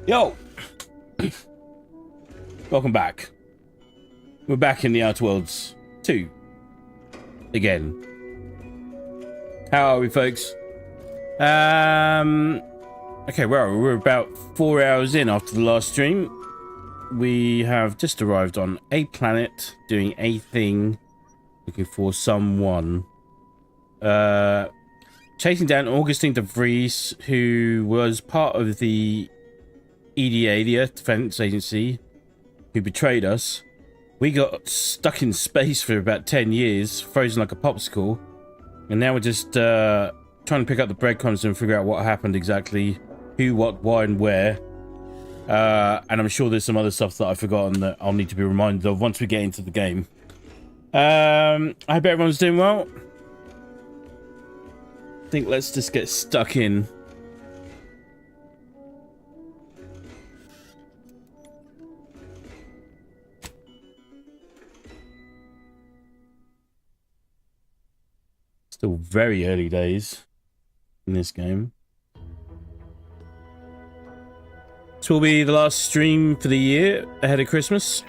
Yo! Welcome back. We're back in the Outer Worlds 2. Again. How are we, folks? Okay, well, we're about 4 hours in after the last stream. We have just arrived on a planet, doing a thing, looking for someone. Chasing down Augustine de Vries, who was part of the EDA, the Earth Defense Agency, who betrayed us. We got stuck in space for about 10 years, frozen like a popsicle, and now we're just trying to pick up the breadcrumbs and figure out what happened exactly, who, what, why, and where. And I'm sure there's some other stuff that I've forgotten that I'll need to be reminded of once we get into the game. I hope everyone's doing well. I think let's just get stuck in. Still very early days in this game. This will be the last stream for the year ahead of Christmas.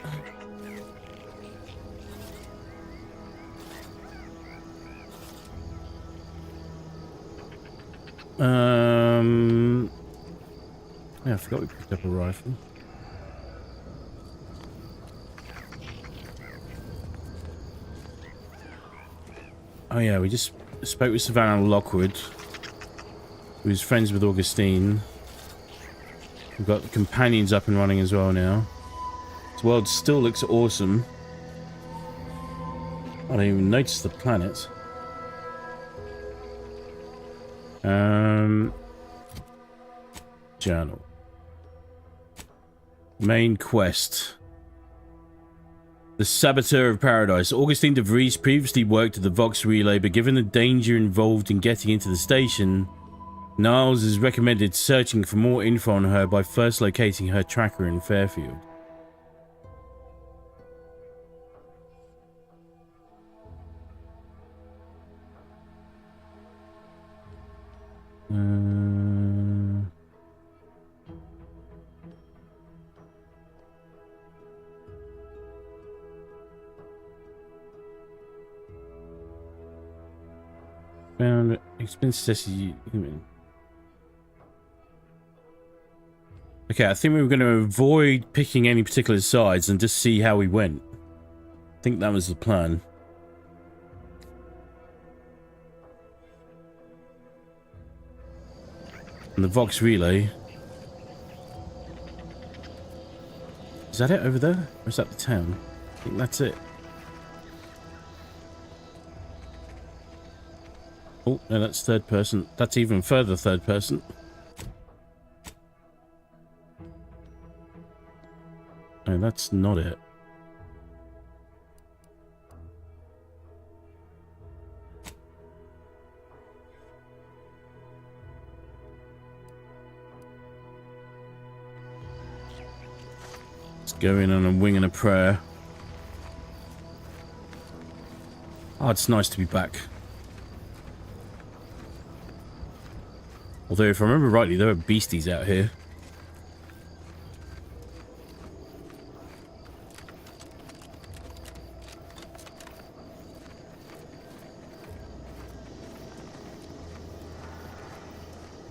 Yeah, I forgot we picked up a rifle. Oh yeah, we just spoke with Savannah Lockwood, who's friends with Augustine. We've got the companions up and running as well now. This world still looks awesome. I don't even notice the planet. Journal. Main quest. The Saboteur of Paradise. Augustine de Vries previously worked at the Vox Relay, but given the danger involved in getting into the station, Niles has recommended searching for more info on her by first locating her tracker in Fairfield. Found expense. Okay, I think we were going to avoid picking any particular sides and just see how we went. I think that was the plan. And the Vox Relay. Is that it over there? Or is that the town? I think that's it. Oh, no, that's third person. That's even further third person. No, that's not it. Let's go in on a wing and a prayer. Oh, it's nice to be back. Although, if I remember rightly, there are beasties out here.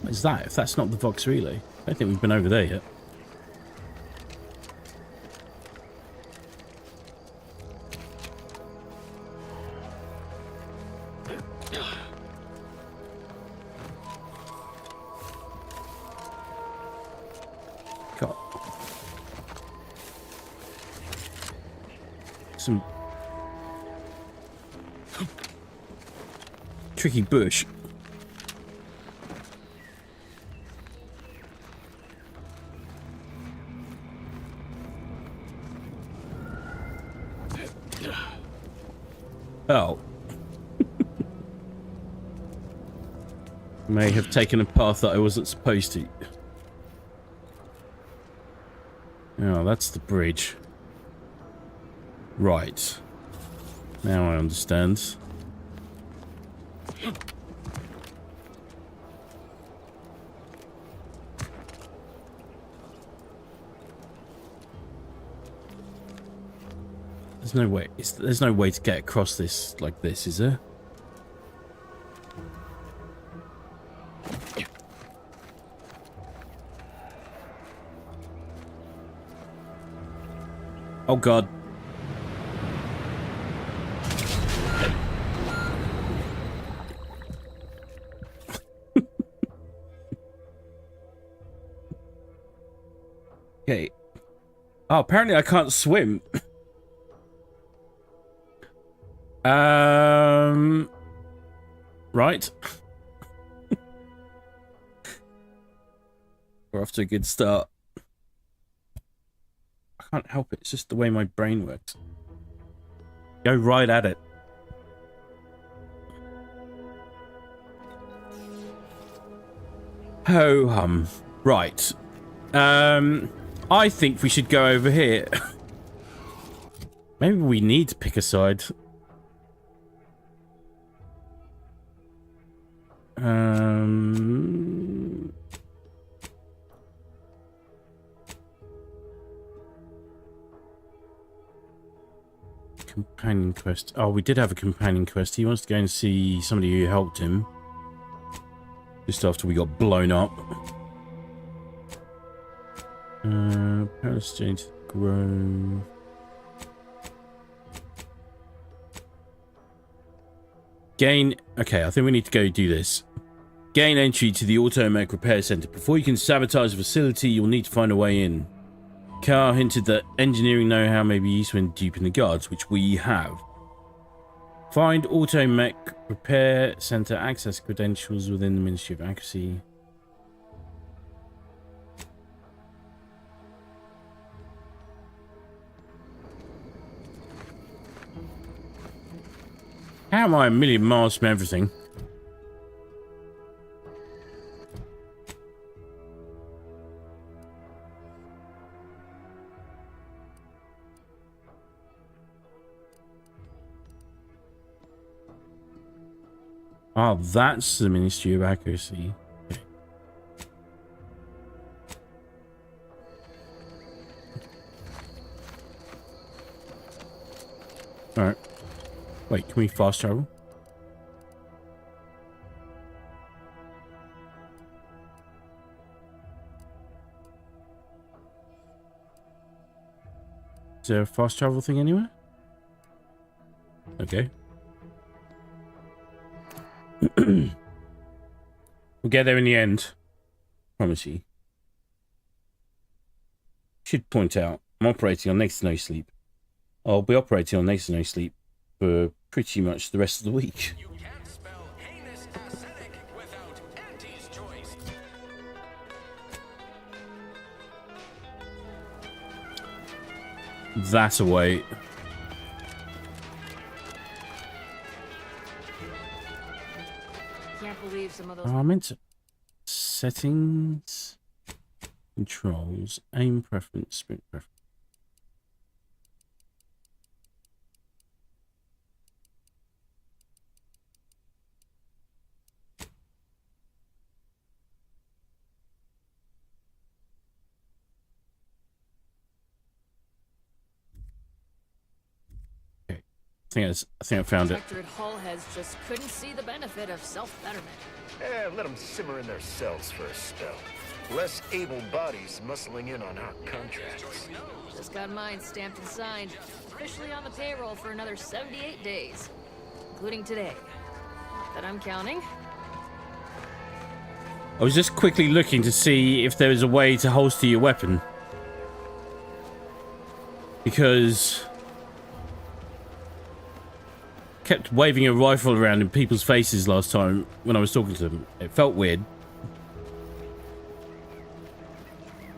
What is that? If that's not the Vox Relay, I don't think we've been over there yet. Got some tricky bush. Oh. May have taken a path that I wasn't supposed to. Oh, that's the bridge. Right. Now I understand. There's no way. There's no way to get across this like this, is there? Oh God. Okay. Oh, apparently I can't swim. Right. We're off to a good start. I can't help it. It's just the way my brain works. Go right at it. Ho hum. Right. I think we should go over here. Maybe we need to pick a side. Companion quest. Oh, we did have a companion quest. He wants to go and see somebody who helped him. Just after we got blown up. Palace Exchange Grove. Gain... Okay, I think we need to go do this. Gain entry to the Automech Repair Center. Before you can sabotage the facility, you'll need to find a way in. Carr hinted that engineering know-how may be used when duping the guards, which we have. Find Automech Repair Center access credentials within the Ministry of Accuracy. How am I a million miles from everything? Oh, that's the Ministry of Accuracy. Okay. Alright. Wait, can we fast travel? Is there a fast travel thing anywhere? Okay. We'll get there in the end. Promise you. Should point out, I'm operating on next to no sleep. I'll be operating on next to no sleep for pretty much the rest of the week. You can't spell heinous ascetic without Auntie's choice. That's a wait. Can't believe some of those. Oh, I meant to... Settings... Controls... Aim preference... Sprint preference... Okay. I think I found it. Protectorate Hull has just couldn't see the benefit of self-betterment. Let them simmer in their cells for a spell. Less able bodies muscling in on our contracts. Just got mine stamped and signed. Officially on the payroll for another 78 days. Including today. Not that I'm counting. I was just quickly looking to see if there was a way to holster your weapon. Because... kept waving a rifle around in people's faces last time when I was talking to them. It felt weird.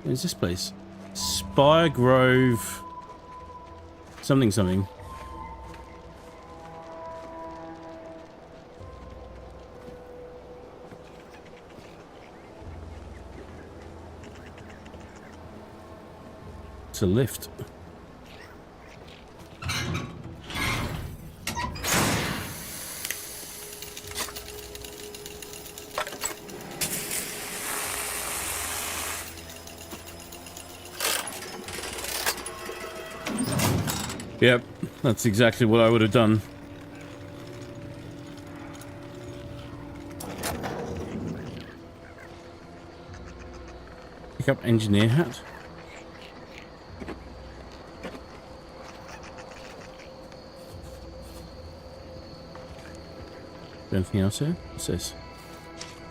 Where's this place? Spire Grove... something something. It's a lift. Yep. That's exactly what I would have done. Pick up engineer hat. Anything else here? What's this?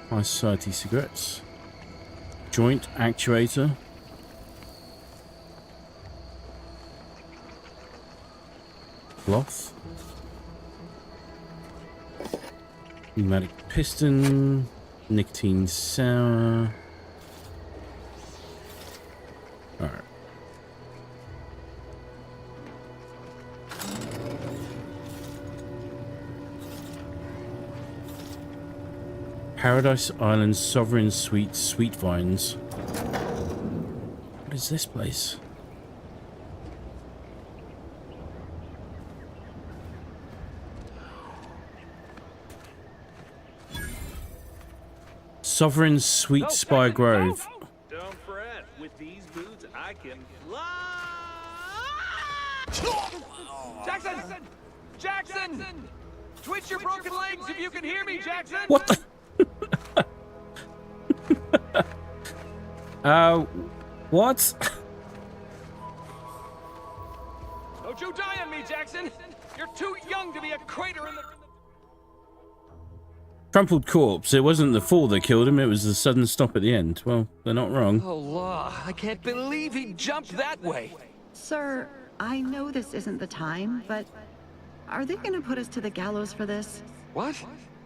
High Society cigarettes. Joint actuator. Cloth. Pneumatic piston. Nicotine sour. Alright. Paradise Island Sovereign Suite Sweet Vines. What is this place? Sovereign Sweet Spire Grove. Don't fret. With these boots, I can fly. Jackson! Jackson! Twitch your broken legs if you can hear me, Jackson! What the? What? Don't you die on me, Jackson! You're too young to be a crater in the... Crumpled corpse. It wasn't the fall that killed him, it was the sudden stop at the end. Well, they're not wrong. Oh, law. I can't believe he jumped that way. Sir, I know this isn't the time, but are they gonna put us to the gallows for this? What?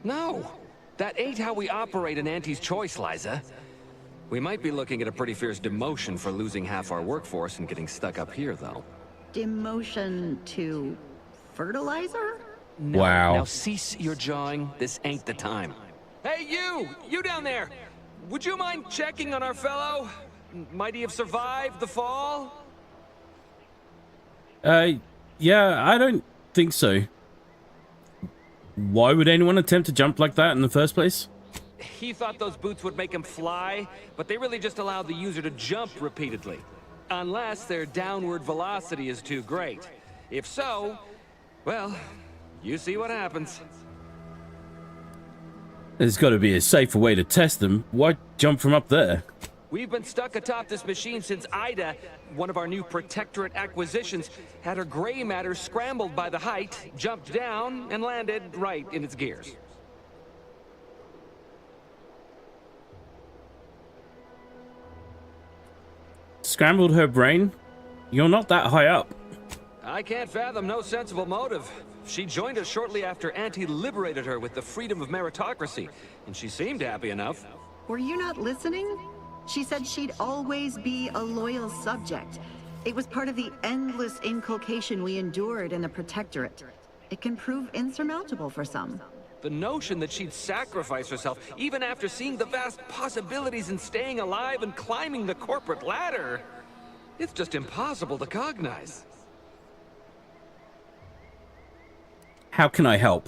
No. That ain't how we operate in Auntie's Choice, Liza. We might be looking at a pretty fierce demotion for losing half our workforce and getting stuck up here, though. Demotion to fertilizer? No. Wow. Now cease your jawing. This ain't the time. Hey, you! You down there! Would you mind checking on our fellow? Might he have survived the fall? Yeah, I don't think so. Why would anyone attempt to jump like that in the first place? He thought those boots would make him fly, but they really just allowed the user to jump repeatedly. Unless their downward velocity is too great. If so, well, you see what happens. There's got to be a safer way to test them. Why jump from up there? We've been stuck atop this machine since Ida, one of our new Protectorate acquisitions, had her gray matter scrambled by the height, jumped down, and landed right in its gears. Scrambled her brain? You're not that high up. I can't fathom no sensible motive. She joined us shortly after Auntie liberated her with the freedom of meritocracy, and she seemed happy enough. Were you not listening? She said she'd always be a loyal subject. It was part of the endless inculcation we endured in the Protectorate. It can prove insurmountable for some. The notion that she'd sacrifice herself, even after seeing the vast possibilities in staying alive and climbing the corporate ladder, it's just impossible to cognize. How can I help?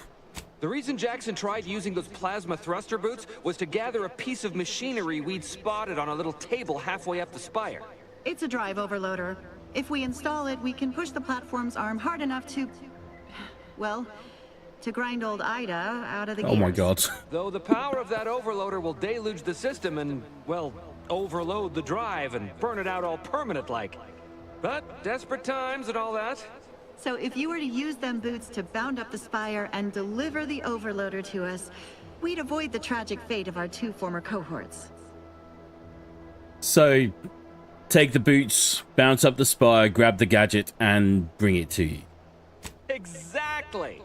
The reason Jackson tried using those plasma thruster boots was to gather a piece of machinery we'd spotted on a little table halfway up the spire. It's a drive overloader. If we install it, we can push the platform's arm hard enough to... well, to grind old Ida out of the gears. Oh my god. Though the power of that overloader will deluge the system and, well, overload the drive and burn it out all permanent-like. But desperate times and all that. So if you were to use them boots to bound up the spire and deliver the overloader to us, we'd avoid the tragic fate of our two former cohorts. So, take the boots, bounce up the spire, grab the gadget, and bring it to you. Exactly!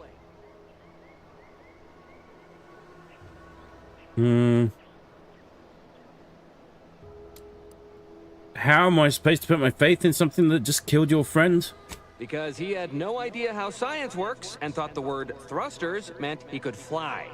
How am I supposed to put my faith in something that just killed your friend? Because he had no idea how science works and thought the word thrusters meant he could fly.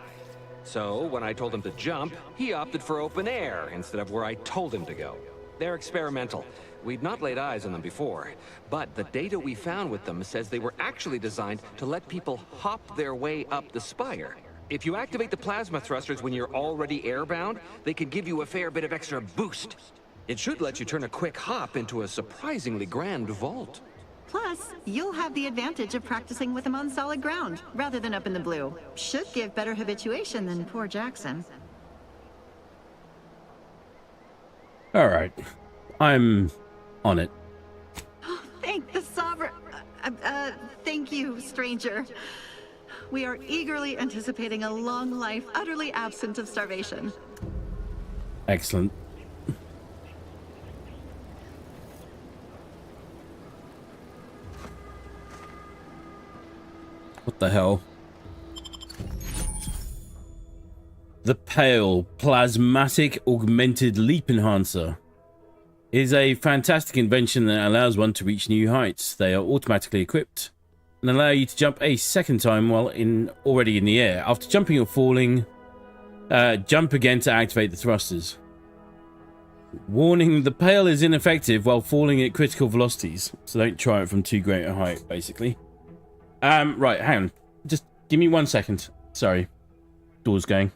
So, when I told him to jump, he opted for open air instead of where I told him to go. They're experimental. We'd not laid eyes on them before, but the data we found with them says they were actually designed to let people hop their way up the spire. If you activate the plasma thrusters when you're already airbound, they can give you a fair bit of extra boost. It should let you turn a quick hop into a surprisingly grand vault. Plus, you'll have the advantage of practicing with him on solid ground, rather than up in the blue. Should give better habituation than poor Jackson. Alright. I'm on it. Thank the Sovereign. Thank you, stranger. We are eagerly anticipating a long life, utterly absent of starvation. Excellent. What the hell? The Pale Plasmatic Augmented Leap Enhancer is a fantastic invention that allows one to reach new heights. They are automatically equipped and allow you to jump a second time while already in the air. After jumping or falling, jump again to activate the thrusters. Warning, the Pale is ineffective while falling at critical velocities, so don't try it from too great a height, basically. Right, hang on. Just give me 1 second. Sorry. Door's going.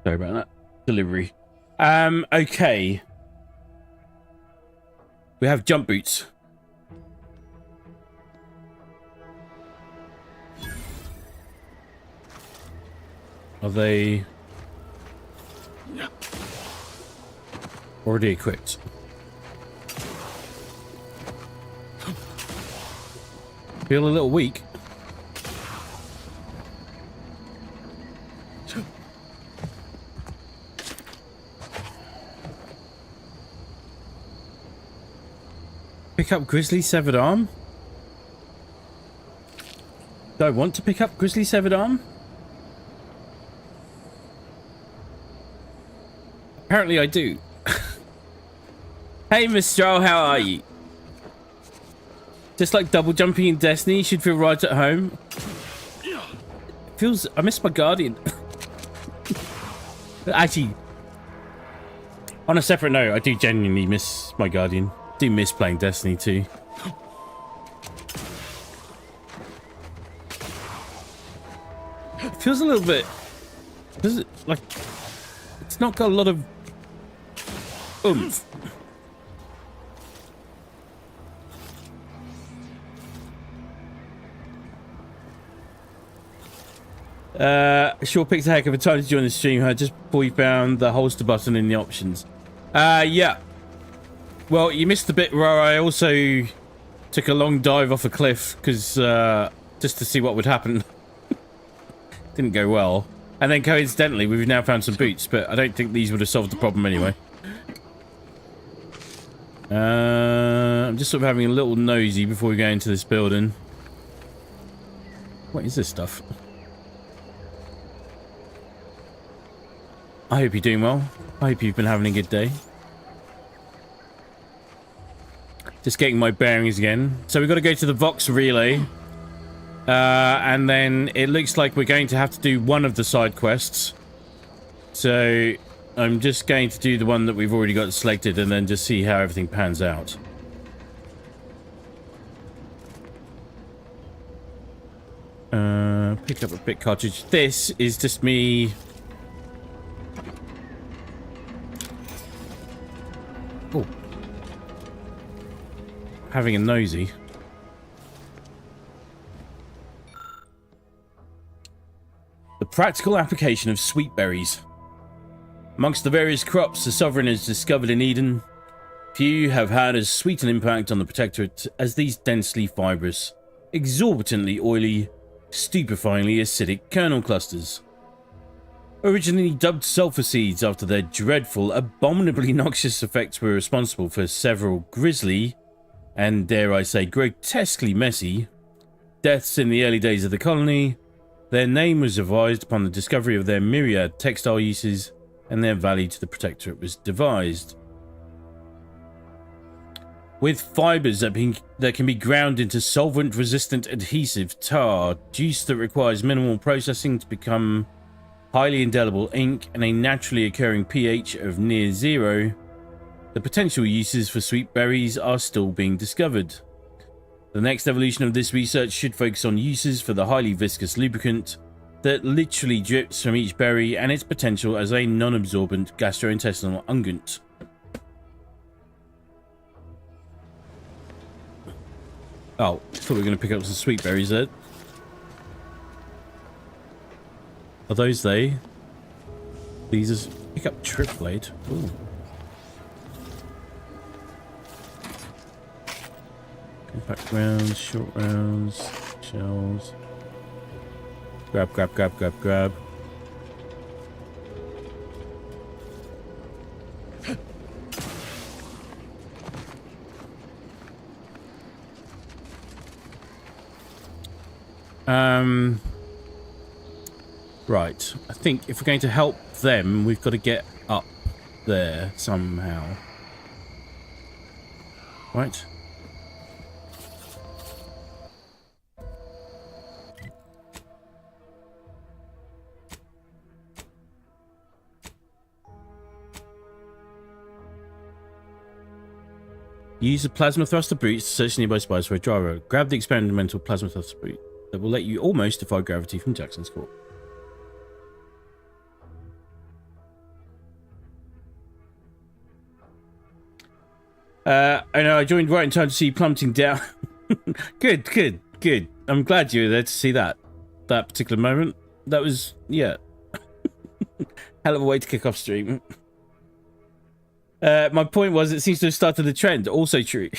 Sorry about that. Delivery. Okay. We have jump boots. Are they already equipped? Feel a little weak. Pick up Grizzly's severed arm? Do I want to pick up Grizzly's severed arm? Apparently I do. Hey Miss Stroll, how are you? Just like double jumping in Destiny, you should feel right at home. Feels... I miss my Guardian. Actually, on a separate note, I do genuinely miss my Guardian. Do miss playing Destiny too. It feels a little bit... Does it, like... It's not got a lot of oomph. Sure picked a heck of a time to join the stream, huh? Just before you found the holster button in the options. Yeah. Well, you missed the bit where I also took a long dive off a cliff, because, just to see what would happen. Didn't go well. And then coincidentally, we've now found some boots, but I don't think these would have solved the problem anyway. I'm just sort of having a little nosy before we go into this building. What is this stuff? I hope you're doing well. I hope you've been having a good day. Just getting my bearings again. So we've got to go to the Vox relay. And then it looks like we're going to have to do one of the side quests. So I'm just going to do the one that we've already got selected and then just see how everything pans out. Pick up a bit cartridge. This is just me... Oh. Having a nosy. The practical application of sweet berries. Amongst the various crops the Sovereign has discovered in Eden, few have had as sweet an impact on the Protectorate as these densely fibrous, exorbitantly oily, stupefyingly acidic kernel clusters. Originally dubbed sulfur seeds after their dreadful, abominably noxious effects were responsible for several grisly, and dare I say grotesquely messy, deaths in the early days of the colony, their name was revised upon the discovery of their myriad textile uses, and their value to the Protectorate was devised. With fibres that can be ground into solvent-resistant adhesive tar, juice that requires minimal processing to become highly indelible ink, and a naturally occurring pH of near 0, the potential uses for sweet berries are still being discovered. The next evolution of this research should focus on uses for the highly viscous lubricant that literally drips from each berry and its potential as a non-absorbent gastrointestinal unguent. Oh, thought we were going to pick up some sweet berries there. Are those they? These are... Pick up trip blade. Ooh. Compact rounds, short rounds, shells. Grab, grab, grab, grab, grab. Right. I think if we're going to help them, we've got to get up there somehow. Right. Use the plasma thruster brutes to search nearby spies for a driver. Grab the experimental plasma thruster brute that will let you almost defy gravity from Jackson's Court. I know I joined right in time to see you plummeting down. Good, good, good. I'm glad you were there to see that particular moment. That was, yeah. Hell of a way to kick off stream. My point was, it seems to have started the trend. Also true.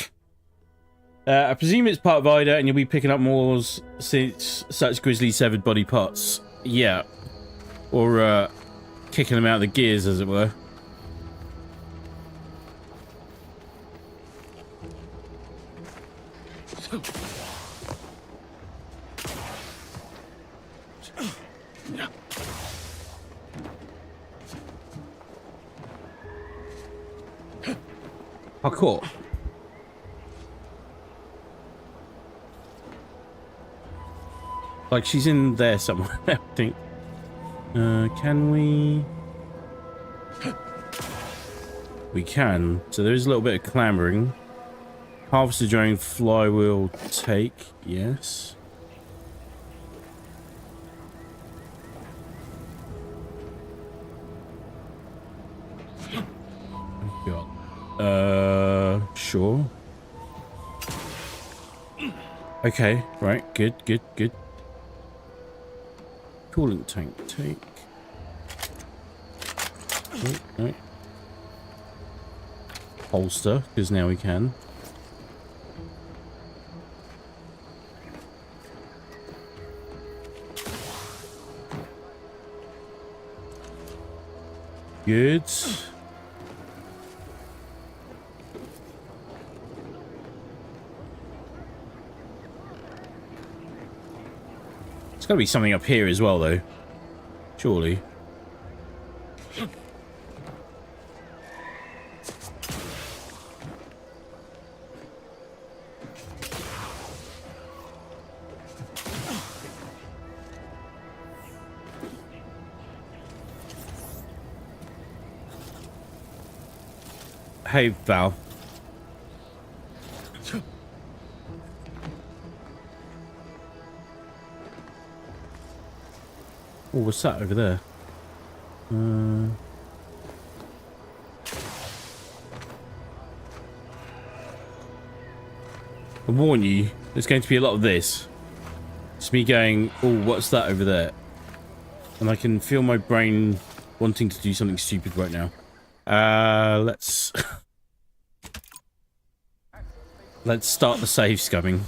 I presume it's part of Ida, and you'll be picking up more since such grisly severed body parts. Yeah. Or kicking them out of the gears, as it were. Parkour. Like she's in there somewhere, I think. Can we? We can. So there is a little bit of clambering. Harvester during flywheel take. Yes. Oh God. Sure. Okay, right, good, good, good. Coolant tank take. Right, right. Holster, because now we can. Good. There's got to be something up here as well, though. Surely. Hey, Val. Oh, what's that over there? I warn you, there's going to be a lot of this. It's me going, oh, what's that over there? And I can feel my brain wanting to do something stupid right now. Let's... Let's start the save scumming.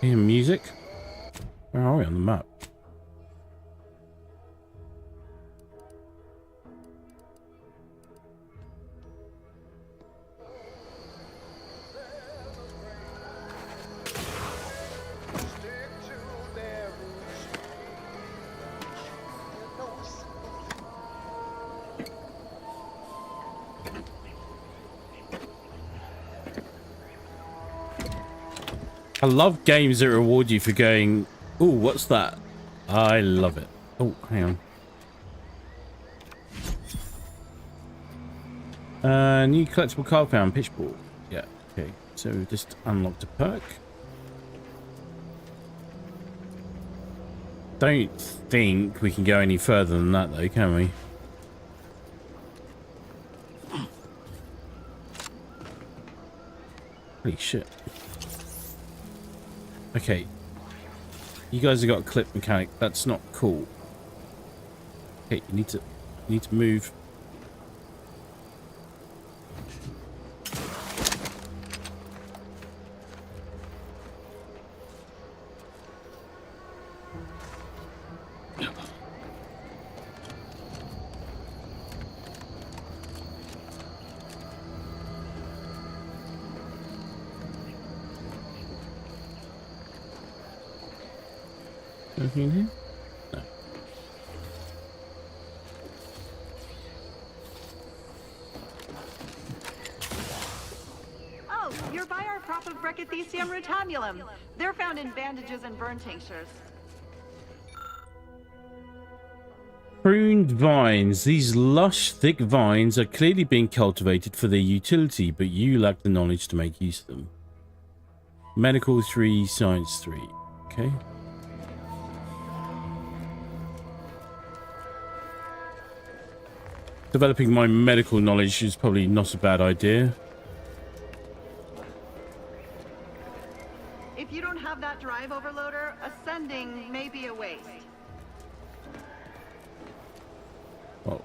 Hear music? Where are we on the map? I love games that reward you for going, ooh, what's that? I love it. Oh, hang on. New collectible card found, pitchball. Yeah, okay. So we just unlocked a perk. Don't think we can go any further than that though, can we? Holy shit. Okay. You guys have got a clip mechanic. That's not cool. Okay, you need to move. Anything in here? No. Oh, you're by our crop of Brachythecium rotamulum. They're found in bandages and burn tinctures. Pruned vines. These lush, thick vines are clearly being cultivated for their utility, but you lack the knowledge to make use of them. Medical 3, Science 3. Okay. Developing my medical knowledge is probably not a bad idea. If you don't have that drive overloader, ascending may be a waste. Well,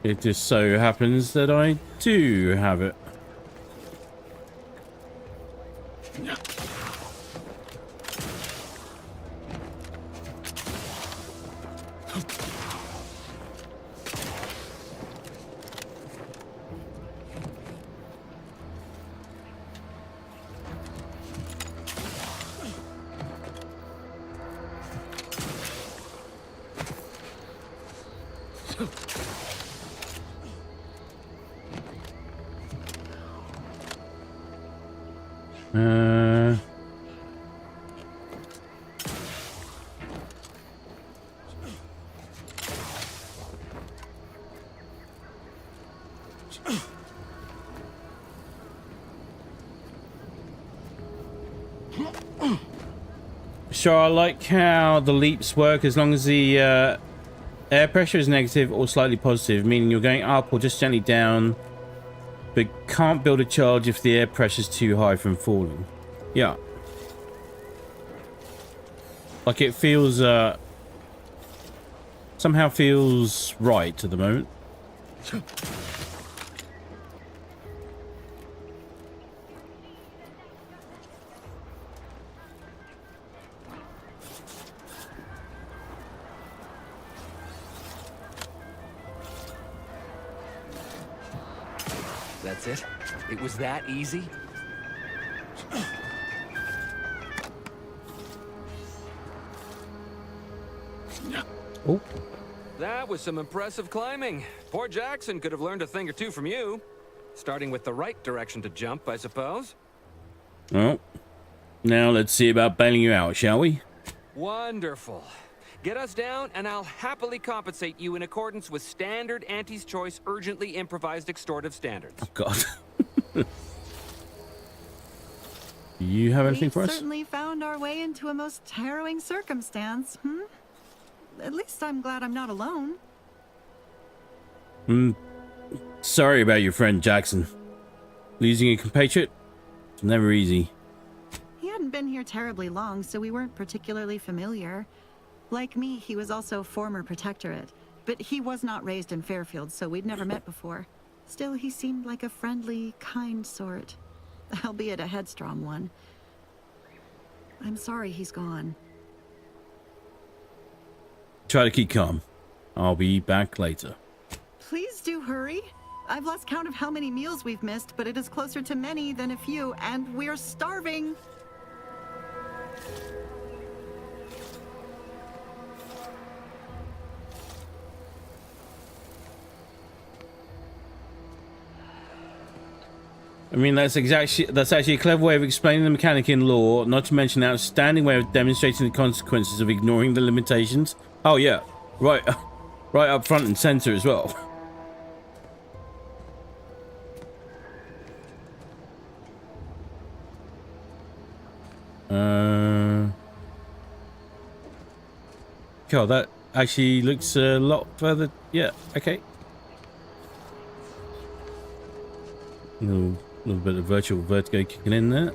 it just so happens that I do have it. Sure, I like how the leaps work as long as the air pressure is negative or slightly positive, meaning you're going up or just gently down, but can't build a charge if the air pressure is too high from falling. Yeah. Like it feels, somehow feels right at the moment. That's it? It was that easy? Oh. That was some impressive climbing. Poor Jackson could have learned a thing or two from you. Starting with the right direction to jump, I suppose. Well, now let's see about bailing you out, shall we? Wonderful. Get us down, and I'll happily compensate you in accordance with standard Auntie's Choice urgently improvised extortive standards. Oh, God. You have anything We've for us? certainly found our way into a most harrowing circumstance, hmm? At least I'm glad I'm not alone. Sorry about your friend Jackson. Losing a compatriot? It's never easy. He hadn't been here terribly long, so we weren't particularly familiar. Like me, he was also former protectorate, but he was not raised in Fairfield, so we'd never met before. Still, he seemed like a friendly, kind sort, albeit a headstrong one. I'm sorry he's gone. Try to keep calm. I'll be back later. Please do hurry. I've lost count of how many meals we've missed, but it is closer to many than a few, and we're starving. I mean, that's actually a clever way of explaining the mechanic in law, not to mention an outstanding way of demonstrating the consequences of ignoring the limitations. Oh yeah, right up front and center as well. God, that actually looks a lot further. Yeah, okay. Little bit of virtual vertigo kicking in there.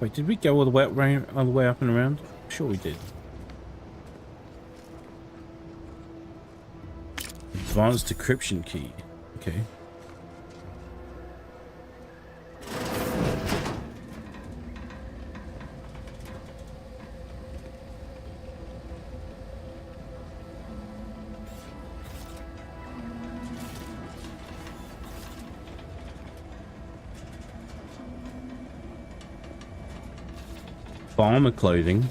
Wait, did we go all the way up and around? Sure we did. Advanced decryption key. Okay. Farmer clothing.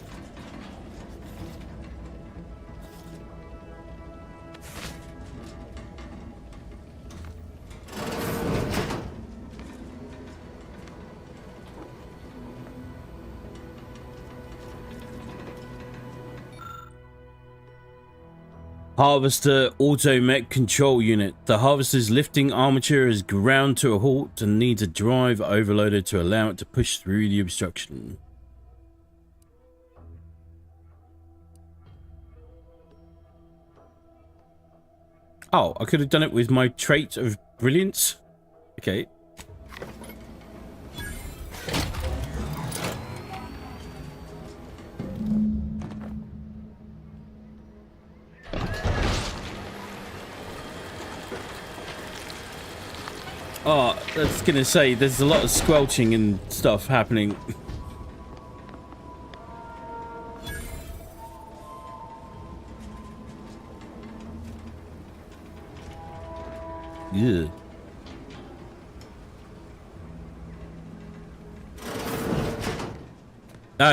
Harvester Auto Mech Control Unit. The harvester's lifting armature is ground to a halt and needs a drive overloaded to allow it to push through the obstruction. Oh, I could have done it with my trait of brilliance. Okay. Oh, that's gonna say there's a lot of squelching and stuff happening. Yeah.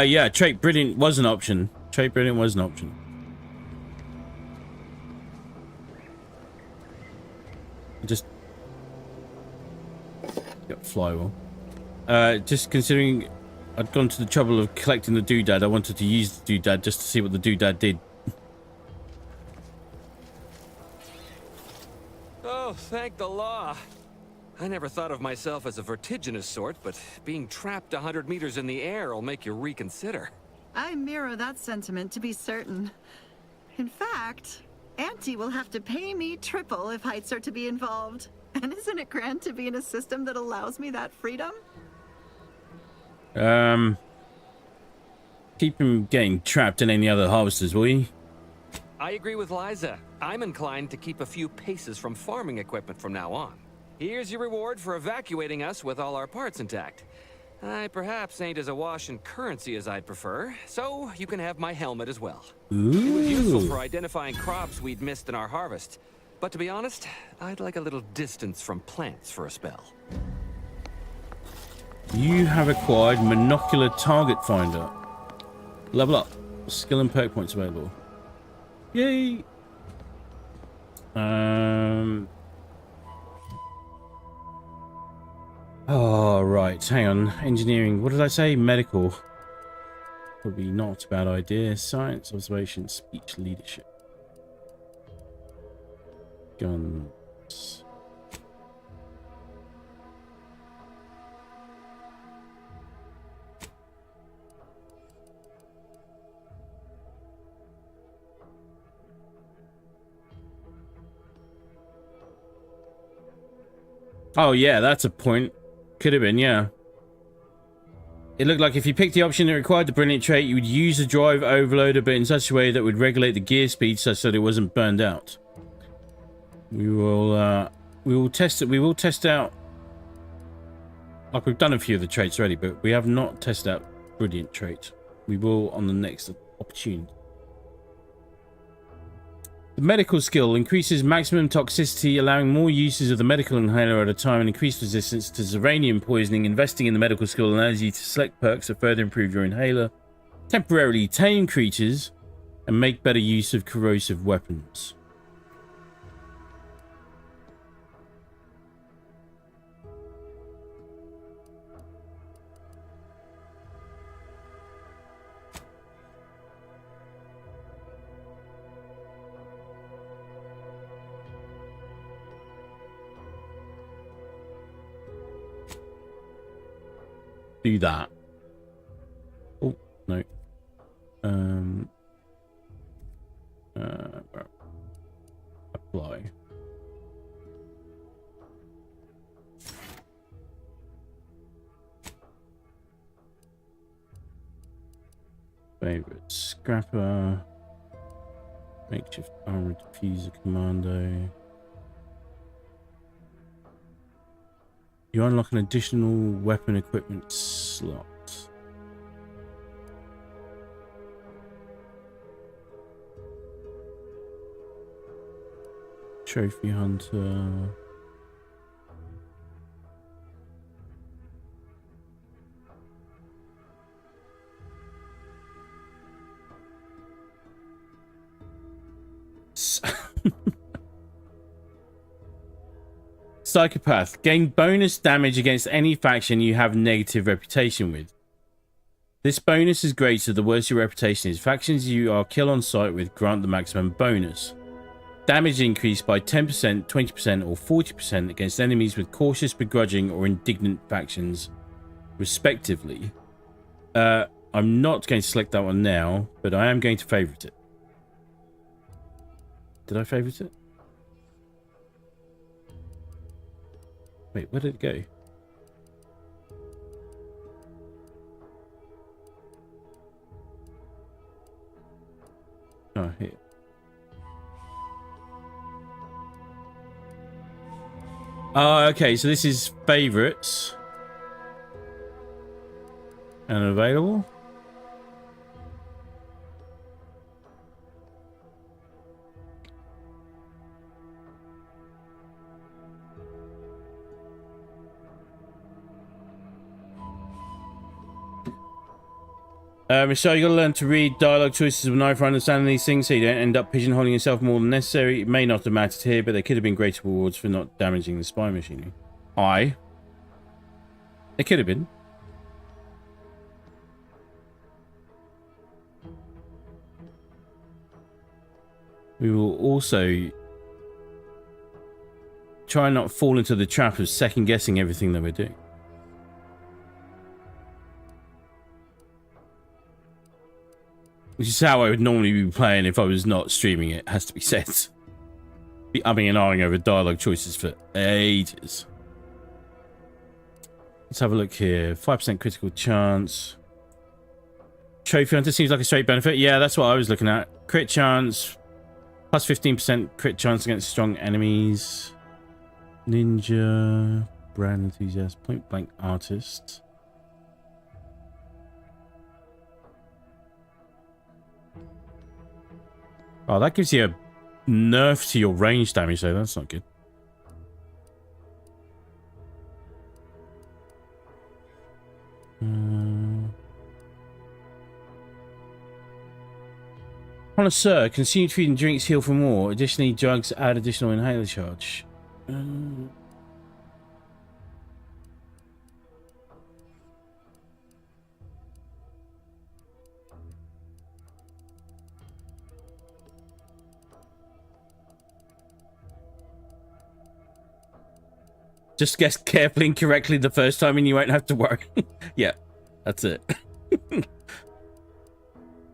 Yeah, trait brilliant was an option. Trait brilliant was an option. Just got flywheel. Just considering I'd gone to the trouble of collecting the doodad, I wanted to use the doodad just to see what the doodad did. Oh, thank the law. I never thought of myself as a vertiginous sort, but being trapped 100 meters in the air will make you reconsider. I mirror that sentiment, to be certain. In fact, Auntie will have to pay me triple if heights are to be involved. And isn't it grand to be in a system that allows me that freedom? Keep him getting trapped in any other harvesters, will you? I agree with Liza. I'm inclined to keep a few paces from farming equipment from now on. Here's your reward for evacuating us with all our parts intact. I perhaps ain't as awash in currency as I'd prefer, so you can have my helmet as well. Ooh. It was useful for identifying crops we'd missed in our harvest. But to be honest, I'd like a little distance from plants for a spell. You have acquired Monocular Target Finder. Level up. Skill and perk points available. Yay! Oh, right. Hang on. Engineering. What did I say? Medical. Probably not a bad idea. Science, observation, speech, leadership. Guns. Oh, yeah, that's a point. Could have been, yeah. It looked like if you picked the option that required the brilliant trait, you would use the drive overloader, but in such a way that would regulate the gear speed such that it wasn't burned out. We will test it. We will test out. Like we've done a few of the traits already, but we have not tested out brilliant trait. We will on the next opportunity. The medical skill increases maximum toxicity, allowing more uses of the medical inhaler at a time and increased resistance to xeranium poisoning. Investing in the medical skill allows you to select perks that further improve your inhaler, temporarily tame creatures, and make better use of corrosive weapons. Do that. Oh, no. Apply. Favorite scrapper. Makeshift armor diffuser commando. You unlock an additional weapon equipment slot. Trophy hunter. Psychopath. Gain bonus damage against any faction you have negative reputation with. This bonus is greater the worse your reputation is. Factions you are kill on sight with grant the maximum bonus. Damage increased by 10%, 20%, or 40% against enemies with cautious, begrudging, or indignant factions, respectively. I'm not going to select that one now, but I am going to favorite it. Did I favorite it? Wait, where did it go? Oh, here. Oh, okay, so this is favorites. And available. Michelle, you got to learn to read dialogue choices with an eye for understanding these things so you don't end up pigeonholing yourself more than necessary. It may not have mattered here, but there could have been greater rewards for not damaging the spy machinery. It could have been. We will also try and not fall into the trap of second-guessing everything that we're doing. Which is how I would normally be playing if I was not streaming it, has to be said. Be umming and ahhing over dialogue choices for ages. Let's have a look here. 5% critical chance. Trophy hunter seems like a straight benefit. Yeah, that's what I was looking at. Crit chance. Plus 15% crit chance against strong enemies. Ninja. Brand enthusiast. Point blank artist. Oh, that gives you a nerf to your range damage, though. That's not good. Connoisseur. Consume food and drinks heal for more. Additionally, drugs add additional inhaler charge. Just guess carefully and correctly the first time and you won't have to worry. Yeah, that's it.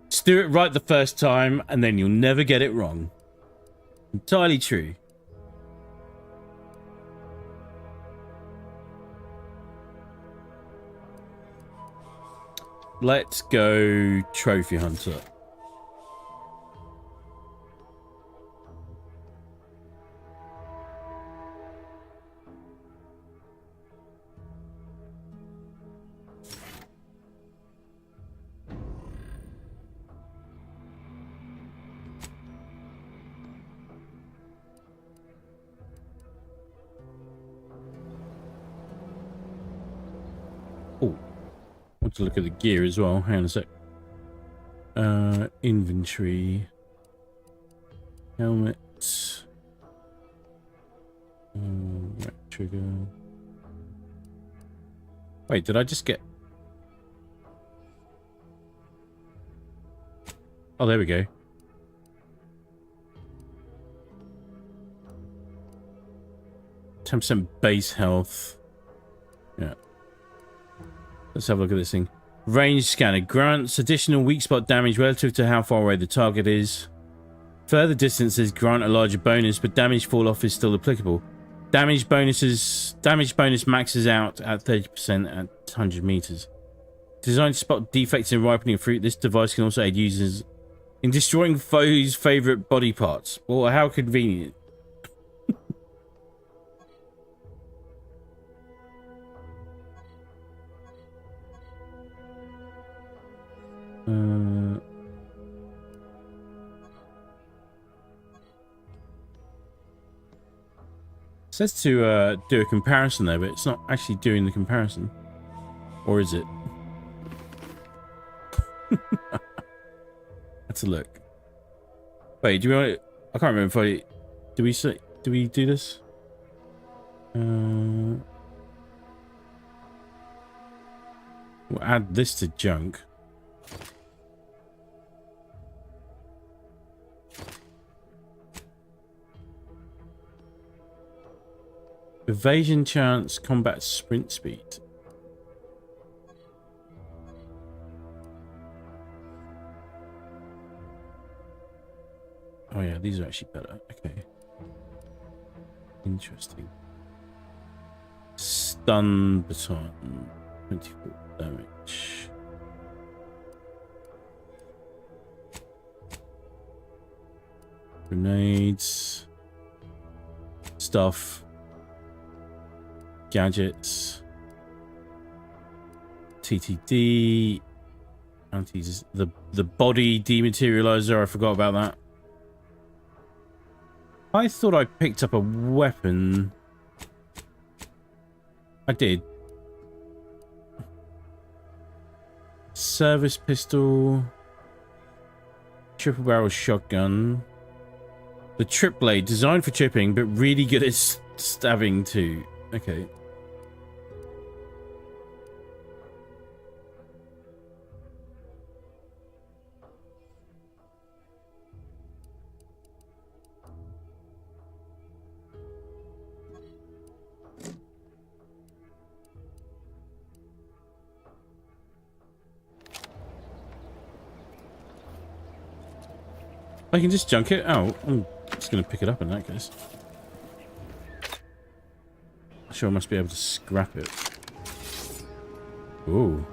Just do it right the first time and then you'll never get it wrong. Entirely true. Let's go trophy hunter. Oh, I want to look at the gear as well. Hang on a sec. Inventory. Helmet. Right trigger. Wait, did I just get... Oh, there we go. 10% base health. Yeah. Let's have a look at this thing. Range scanner grants additional weak spot damage relative to how far away the target is. Further distances grant a larger bonus, but damage fall off is still applicable. Damage bonus maxes out at 30% at 100 meters. Designed to spot defects in ripening fruit, this device can also aid users in destroying foes' favorite body parts. Well, how convenient. It says to do a comparison there, but it's not actually doing the comparison. Or is it? Let's look. Wait, do we want it? I can't remember if I... Do we do this? We'll add this to junk. Evasion chance, combat sprint speed. Oh yeah, these are actually better. Okay. Interesting. Stun baton. 24 damage. Grenades. Stuff. Gadgets, TTD, antis, the body dematerializer. I forgot about that. I thought I picked up a weapon. I did. Service pistol, triple barrel shotgun, the trip blade designed for chipping but really good at stabbing too. Okay. I can just junk it? Oh, I'm just going to pick it up in that case. Sure, I must be able to scrap it. Ooh.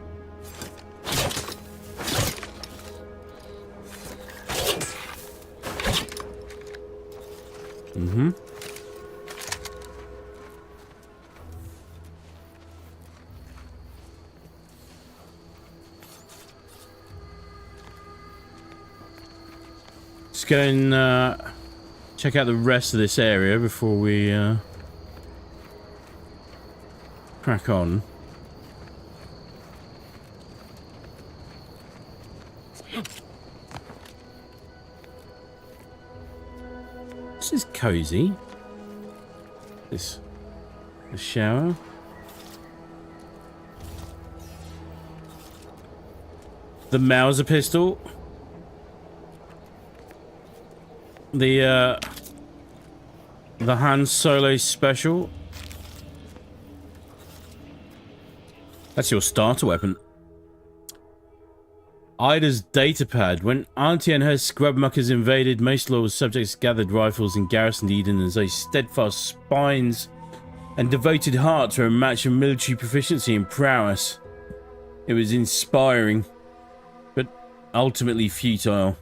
Mm-hmm. Let's go and check out the rest of this area before we crack on. This is cozy. The shower. The Mauser pistol. The Han Solo special. That's your starter weapon. Ida's datapad. When Auntie and her scrub muckers invaded, most loyal subjects gathered rifles and garrisoned Eden as those steadfast spines and devoted hearts were a match of military proficiency and prowess. It was inspiring, but ultimately futile.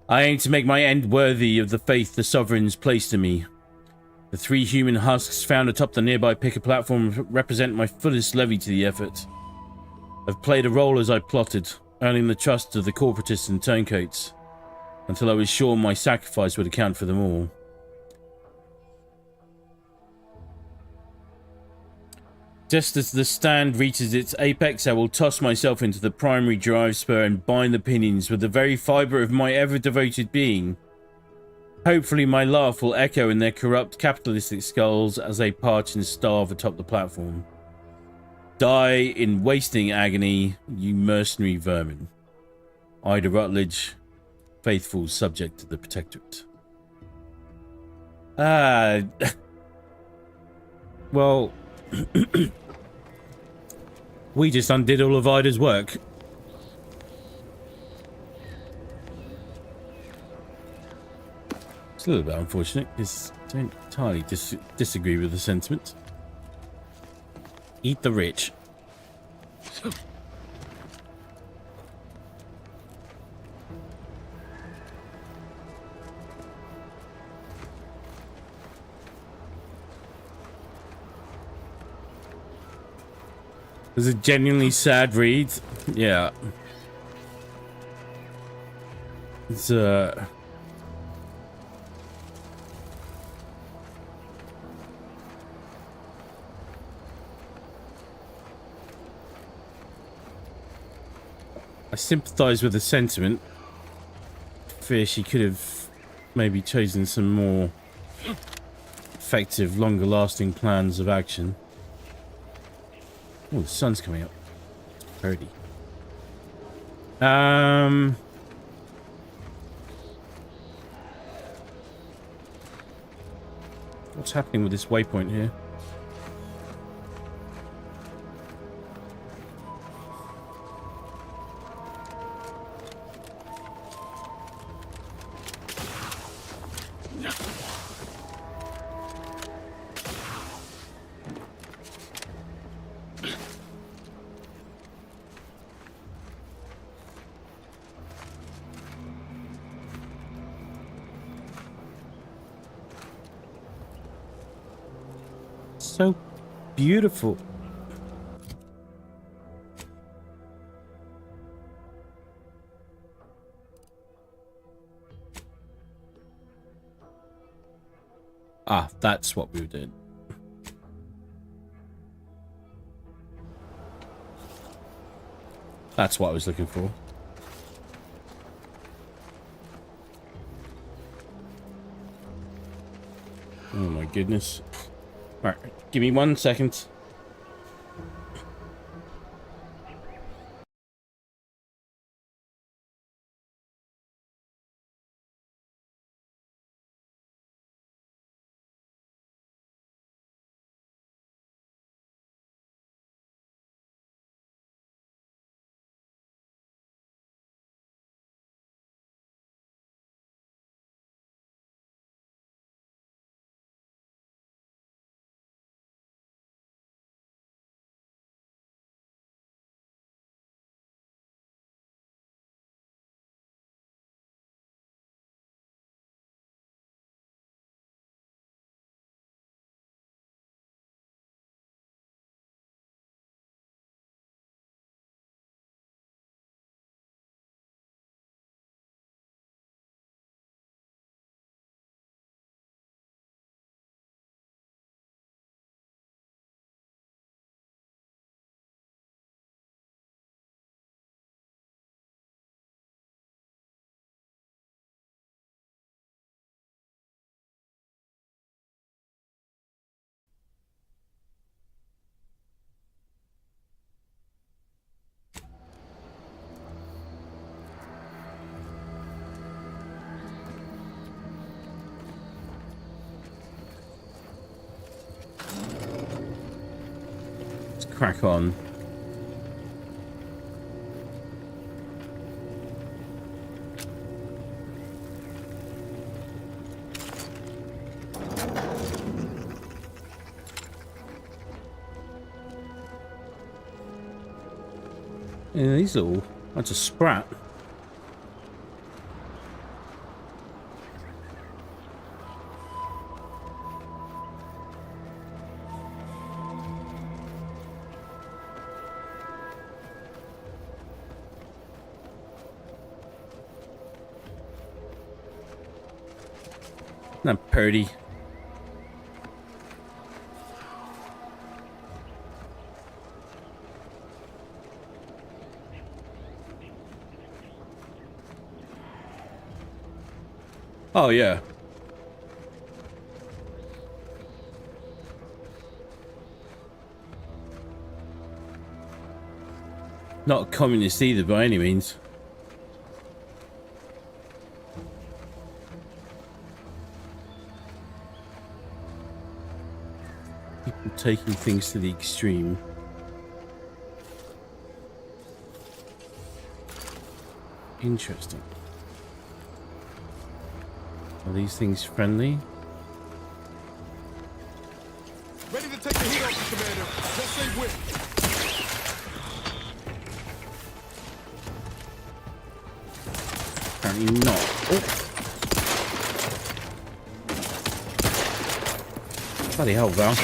I aim to make my end worthy of the faith the sovereigns placed in me. The 3 human husks found atop the nearby picker platform represent my fullest levy to the effort. I've played a role as I plotted, earning the trust of the corporatists and turncoats, until I was sure my sacrifice would account for them all. Just as the stand reaches its apex, I will toss myself into the primary drive spur and bind the pinions with the very fibre of my ever-devoted being. Hopefully my laugh will echo in their corrupt capitalistic skulls as they parch and starve atop the platform. Die in wasting agony, you mercenary vermin. Ida Rutledge, faithful subject to the Protectorate. Well, we just undid all of Ida's work. It's a little bit unfortunate, because I don't entirely disagree with the sentiment. Eat the rich. It was a genuinely sad read. Yeah. It's I sympathise with the sentiment. Fear she could have maybe chosen some more effective, longer-lasting plans of action. Oh, the sun's coming up. It's pretty. What's happening with this waypoint here? So beautiful. Ah, that's what we were doing. That's what I was looking for. Oh my goodness. Alright, give me 1 second. crack on. Yeah, these little... That's a sprat. Not pretty. Oh, yeah. Not a communist either, by any means. People taking things to the extreme. Interesting. Are these things friendly? Ready to take the heat off you, Commander. Just say whip. Apparently not. Oh. Bloody hell, Val.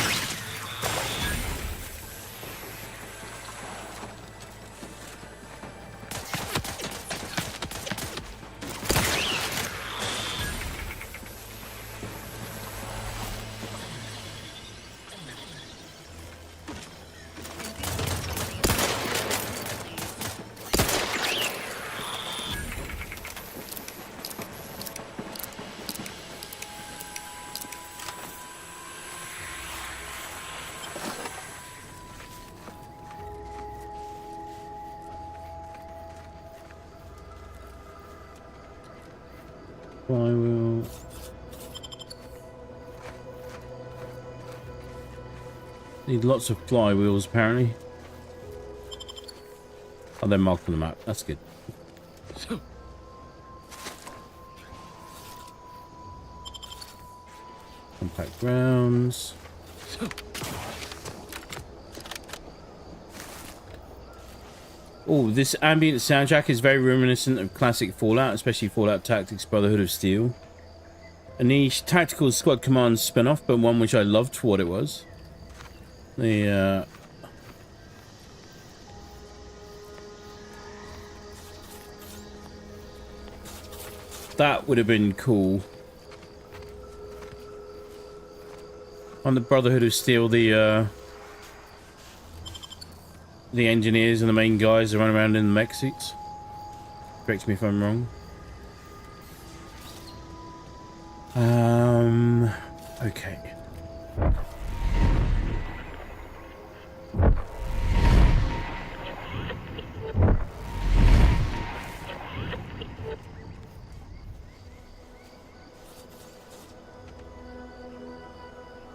Flywheel. Need lots of flywheels, apparently. Oh, they're marked on the map. That's good. Compact rounds. Oh, this ambient soundtrack is very reminiscent of classic Fallout, especially Fallout Tactics Brotherhood of Steel. A niche tactical squad command spin-off, but one which I loved for what it was. The that would have been cool. On the Brotherhood of Steel, the engineers and the main guys are running around in the mech suits. Correct me if I'm wrong. Okay.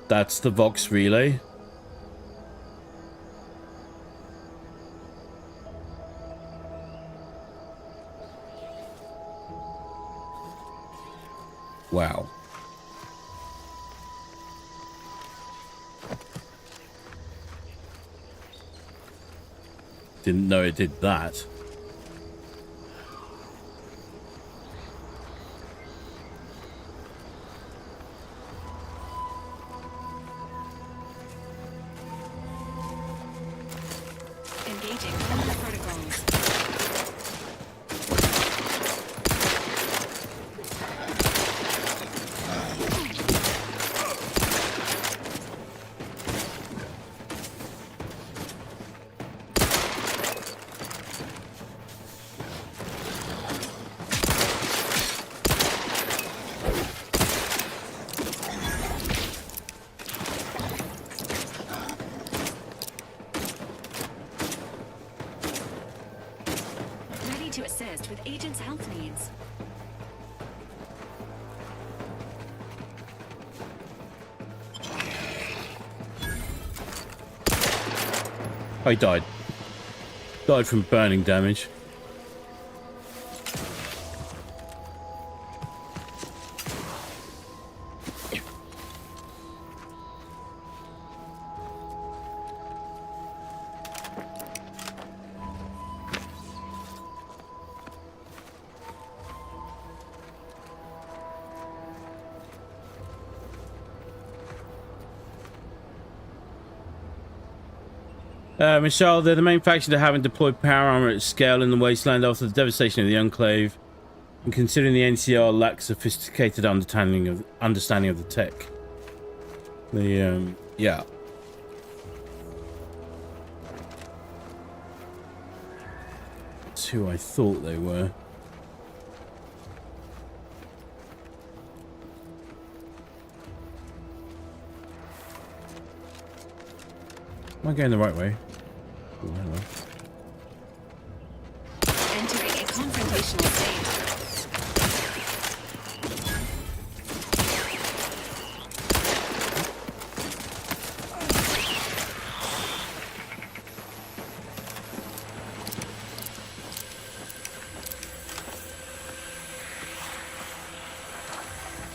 That's the Vox relay. Wow. Didn't know it did that. Engaging all protocols. To assist with agents' health needs. Oh, he died. Died from burning damage. Michelle, they're the main faction that haven't deployed power armor at scale in the wasteland after the devastation of the Enclave, and considering the NCR lacks sophisticated understanding of the tech. Yeah. That's who I thought they were. Am I going the right way? Ooh, hello. Entering a confrontational state.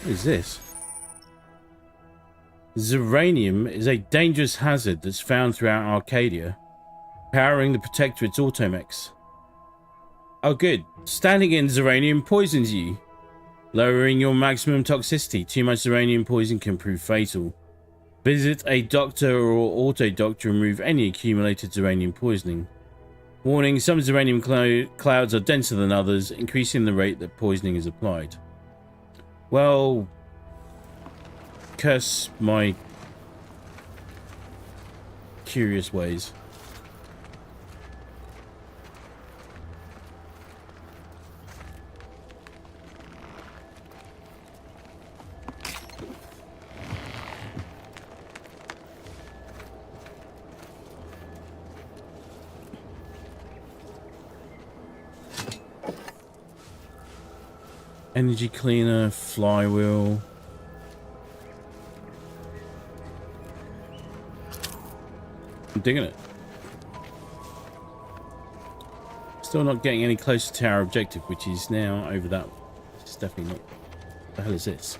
What is this? Zeranium is a dangerous hazard that's found throughout Arcadia, powering the Protectorate's automechs. Oh good, standing in zeranium poisons you, lowering your maximum toxicity. Too much zeranium poison can prove fatal. Visit a doctor or auto-doc to remove any accumulated zeranium poisoning. Warning, some zeranium clouds are denser than others, increasing the rate that poisoning is applied. Well, curse my curious ways. Energy cleaner, flywheel. I'm digging it. Still not getting any closer to our objective, which is now over that. It's definitely not. What the hell is this?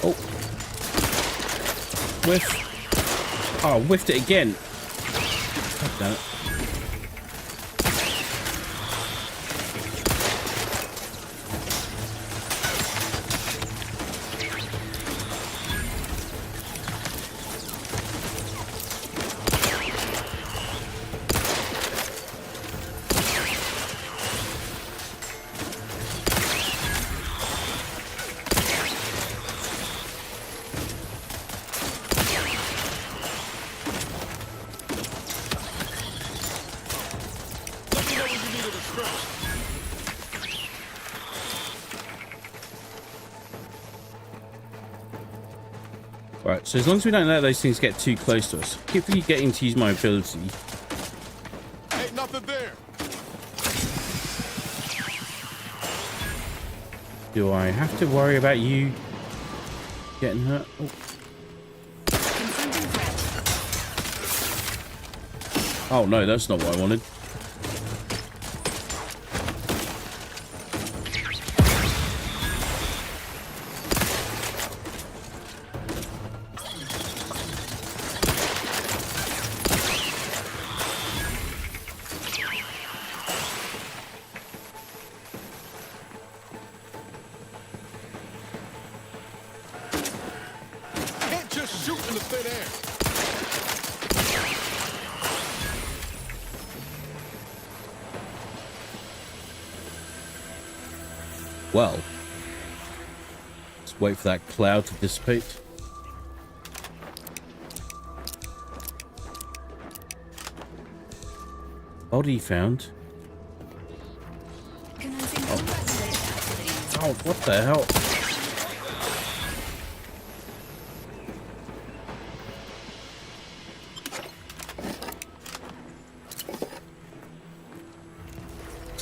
Oh. Whiff. Oh, whiffed it again. God damn it. Right, so as long as we don't let those things get too close to us, keep getting to use my ability. Ain't nothing there. Do I have to worry about you getting hurt? Oh. Oh no, that's not what I wanted. Can't just shoot in the thin air. Well, let's wait for that cloud to dissipate. Body found. Oh, what the hell?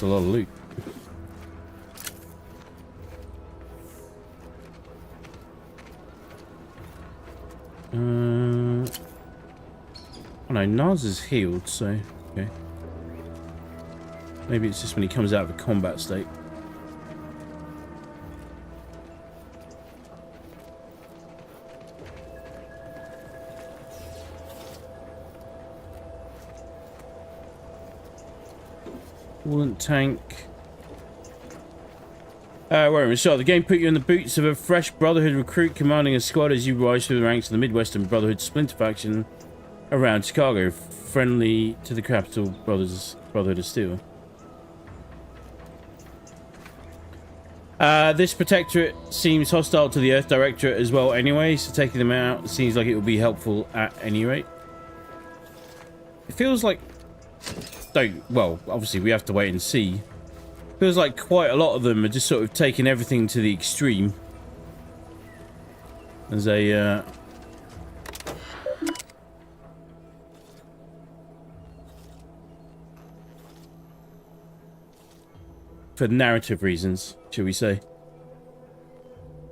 a lot of loot. Oh no, Nas is healed, so okay. Maybe it's just when he comes out of a combat state. Coolant tank. Wait, Michelle, the game put you in the boots of a fresh Brotherhood recruit commanding a squad as you rise through the ranks of the Midwestern Brotherhood splinter faction around Chicago, friendly to the capital Brotherhood of Steel. This protectorate seems hostile to the Earth Directorate as well anyway, so taking them out seems like it would be helpful at any rate. It feels like... well, obviously we have to wait and see. Feels like quite a lot of them are just sort of taking everything to the extreme. As a... for narrative reasons, shall we say.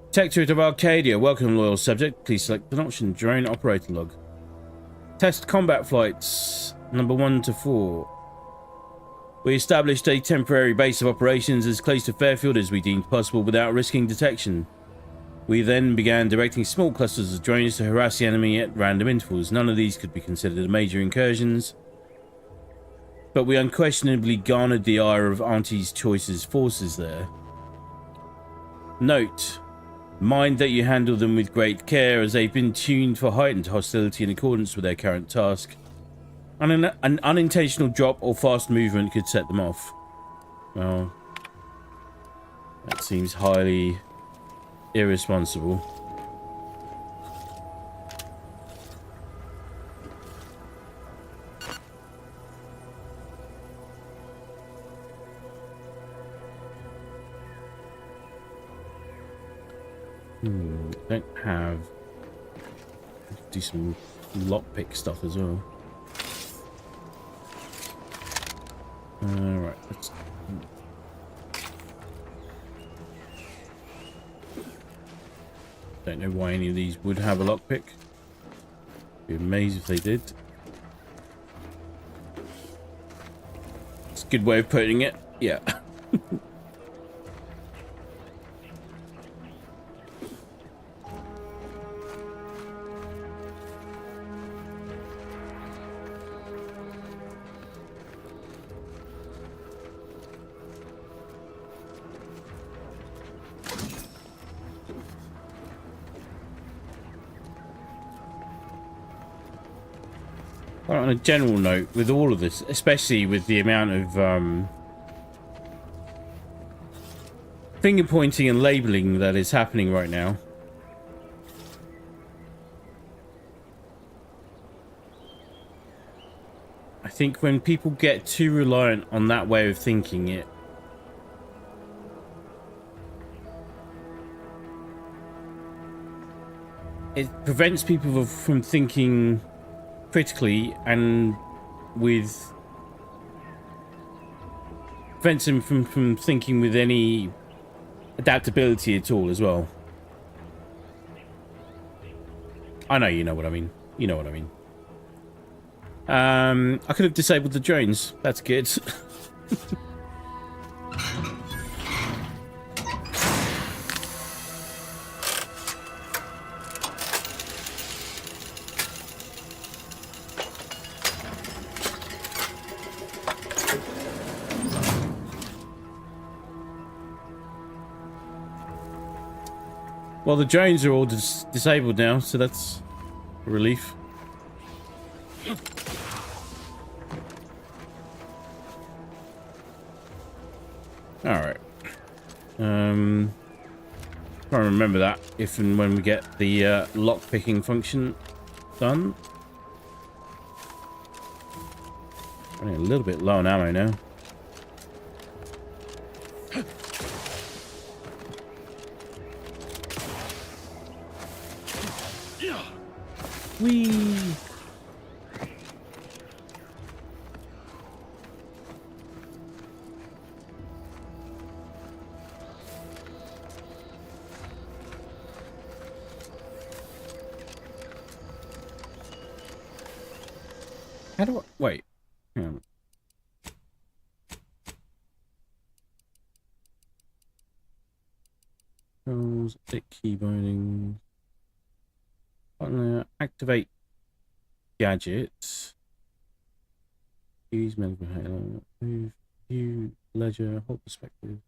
Protectorate of Arcadia, welcome loyal subject. Please select an option, drone operator log. Test combat flights, number 1 to 4. We established a temporary base of operations as close to Fairfield as we deemed possible without risking detection. We then began directing small clusters of drones to harass the enemy at random intervals. None of these could be considered major incursions, but we unquestionably garnered the ire of Auntie's Choice's forces there. Note, mind that you handle them with great care as they've been tuned for heightened hostility in accordance with their current task. An unintentional drop or fast movement could set them off. Well, that seems highly irresponsible. Don't have... do some lockpick stuff as well. Right, let's... don't know why any of these would have a lockpick. Be amazed if they did. It's a good way of putting it. Yeah. On a general note, with all of this, especially with the amount of finger pointing and labeling that is happening right now, I think when people get too reliant on that way of thinking, it prevents people from thinking critically and prevents him from thinking with any adaptability at all as well. I know you know what I mean. You know what I mean. I could have disabled the drones. That's good. Well, the drones are all disabled now, so that's a relief. Alright. Try and remember that if and when we get the lock-picking function done. Running a little bit low on ammo now. Whee! Hang on. Controls, bit key binding. Activate gadgets. Use medical halo. Move, view, ledger, hold perspective.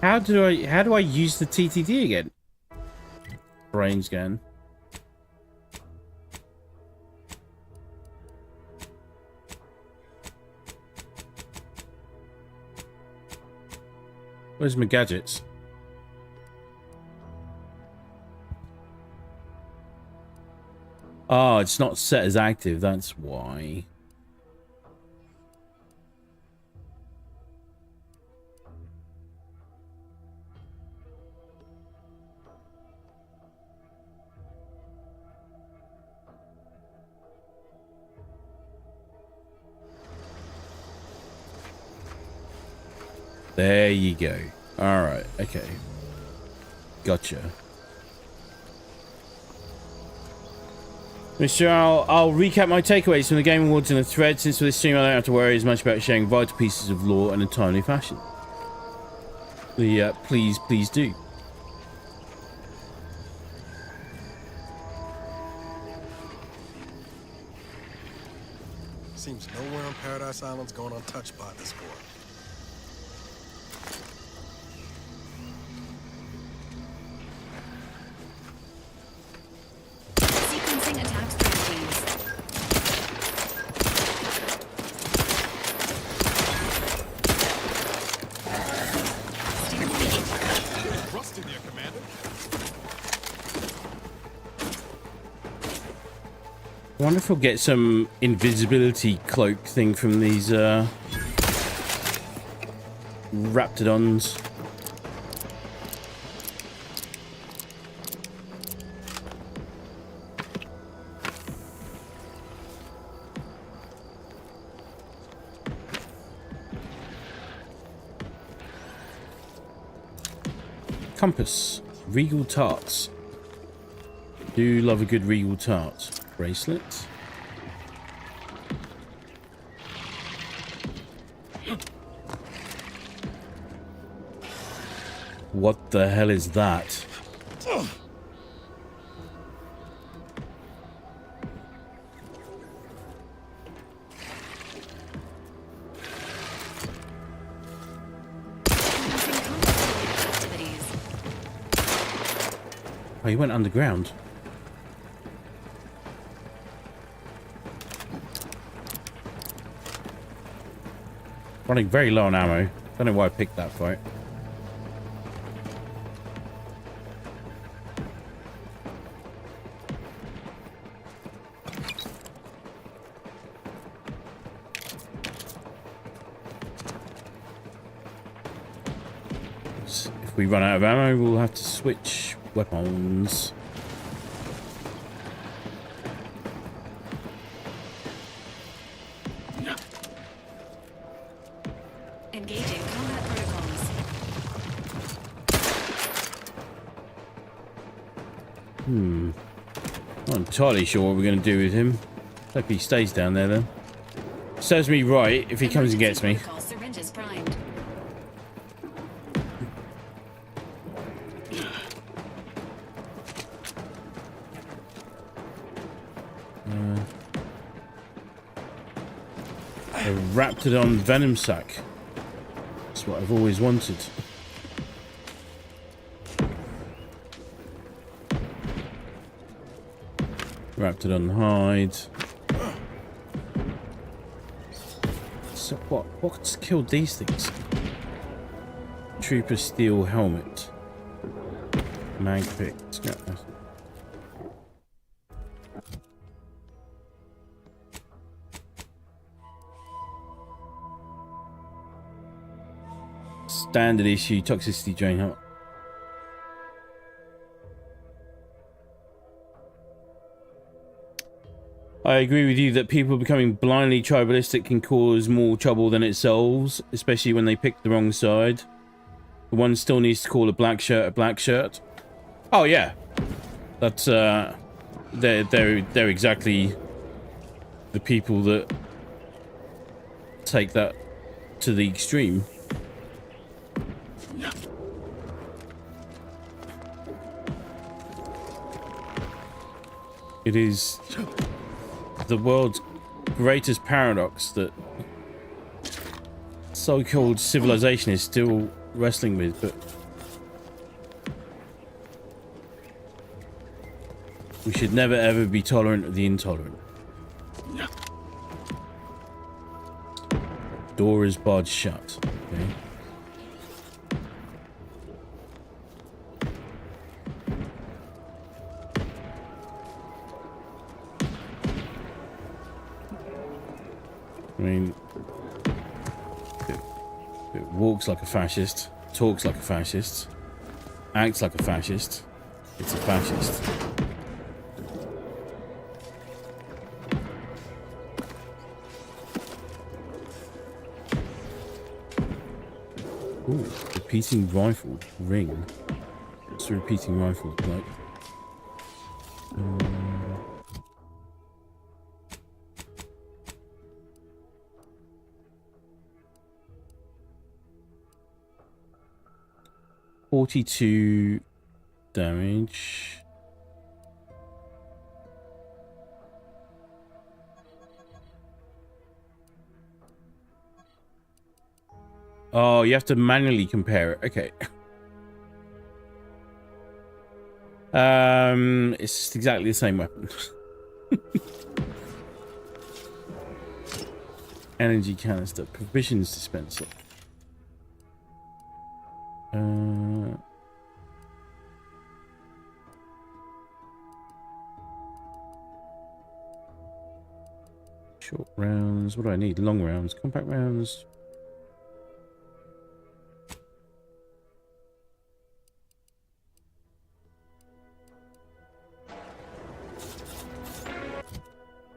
How do I use the TTD again? Brain scan. Where's my gadgets? Oh, it's not set as active, that's why. There you go. Alright, okay. Gotcha. Mr. I'll recap my takeaways from the Game Awards in a thread, since for this stream I don't have to worry as much about sharing vital pieces of lore in a timely fashion. Please do. Seems nowhere on Paradise Island's going untouched by this war. Sequencing attack strategies. Rusty there, Commander. I wonder if we'll get some invisibility cloak thing from these Raptidons. Compass. Regal tarts. Do love a good regal tart. Bracelet. What the hell is that? Oh, he went underground. Running very low on ammo. Don't know why I picked that fight. If we run out of ammo, we'll have to switch weapons. Engaging combat protocols. Not entirely sure what we're going to do with him. Hope he stays down there then. Serves me right if he comes and gets me. Syringes primed. A Raptidon venom sac. That's what I've always wanted. Raptidon hide. So what's killed these things? Trooper steel helmet. Mag pick. Scrap that. Standard issue toxicity drain helmet. I agree with you that people becoming blindly tribalistic can cause more trouble than it solves, especially when they pick the wrong side. The one still needs to call a black shirt a black shirt. Oh yeah, that's they're exactly the people that take that to the extreme. It is the world's greatest paradox that so-called civilization is still wrestling with, but we should never ever be tolerant of the intolerant. Door is barred shut. Okay. I mean, it walks like a fascist, talks like a fascist, acts like a fascist. It's a fascist. Ooh, repeating rifle ring. What's the repeating rifle like? 42 damage. Oh, you have to manually compare it. Okay. It's just exactly the same weapon. Energy canister, provisions dispenser. Short rounds. What do I need? Long rounds, compact rounds.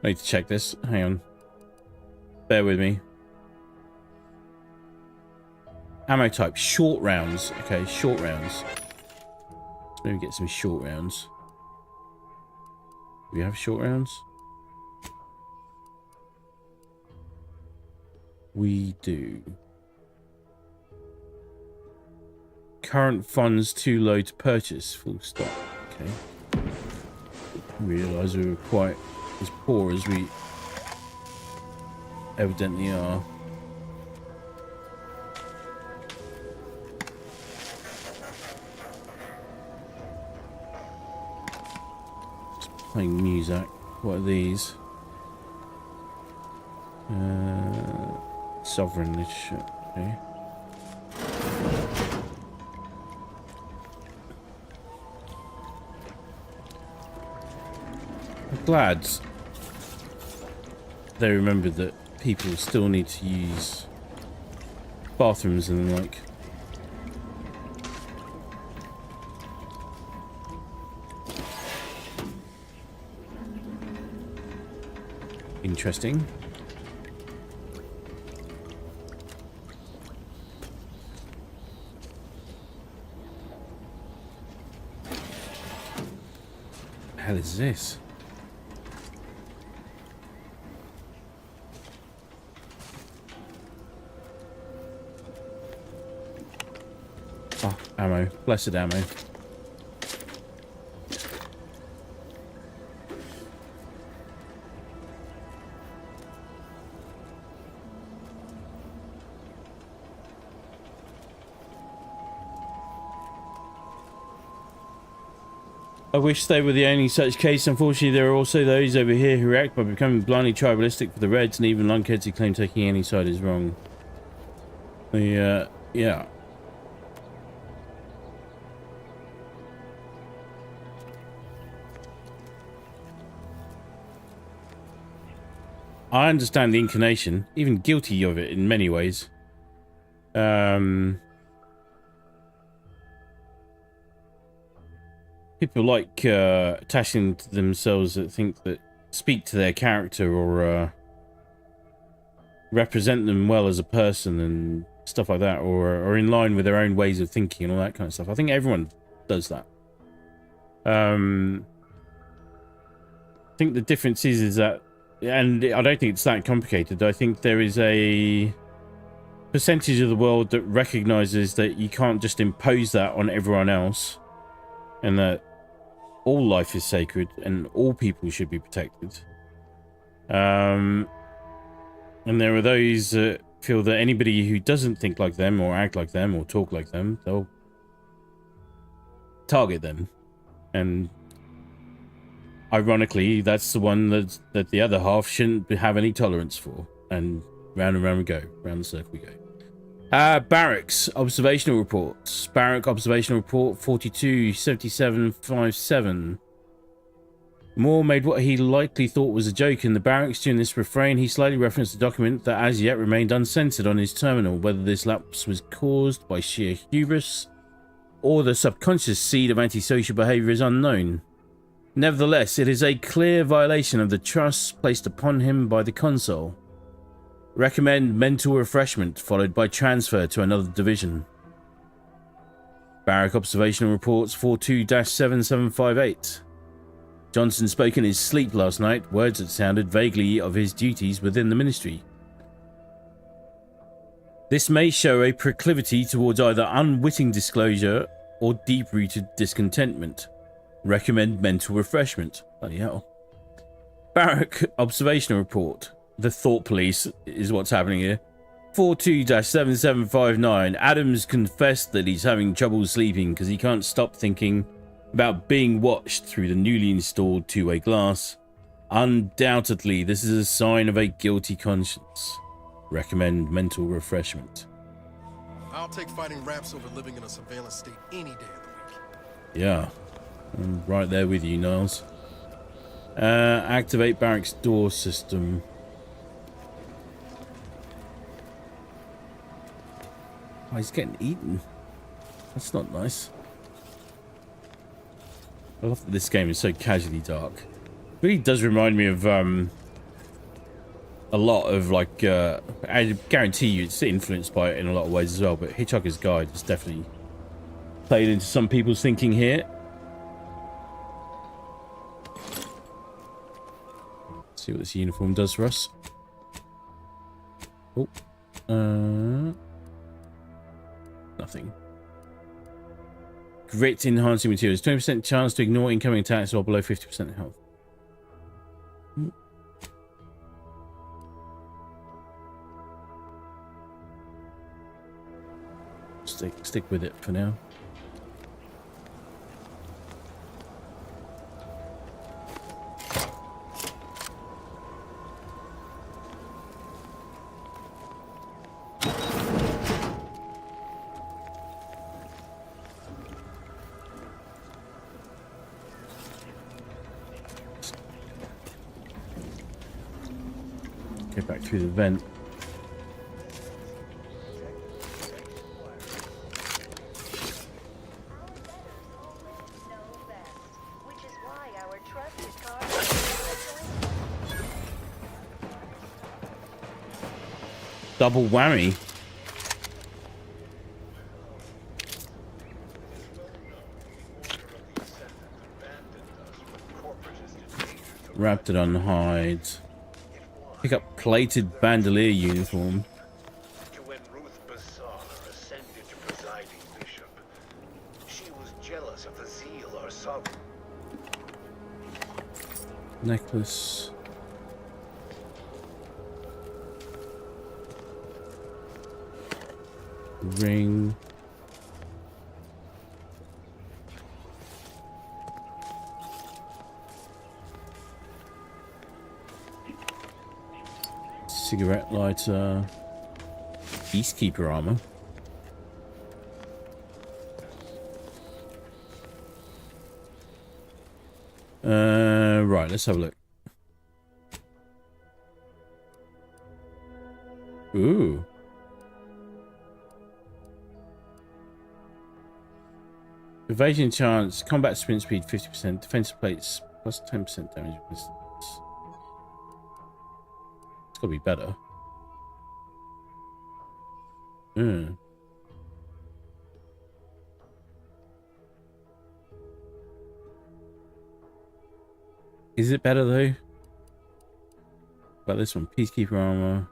I need to check this. Hang on. Bear with me. Ammo type, short rounds. Okay, short rounds. Let's maybe get some short rounds. Do we have short rounds? We do. Current funds too low to purchase. Full stop. Okay. Realise we were quite as poor as we evidently are. Just playing music. What are these? Sovereign this shit. Okay. I'm glad they remembered that people still need to use bathrooms and the like. Interesting. What the hell is this? Oh, ammo. Blessed ammo. I wish they were the only such case. Unfortunately, there are also those over here who react by becoming blindly tribalistic for the Reds, and even lunkheads who claim taking any side is wrong. Yeah. I understand the inclination, even guilty of it in many ways. People like attaching to themselves that think that speak to their character or represent them well as a person and stuff like that, or in line with their own ways of thinking and all that kind of stuff. I think everyone does that. I think the difference is that, and I don't think it's that complicated. I think there is a percentage of the world that recognizes that you can't just impose that on everyone else, and that all life is sacred and all people should be protected. And there are those that feel that anybody who doesn't think like them or act like them or talk like them, they'll target them. And ironically, that's the one that the other half shouldn't have any tolerance for. And round we go. Round the circle we go. Barracks observational reports. Barrack observational report 427757. Moore made what he likely thought was a joke in the barracks. During this refrain, he slightly referenced a document that as yet remained uncensored on his terminal. Whether this lapse was caused by sheer hubris or the subconscious seed of antisocial behavior is unknown. Nevertheless, it is a clear violation of the trust placed upon him by the console. Recommend mental refreshment followed by transfer to another division. Barrack observational reports 42-7758. Johnson spoke in his sleep last night, words that sounded vaguely of his duties within the ministry. This may show a proclivity towards either unwitting disclosure or deep-rooted discontentment. Recommend mental refreshment. Bloody hell. Barrack observational report. The thought police is what's happening here. 42-7759. Adams confessed that he's having trouble sleeping because he can't stop thinking about being watched through the newly installed two-way glass. Undoubtedly, this is a sign of a guilty conscience. Recommend mental refreshment. I'll take fighting raps over living in a surveillance state any day of the week. Yeah, I'm right there with you, Niles. Activate barracks door system. Oh, he's getting eaten. That's not nice. I love that this game is so casually dark. It really does remind me of a lot of like I guarantee you it's influenced by it in a lot of ways as well, but Hitchhiker's Guide has definitely played into some people's thinking here. Let's see what this uniform does for us. Oh, nothing. Grit enhancing materials. 20% chance to ignore incoming attacks while below 50% health. Stick with it for now. Get back through the vent. Double whammy. Raptidon hides. Pick up plated bandolier uniform. When Ruth Bassar ascended to presiding bishop, she was jealous of the zeal our sovereign. Necklace. Ring. Cigarette lighter. Peacekeeper armor. Right, let's have a look. Ooh. Evasion chance, combat sprint speed 50%, defensive plates plus 10% damage resistance. It's gotta be better. Hmm. Is it better though? About this one, Peacekeeper armor.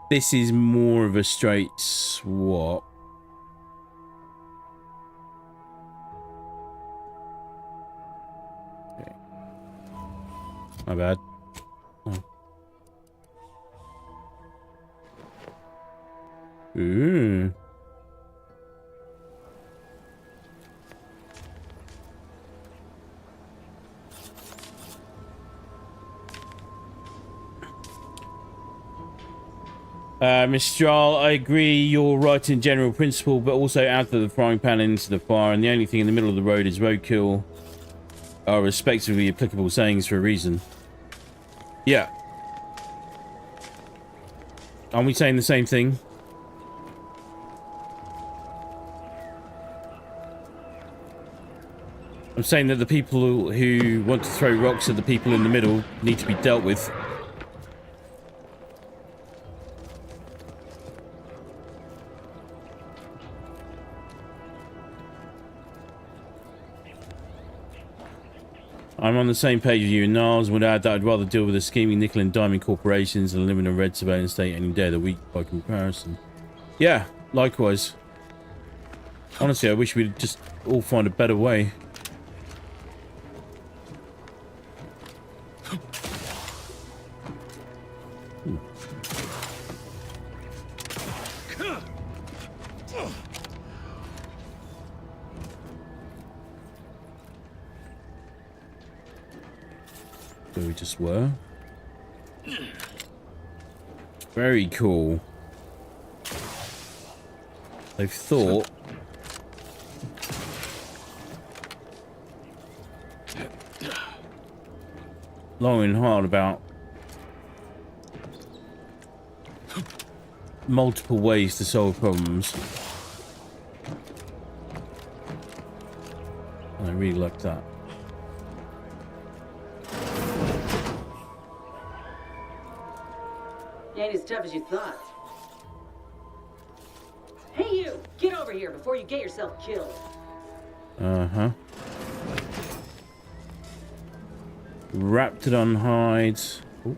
This is more of a straight swap. Okay. My bad. Oh. Ooh. Mistral, I agree you're right in general principle, but also out of the frying pan and into the fire, and the only thing in the middle of the road is roadkill, are respectively applicable sayings for a reason. Yeah. Aren't we saying the same thing? I'm saying that the people who want to throw rocks at the people in the middle need to be dealt with. I'm on the same page with you, and Niles would add that I'd rather deal with the scheming nickel and diamond corporations than live in a red surveillance state any day of the week by comparison. Yeah, likewise. Honestly, I wish we'd just all find a better way. Where we just were. Very cool. They've thought long and hard about multiple ways to solve problems. And I really like that. Ain't as tough as you thought. Hey you! Get over here before you get yourself killed. Uh-huh. Raptidon hides. Ooh.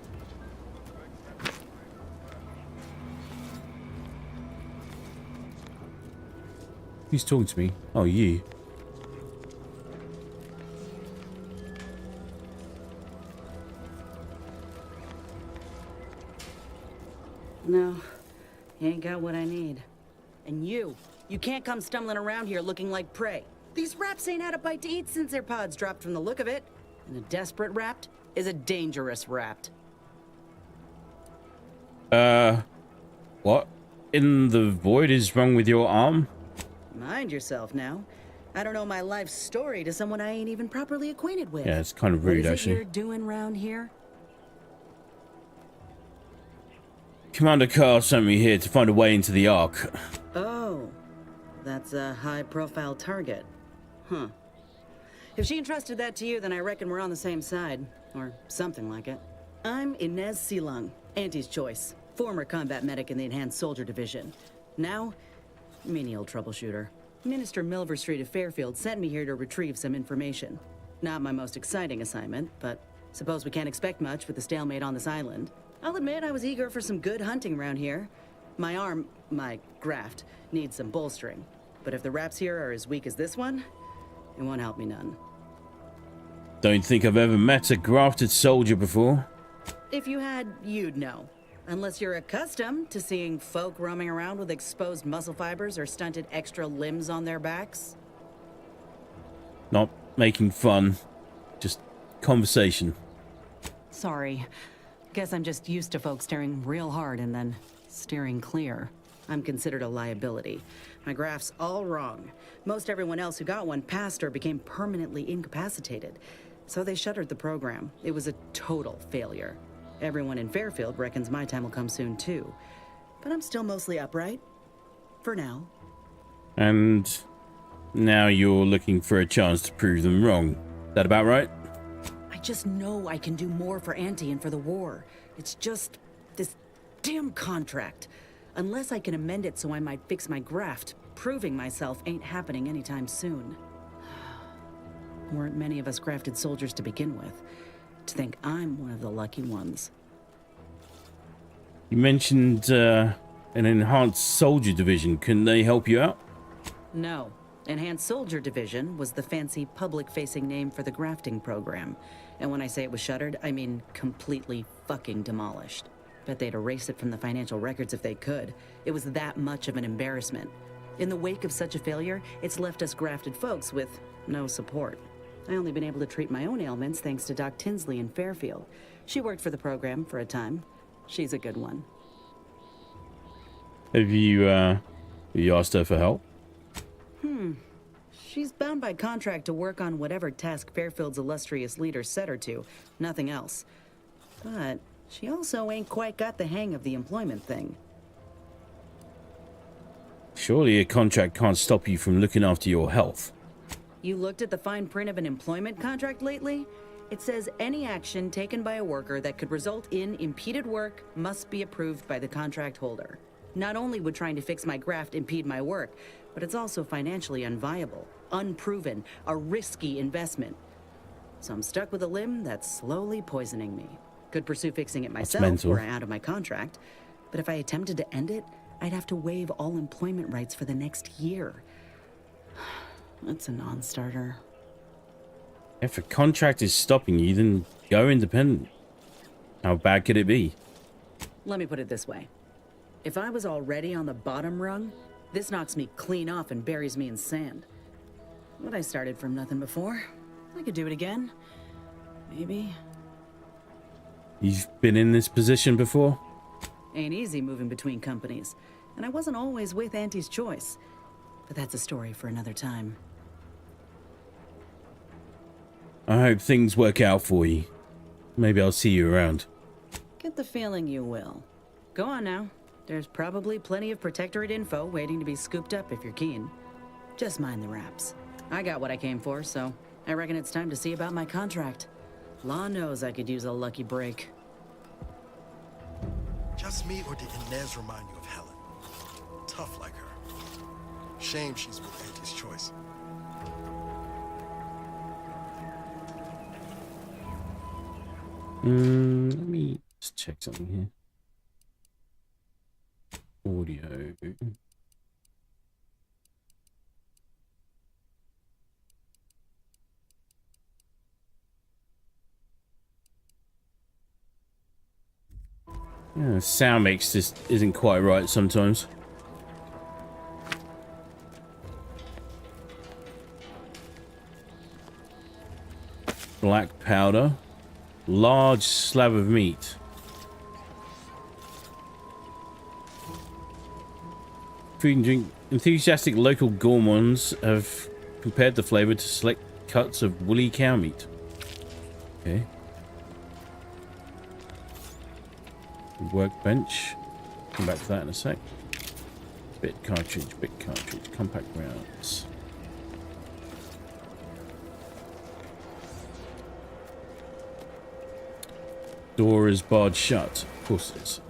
Who's talking to me? Oh, you. No, you ain't got what I need. And you can't come stumbling around here looking like prey. These raps ain't had a bite to eat since their pods dropped from the look of it. And a desperate rapt is a dangerous rapt. What in the void is wrong with your arm? Mind yourself now. I don't know my life story to someone I ain't even properly acquainted with. Yeah, it's kind of rude, what is actually. it you're doing round here? Commander Carr sent me here to find a way into the Ark. Oh, that's a high-profile target. Huh. If she entrusted that to you, then I reckon we're on the same side. Or something like it. I'm Inez Silung, Auntie's choice. Former combat medic in the Enhanced Soldier Division. Now, menial troubleshooter. Minister Milverstreet of Fairfield sent me here to retrieve some information. Not my most exciting assignment, but suppose we can't expect much with the stalemate on this island. I'll admit I was eager for some good hunting around here. My arm, my graft, needs some bolstering. But if the raps here are as weak as this one, it won't help me none. Don't think I've ever met a grafted soldier before. If you had, you'd know. Unless you're accustomed to seeing folk roaming around with exposed muscle fibers or stunted extra limbs on their backs. Not making fun. Just conversation. Sorry. Guess I'm just used to folks staring real hard and then steering clear. I'm considered a liability. My graph's all wrong. Most everyone else who got one passed or became permanently incapacitated. So they shuttered the program. It was a total failure. Everyone in Fairfield reckons my time will come soon too. but I'm still mostly upright. For now. And now you're looking for a chance to prove them wrong. That about right? I just know I can do more for Auntie and for the war. It's just this damn contract. Unless I can amend it so I might fix my graft, proving myself ain't happening anytime soon. Weren't many of us grafted soldiers to begin with. To think I'm one of the lucky ones. You mentioned an enhanced soldier division. Couldn't they help you out? No. Enhanced Soldier Division was the fancy public-facing name for the grafting program. And when I say it was shuttered, I mean completely fucking demolished. Bet they'd erase it from the financial records if they could. It was that much of an embarrassment. In the wake of such a failure, it's left us grafted folks with no support. I only been able to treat my own ailments thanks to Doc Tinsley in Fairfield. She worked for the program for a time. She's a good one. Have you asked her for help? She's bound by contract to work on whatever task Fairfield's illustrious leader set her to, nothing else. But she also ain't quite got the hang of the employment thing. Surely a contract can't stop you from looking after your health. You looked at the fine print of an employment contract lately? It says any action taken by a worker that could result in impeded work must be approved by the contract holder. Not only would trying to fix my graft impede my work, but it's also financially unviable, unproven, a risky investment. So I'm stuck with a limb that's slowly poisoning me. Could pursue fixing it myself or out of my contract, but if I attempted to end it, I'd have to waive all employment rights for the next year. That's a non-starter. If a contract is stopping you, then go independent. How bad could it be? Let me put it this way. If I was already on the bottom rung, this knocks me clean off and buries me in sand. But I started from nothing before. I could do it again. Maybe. You've been in this position before? Ain't easy moving between companies. And I wasn't always with Auntie's choice. But that's a story for another time. I hope things work out for you. Maybe I'll see you around. Get the feeling you will. Go on now. There's probably plenty of Protectorate info waiting to be scooped up if you're keen. Just mind the wraps. I got what I came for, so I reckon it's time to see about my contract. Law knows I could use a lucky break. Just me, or did Inez remind you of Helen? Tough like her. Shame she's with Auntie's choice. Let me just check something here. Audio. Yeah, sound mix just isn't quite right sometimes. Black powder. Large slab of meat. Food and drink. Enthusiastic local gourmands have compared the flavor to select cuts of woolly cow meat. Okay. Workbench. Come back to that in a sec. Bit cartridge, compact rounds. Door is barred shut. Of course it is.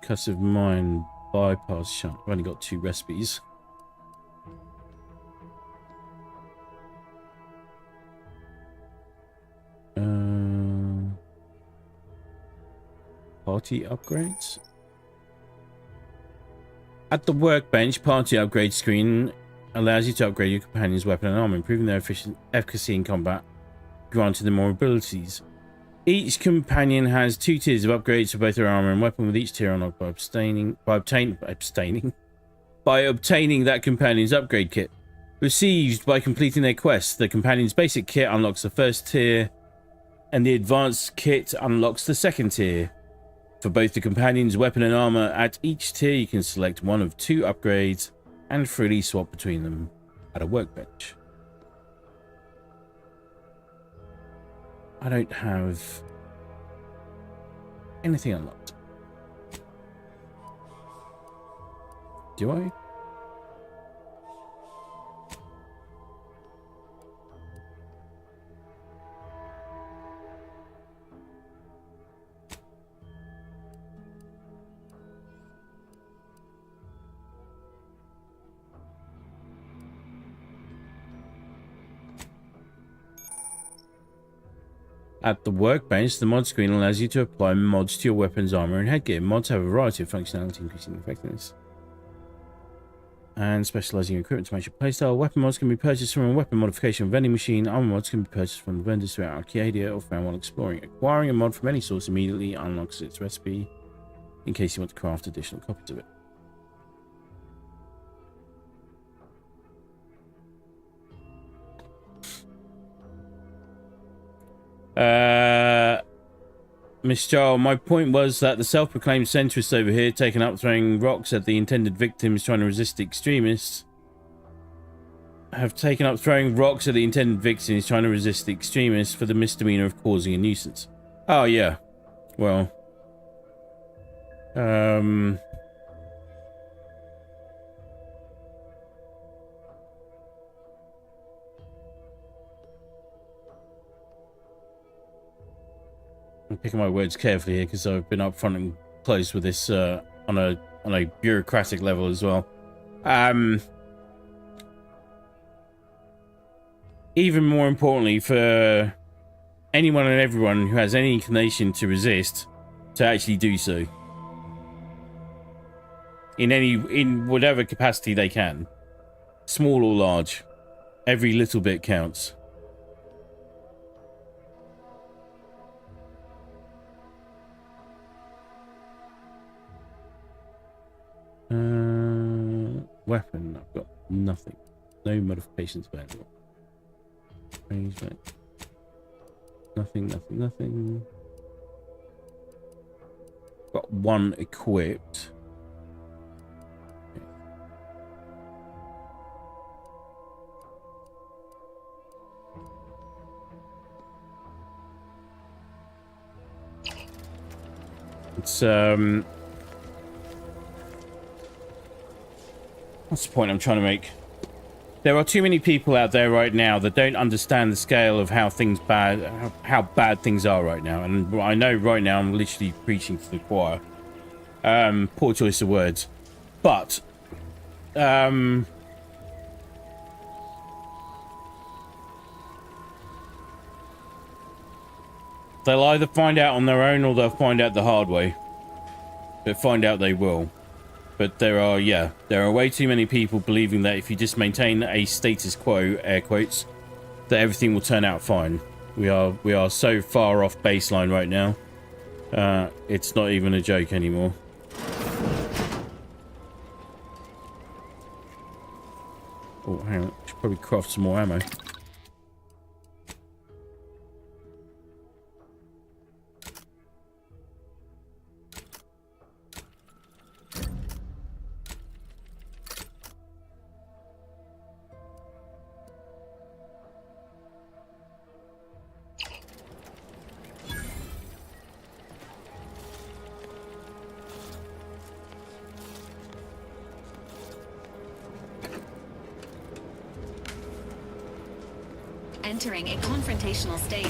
Concussive mind bypass shut. I've only got 2 recipes. Party upgrades. At the workbench, party upgrade screen allows you to upgrade your companion's weapon and armor, improving their efficacy in combat, granting them more abilities. Each companion has 2 tiers of upgrades for both their armor and weapon, with each tier unlocked by obtaining that companion's upgrade kit. Received by completing their quest, the companion's basic kit unlocks the first tier, and the advanced kit unlocks the second tier. For both the companion's weapon and armor, at each tier you can select one of 2 upgrades and freely swap between them at a workbench. I don't have anything unlocked. Do I? At the workbench, the mod screen allows you to apply mods to your weapons, armor, and headgear. Mods have a variety of functionality, increasing effectiveness and specializing equipment to match your playstyle. Weapon mods can be purchased from a weapon modification vending machine. Armor mods can be purchased from the vendors throughout Arcadia or found while exploring. Acquiring a mod from any source immediately unlocks its recipe in case you want to craft additional copies of it. Miss Jarl, my point was that the self-proclaimed centrists over here taking up throwing rocks at the intended victims trying to resist the extremists have taken up throwing rocks at the intended victims trying to resist the extremists for the misdemeanor of causing a nuisance. Oh yeah. Well. I'm picking my words carefully here because I've been upfront and close with this on a bureaucratic level as well. Even more importantly, for anyone and everyone who has any inclination to resist, to actually do so in whatever capacity they can, small or large, every little bit counts. Weapon, I've got nothing. No modifications available. Range, right. Nothing. Got one equipped. It's what's the point I'm trying to make? There are too many people out there right now that don't understand the scale of how bad things are right now. And I know right now I'm literally preaching to the choir. Poor choice of words. But they'll either find out on their own or they'll find out the hard way. But find out they will. But there are way too many people believing that if you just maintain a status quo, air quotes, that everything will turn out fine. We are so far off baseline right now. It's not even a joke anymore. Oh, hang on. Should probably craft some more ammo. Entering a confrontational state.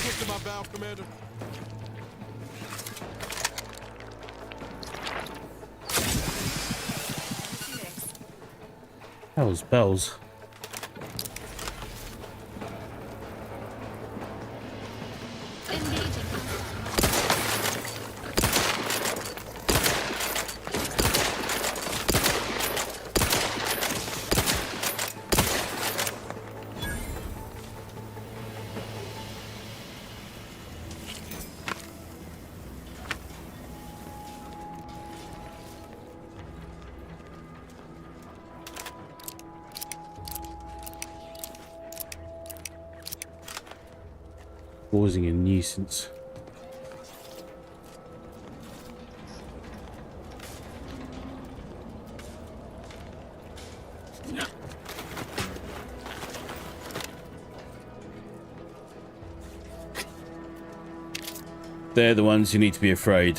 Get to my valve, Commander. Hell's bells. Causing a nuisance. They're the ones who need to be afraid.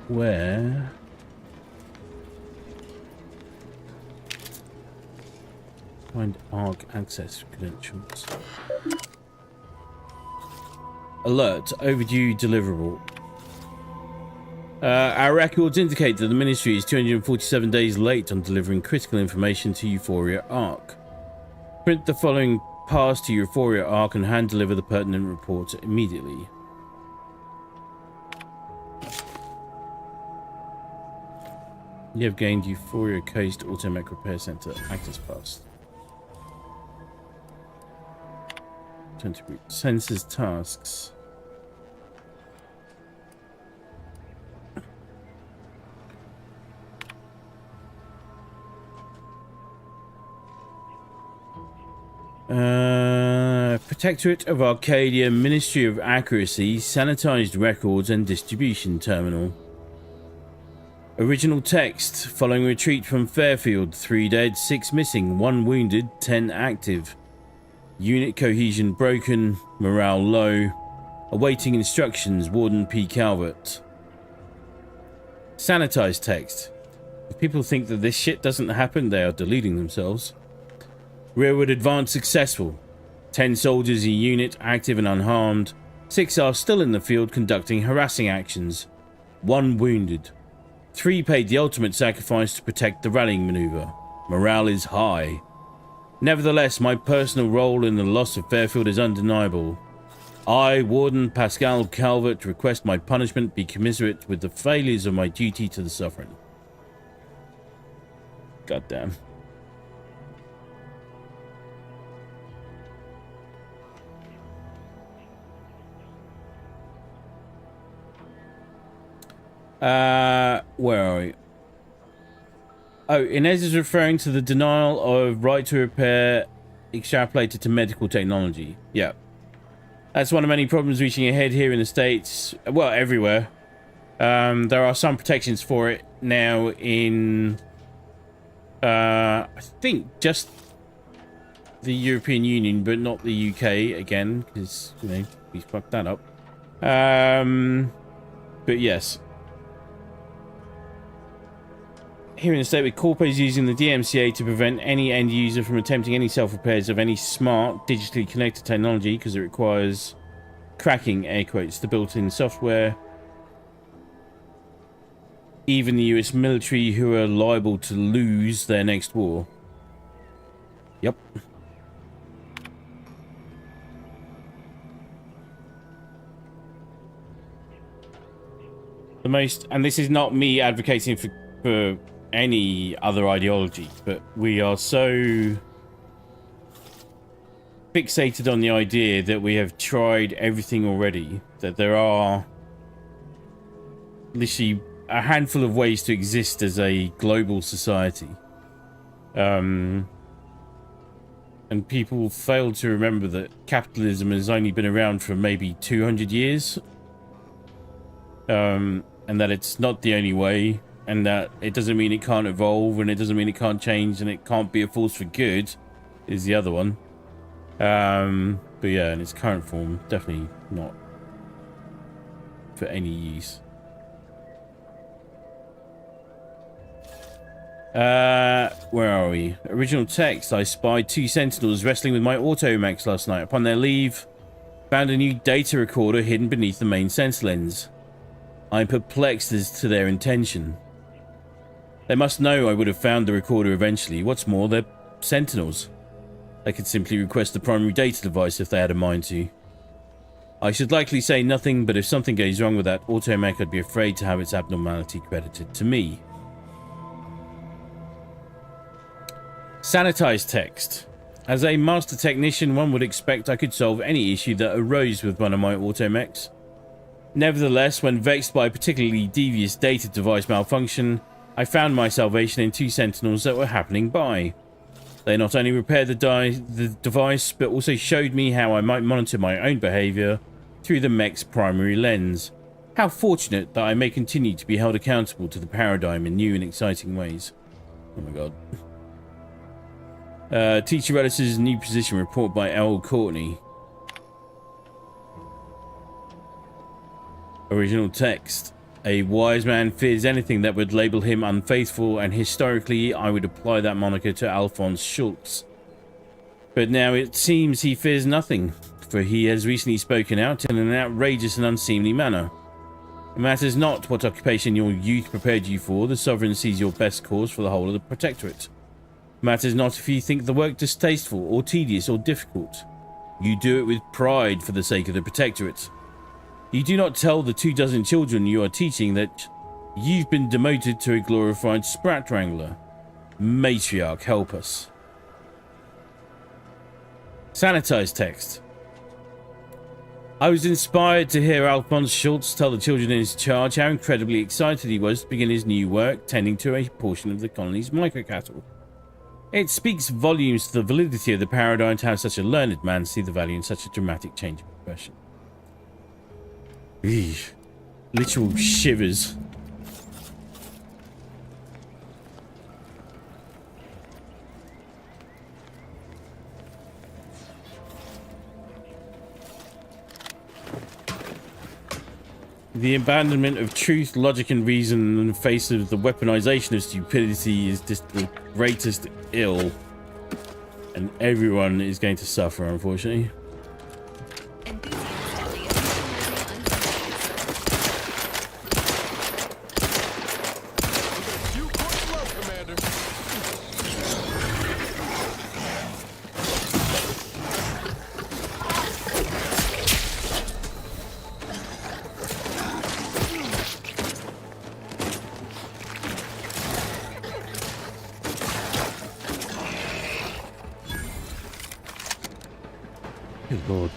Where? Find ARC access credentials. Alert, overdue deliverable. Our records indicate that the Ministry is 247 days late on delivering critical information to Euphoria ARC. Print the following pass to Euphoria ARC and hand deliver the pertinent reports immediately. You have gained Euphoria Coast Automech Repair Center access pass. Turn to route. Sensors tasks. Protectorate of Arcadia, Ministry of Accuracy, Sanitized Records and Distribution Terminal. Original text. Following retreat from Fairfield, 3 dead, 6 missing, 1 wounded, 10 active. Unit cohesion broken, morale low. Awaiting instructions, Warden P. Calvert. Sanitized text. If people think that this shit doesn't happen, they are deluding themselves. Rearward advance successful. 10 soldiers in unit active and unharmed. 6 are still in the field conducting harassing actions. 1 wounded. 3 paid the ultimate sacrifice to protect the rallying maneuver. Morale is high. Nevertheless, my personal role in the loss of Fairfield is undeniable. I, Warden Pascal Calvert, request my punishment be commiserate with the failures of my duty to the Sovereign. Goddamn. Where are we? Oh, Inez is referring to the denial of right to repair extrapolated to medical technology. Yeah. That's one of many problems reaching a head here in the States. Well, everywhere. There are some protections for it now in... I think just the European Union, but not the UK again, because, you know, we fucked that up. But yes. Here in the state, with corpos using the DMCA to prevent any end user from attempting any self-repairs of any smart, digitally connected technology, because it requires cracking, air quotes, the built-in software. Even the US military, who are liable to lose their next war. Yep. The most, and this is not me advocating for any other ideology, but we are so fixated on the idea that we have tried everything already, that there are literally a handful of ways to exist as a global society. And people fail to remember that capitalism has only been around for maybe 200 years. And that it's not the only way. And that it doesn't mean it can't evolve, and it doesn't mean it can't change, and it can't be a force for good, is the other one. But yeah, in its current form, definitely not for any use. Where are we? Original text. I spied 2 sentinels wrestling with my automechs last night. Upon their leave, found a new data recorder hidden beneath the main sense lens. I'm perplexed as to their intention. They must know I would have found the recorder eventually. What's more, they're sentinels. They could simply request the primary data device if they had a mind to. I should likely say nothing, but if something goes wrong with that automech, I'd be afraid to have its abnormality credited to me. Sanitized text. As a master technician, one would expect I could solve any issue that arose with one of my automechs. Nevertheless, when vexed by a particularly devious data device malfunction, I found my salvation in 2 sentinels that were happening by. They not only repaired the device, but also showed me how I might monitor my own behaviour through the mech's primary lens. How fortunate that I may continue to be held accountable to the paradigm in new and exciting ways. Oh my god. Teacher Relis's new position report by L. Courtney. Original text. A wise man fears anything that would label him unfaithful, and historically I would apply that moniker to Alphonse Schultz. But now it seems he fears nothing, for he has recently spoken out in an outrageous and unseemly manner. It matters not what occupation your youth prepared you for, the Sovereign sees your best cause for the whole of the Protectorate. It matters not if you think the work distasteful or tedious or difficult. You do it with pride for the sake of the Protectorate. You do not tell the 24 children you are teaching that you've been demoted to a glorified sprat wrangler. Matriarch, help us. Sanitized text. I was inspired to hear Alphonse Schultz tell the children in his charge how incredibly excited he was to begin his new work tending to a portion of the colony's microcattle. It speaks volumes to the validity of the paradigm to have such a learned man see the value in such a dramatic change of profession. Eesh. Literal shivers. The abandonment of truth, logic, and reason in the face of the weaponization of stupidity is just the greatest ill. And everyone is going to suffer, unfortunately. Good lord.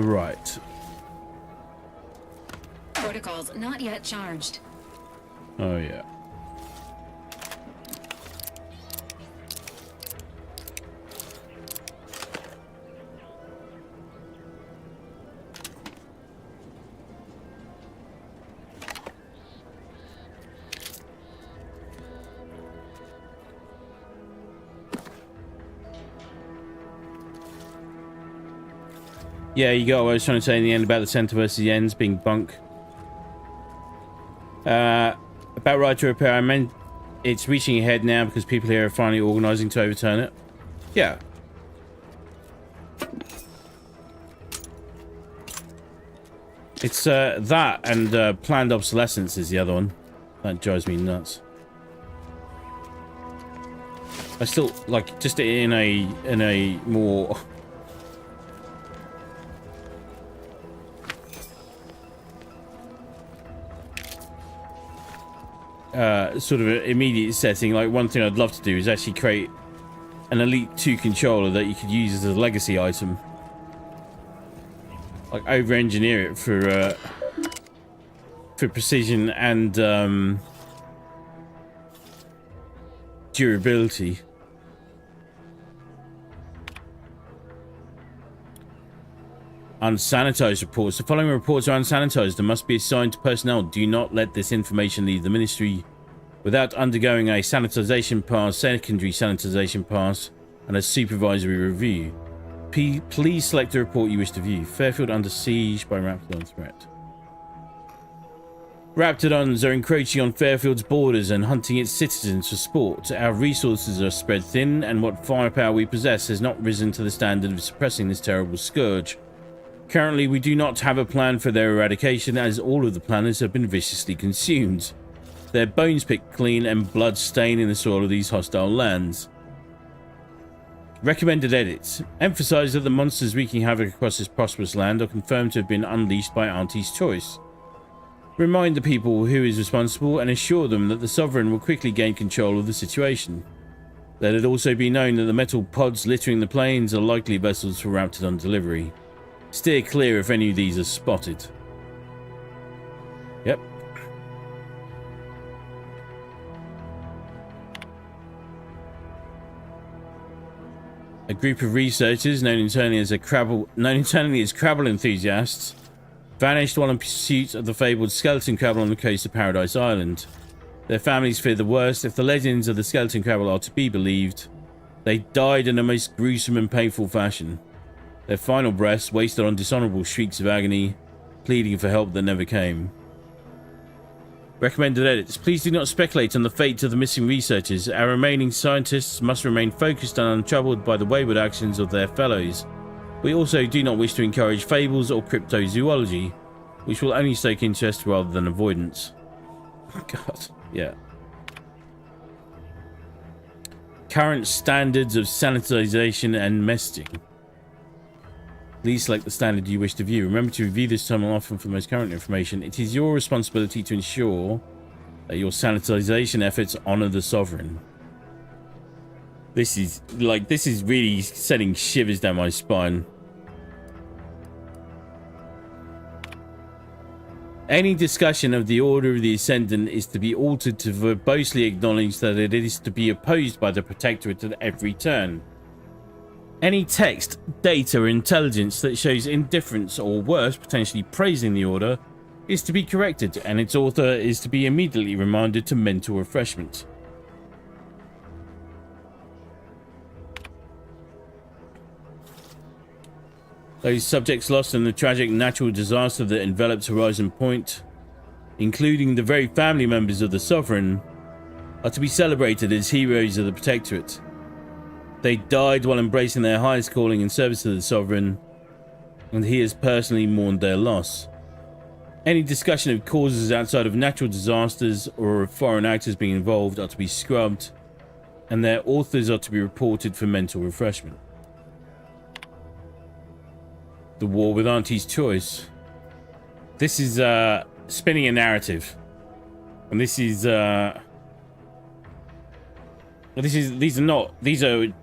Right. Protocols not yet charged. Oh, yeah. Yeah, you got what I was trying to say in the end about the center versus the ends being bunk. About right to repair, I meant it's reaching ahead now because people here are finally organizing to overturn it. Yeah. It's that and planned obsolescence is the other one. That drives me nuts. I still like just in a more sort of an immediate setting. Like, one thing I'd love to do is actually create an Elite 2 controller that you could use as a legacy item. Like, over-engineer it for precision and durability. Unsanitized reports. The following reports are unsanitized and must be assigned to personnel. Do not let this information leave the ministry without undergoing a sanitization pass, secondary sanitization pass, and a supervisory review. Please select the report you wish to view. Fairfield under siege by Raptidon threat. Raptidons are encroaching on Fairfield's borders and hunting its citizens for sport. Our resources are spread thin, and what firepower we possess has not risen to the standard of suppressing this terrible scourge. Currently, we do not have a plan for their eradication, as all of the planets have been viciously consumed. Their bones picked clean and blood stain in the soil of these hostile lands. Recommended edits. Emphasize that the monsters wreaking havoc across this prosperous land are confirmed to have been unleashed by Auntie's choice. Remind the people who is responsible and assure them that the Sovereign will quickly gain control of the situation. Let it also be known that the metal pods littering the plains are likely vessels for Raptidon delivery. Steer clear if any of these are spotted. Yep. A group of researchers, known internally as Crabble enthusiasts, vanished while in pursuit of the fabled skeleton crabble on the coast of Paradise Island. Their families fear the worst. If the legends of the skeleton crabble are to be believed, they died in a most gruesome and painful fashion. Their final breaths wasted on dishonorable shrieks of agony, pleading for help that never came. Recommended edits. Please do not speculate on the fate of the missing researchers. Our remaining scientists must remain focused and untroubled by the wayward actions of their fellows. We also do not wish to encourage fables or cryptozoology, which will only stoke interest rather than avoidance. God, yeah. Current standards of sanitization and messaging. Please select the standard you wish to view. Remember to review this terminal often for the most current information. It is your responsibility to ensure that your sanitization efforts honor the Sovereign. This is really sending shivers down my spine. Any discussion of the Order of the Ascendant is to be altered to verbosely acknowledge that it is to be opposed by the Protectorate at every turn. Any text, data, or intelligence that shows indifference or worse, potentially praising the Order, is to be corrected, and its author is to be immediately reminded to mental refreshment. Those subjects lost in the tragic natural disaster that enveloped Horizon Point, including the very family members of the Sovereign, are to be celebrated as heroes of the Protectorate. They died while embracing their highest calling in service to the Sovereign, and he has personally mourned their loss. Any discussion of causes outside of natural disasters or of foreign actors being involved are to be scrubbed, and their authors are to be reported for mental refreshment. The War with Auntie's Choice. This is spinning a narrative, and these are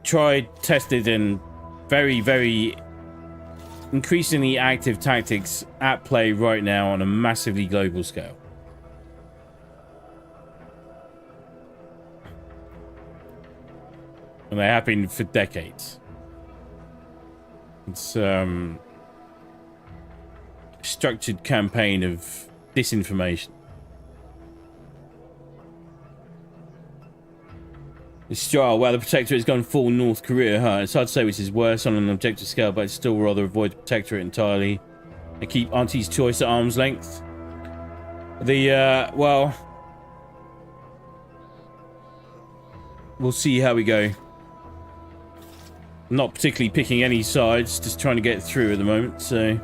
tried, tested, and very, very increasingly active tactics at play right now on a massively global scale. And they have been for decades. It's structured campaign of disinformation. Well, the Protectorate has gone full North Korea, huh? It's hard to say which is worse on an objective scale, but I'd still rather avoid the Protectorate entirely and keep Auntie's Choice at arm's length. Well, we'll see how we go. I'm not particularly picking any sides, just trying to get through at the moment, so...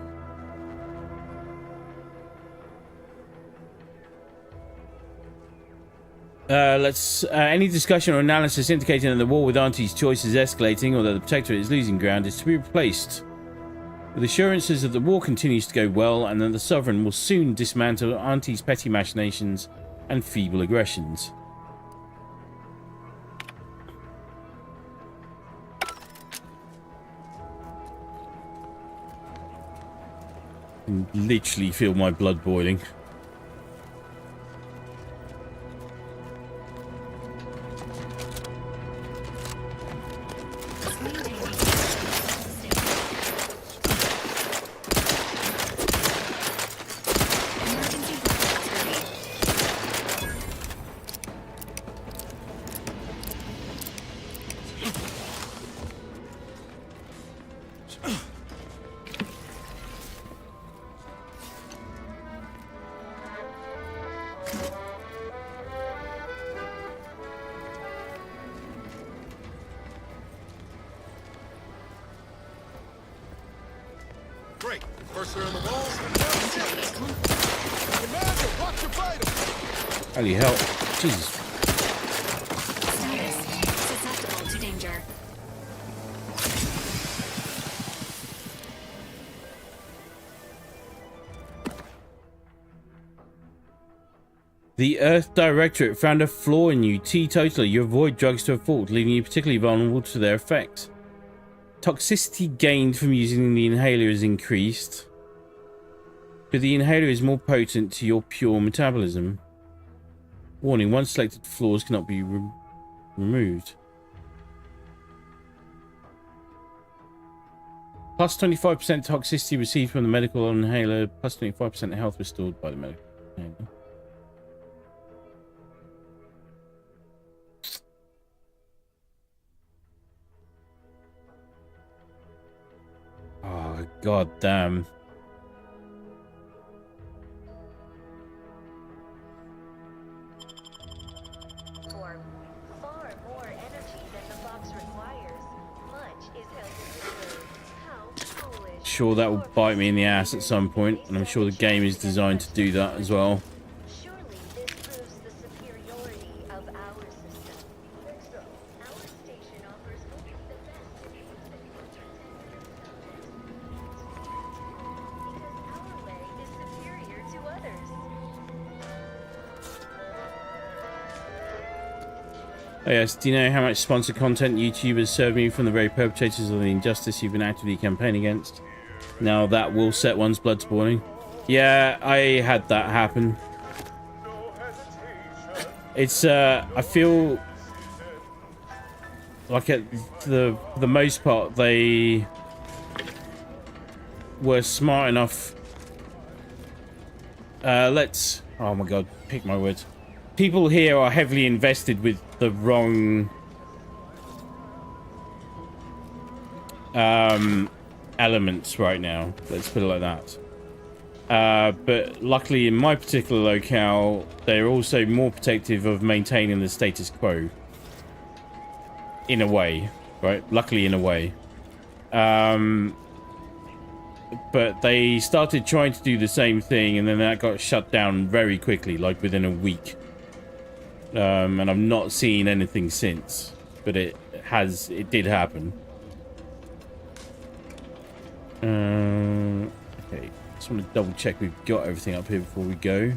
any discussion or analysis indicating that the war with Auntie's Choice is escalating or that the Protectorate is losing ground is to be replaced with assurances that the war continues to go well and that the Sovereign will soon dismantle Auntie's petty machinations and feeble aggressions. I can literally feel my blood boiling. Great. First they're in the walls, and now it's Commander, watch your fighter! Holy hell. Jesus. Status. Susceptible to danger. The Earth Directorate found a flaw in you. Teetotaler, you avoid drugs to a fault, leaving you particularly vulnerable to their effects. Toxicity gained from using the inhaler is increased, but the inhaler is more potent to your pure metabolism. Warning, once selected flaws cannot be removed. Plus 25% toxicity received from the medical inhaler, plus 25% health restored by the medical inhaler. Oh, god damn. For far more energy than the box requires, much is held in reserve. How foolish. Sure, that will bite me in the ass at some point, and I'm sure the game is designed to do that as well. Surely this proves the superiority of our system. Next up, our station offers only the best in because our way is superior to others. Oh yes, do you know how much sponsored content YouTubers serve me from the very perpetrators of the injustice you've been actively campaigning against? Now that will set one's blood to boiling. Yeah, I had that happen. It's I feel like at the most part they were smart enough. Oh my god, pick my words. People here are heavily invested with the wrong elements right now. Let's put it like that. But luckily in my particular locale, they're also more protective of maintaining the status quo. In a way, right? Luckily in a way. But they started trying to do the same thing, and then that got shut down very quickly, like within a week. And I've not seen anything since, but it did happen. Okay, just want to double check we've got everything up here before we go.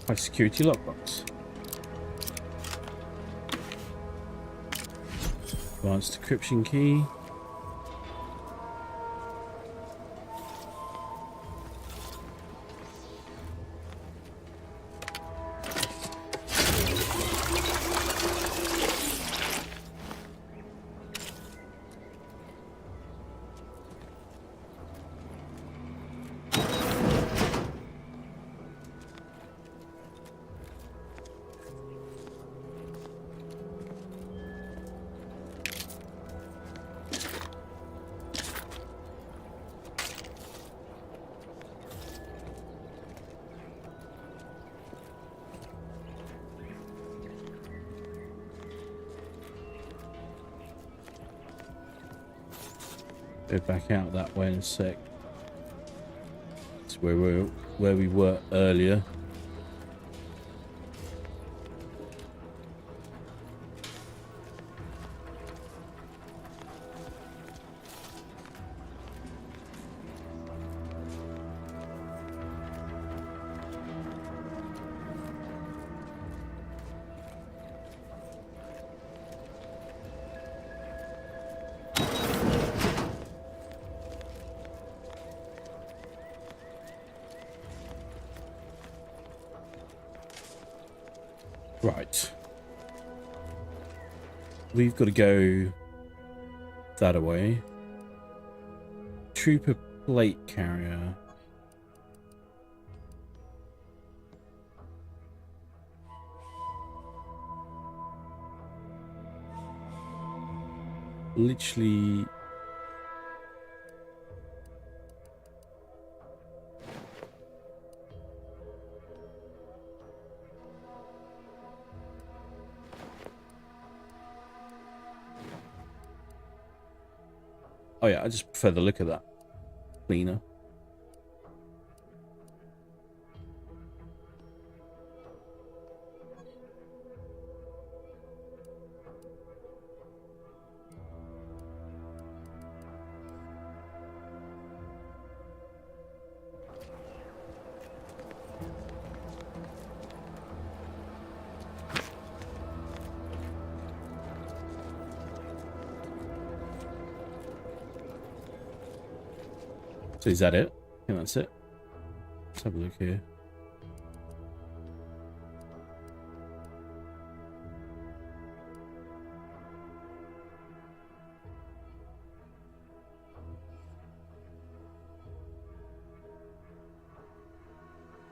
High security lockbox. Advanced decryption key. Go back out that way in a sec. It's where we were earlier. Right. we've got to go that away. Trooper plate carrier. Literally. Oh yeah, I just prefer the look of that. Cleaner. So is that it? I think that's it. Let's have a look here.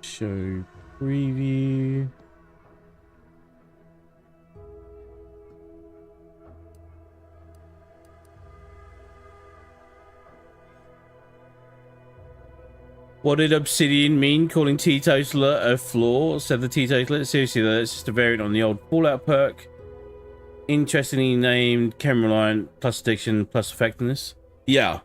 Show preview. What did Obsidian mean calling Teetotaler a flaw? Said the Teetotaler. Seriously though, that's just a variant on the old Fallout perk. Interestingly named Chem Reliant plus addiction plus effectiveness. Yeah.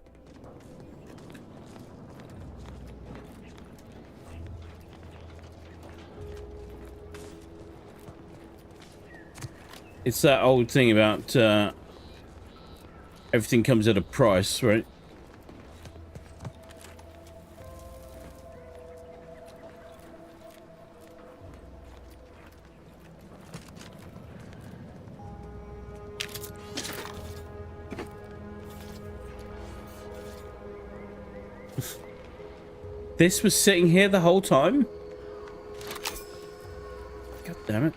It's that old thing about everything comes at a price, right? This was sitting here the whole time? God damn it.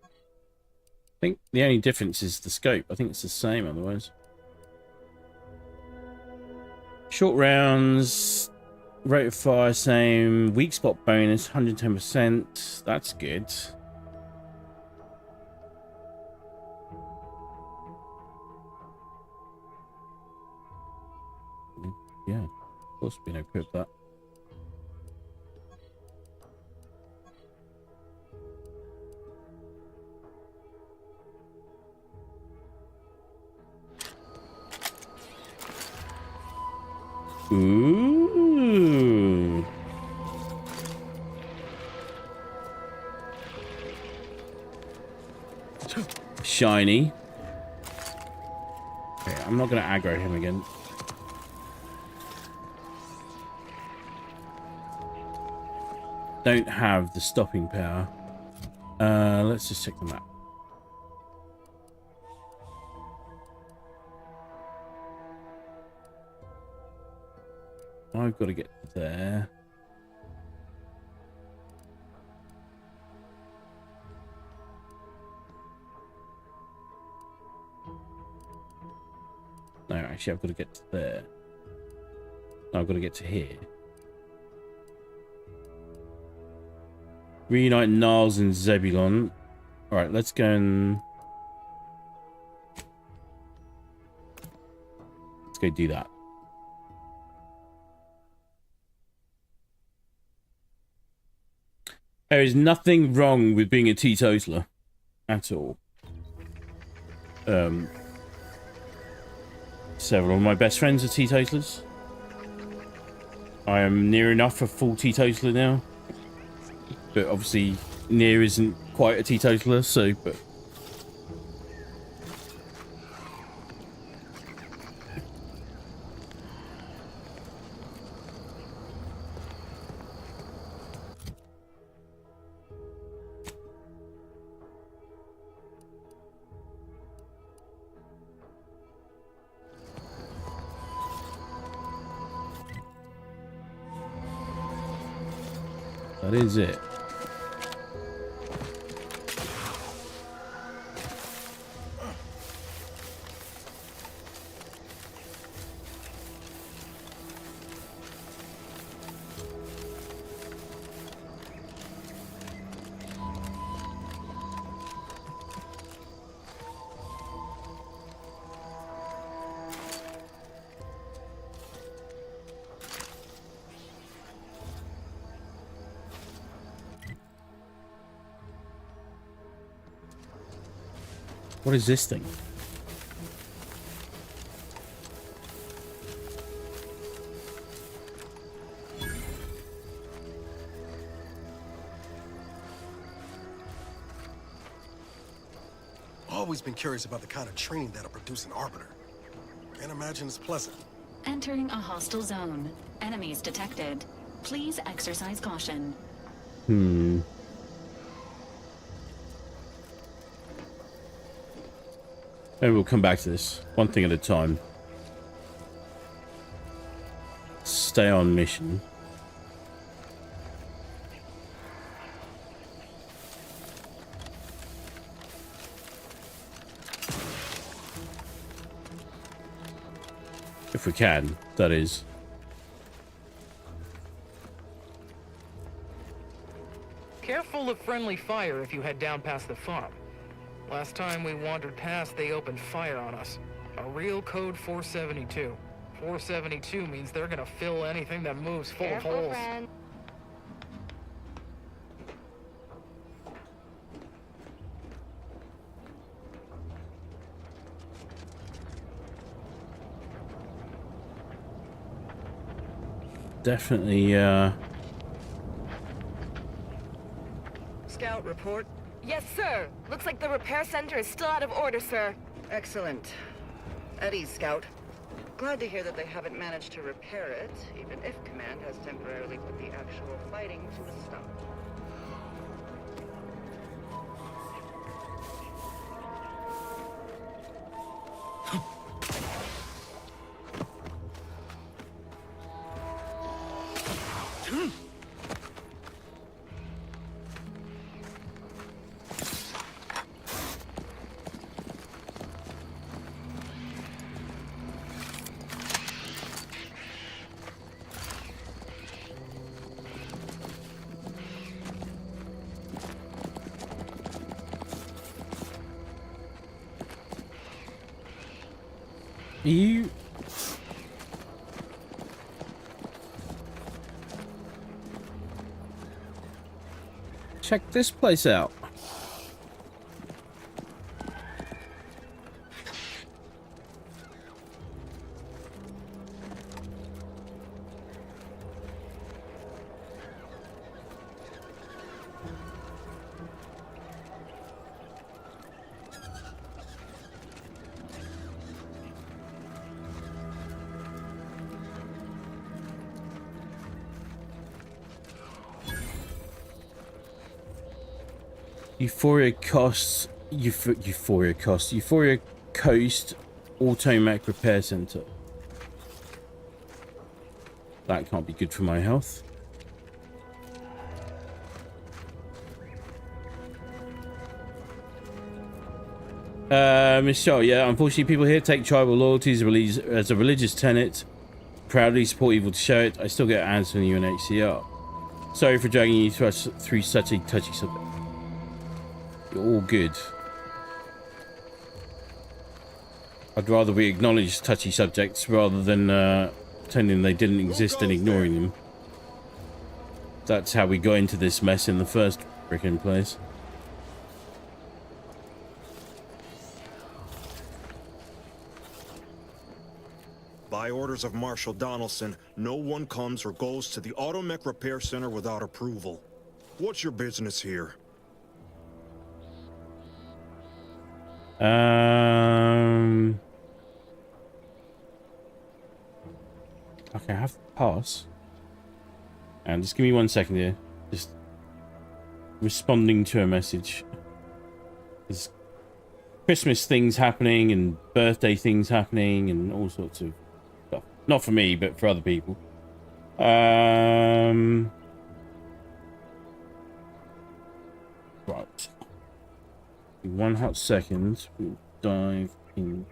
I think the only difference is the scope. I think it's the same otherwise. Short rounds, rate of fire same, weak spot bonus 110%. That's good. Yeah, of course we know equip that. Ooh. Shiny. Okay, I'm not going to aggro him again. Don't have the stopping power. Let's just check the map. I've got to get there. No, actually, I've got to get to there. No, I've got to get to here. Reunite Niles and Zebulon. Alright, let's go and... let's go do that. There is nothing wrong with being a teetotaler. At all. Several of my best friends are teetotalers. I am near enough a full teetotaler now. But obviously, near isn't quite a teetotaler, so... but... That is it. What is this thing? Always been curious about the kind of training that'll produce an arbiter. Can't imagine it's pleasant. Entering a hostile zone. Enemies detected. Please exercise caution. Hmm. Maybe we'll come back to this. One thing at a time. Stay on mission. If we can, that is. Careful of friendly fire if you head down past the farm. Last time we wandered past, they opened fire on us. A real code 472. 472 means they're gonna fill anything that moves full of holes. Friend. Definitely, Scout report. Yes, sir. Looks like the repair center is still out of order, sir. Excellent. At ease, Scout. Glad to hear that they haven't managed to repair it, even if Command has temporarily put the actual fighting to a stop. you... Check this place out. Euphoria Coast Automac Repair Center. That can't be good for my health. Michelle, yeah, unfortunately people here take tribal loyalty as a religious tenet. Proudly support evil to show it. I still get an answer from the UNHCR. Sorry for dragging you through such a touchy subject. You're all good. I'd rather we acknowledge touchy subjects rather than pretending they didn't exist and ignoring them. That's how we got into this mess in the first freaking place. By orders of Marshal Donaldson, no one comes or goes to the Automech Repair Center without approval. What's your business here? Okay, I have to pass. And just give me 1 second here. Just responding to a message. There's Christmas things happening and birthday things happening and all sorts of stuff. Not for me, but for other people. 1 hot second. We'll dive in.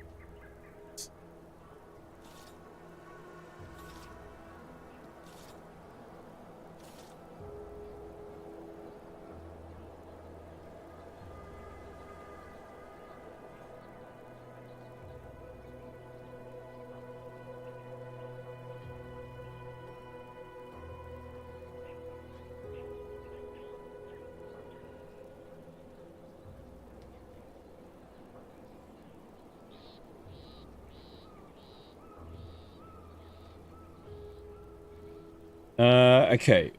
Okay.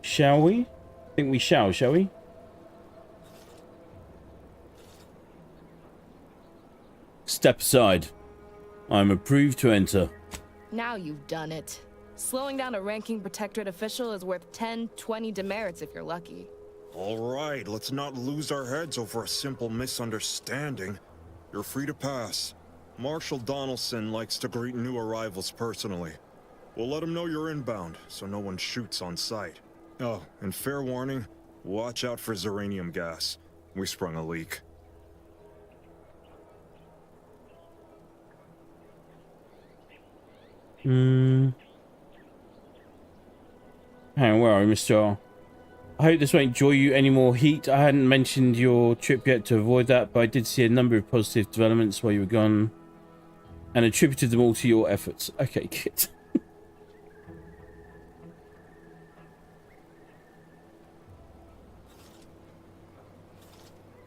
Shall we? I think we shall we? Step aside. I'm approved to enter. Now you've done it. Slowing down a ranking protectorate official is worth 10, 20 demerits if you're lucky. All right, let's not lose our heads over a simple misunderstanding. You're free to pass. Marshal Donaldson likes to greet new arrivals personally. We'll let him know you're inbound, so no one shoots on sight. Oh, and fair warning, watch out for xeranium gas. We sprung a leak. Hang on, where are we, Mr. R? I hope this won't draw you any more heat. I hadn't mentioned your trip yet to avoid that, but I did see a number of positive developments while you were gone and attributed them all to your efforts. Okay, good.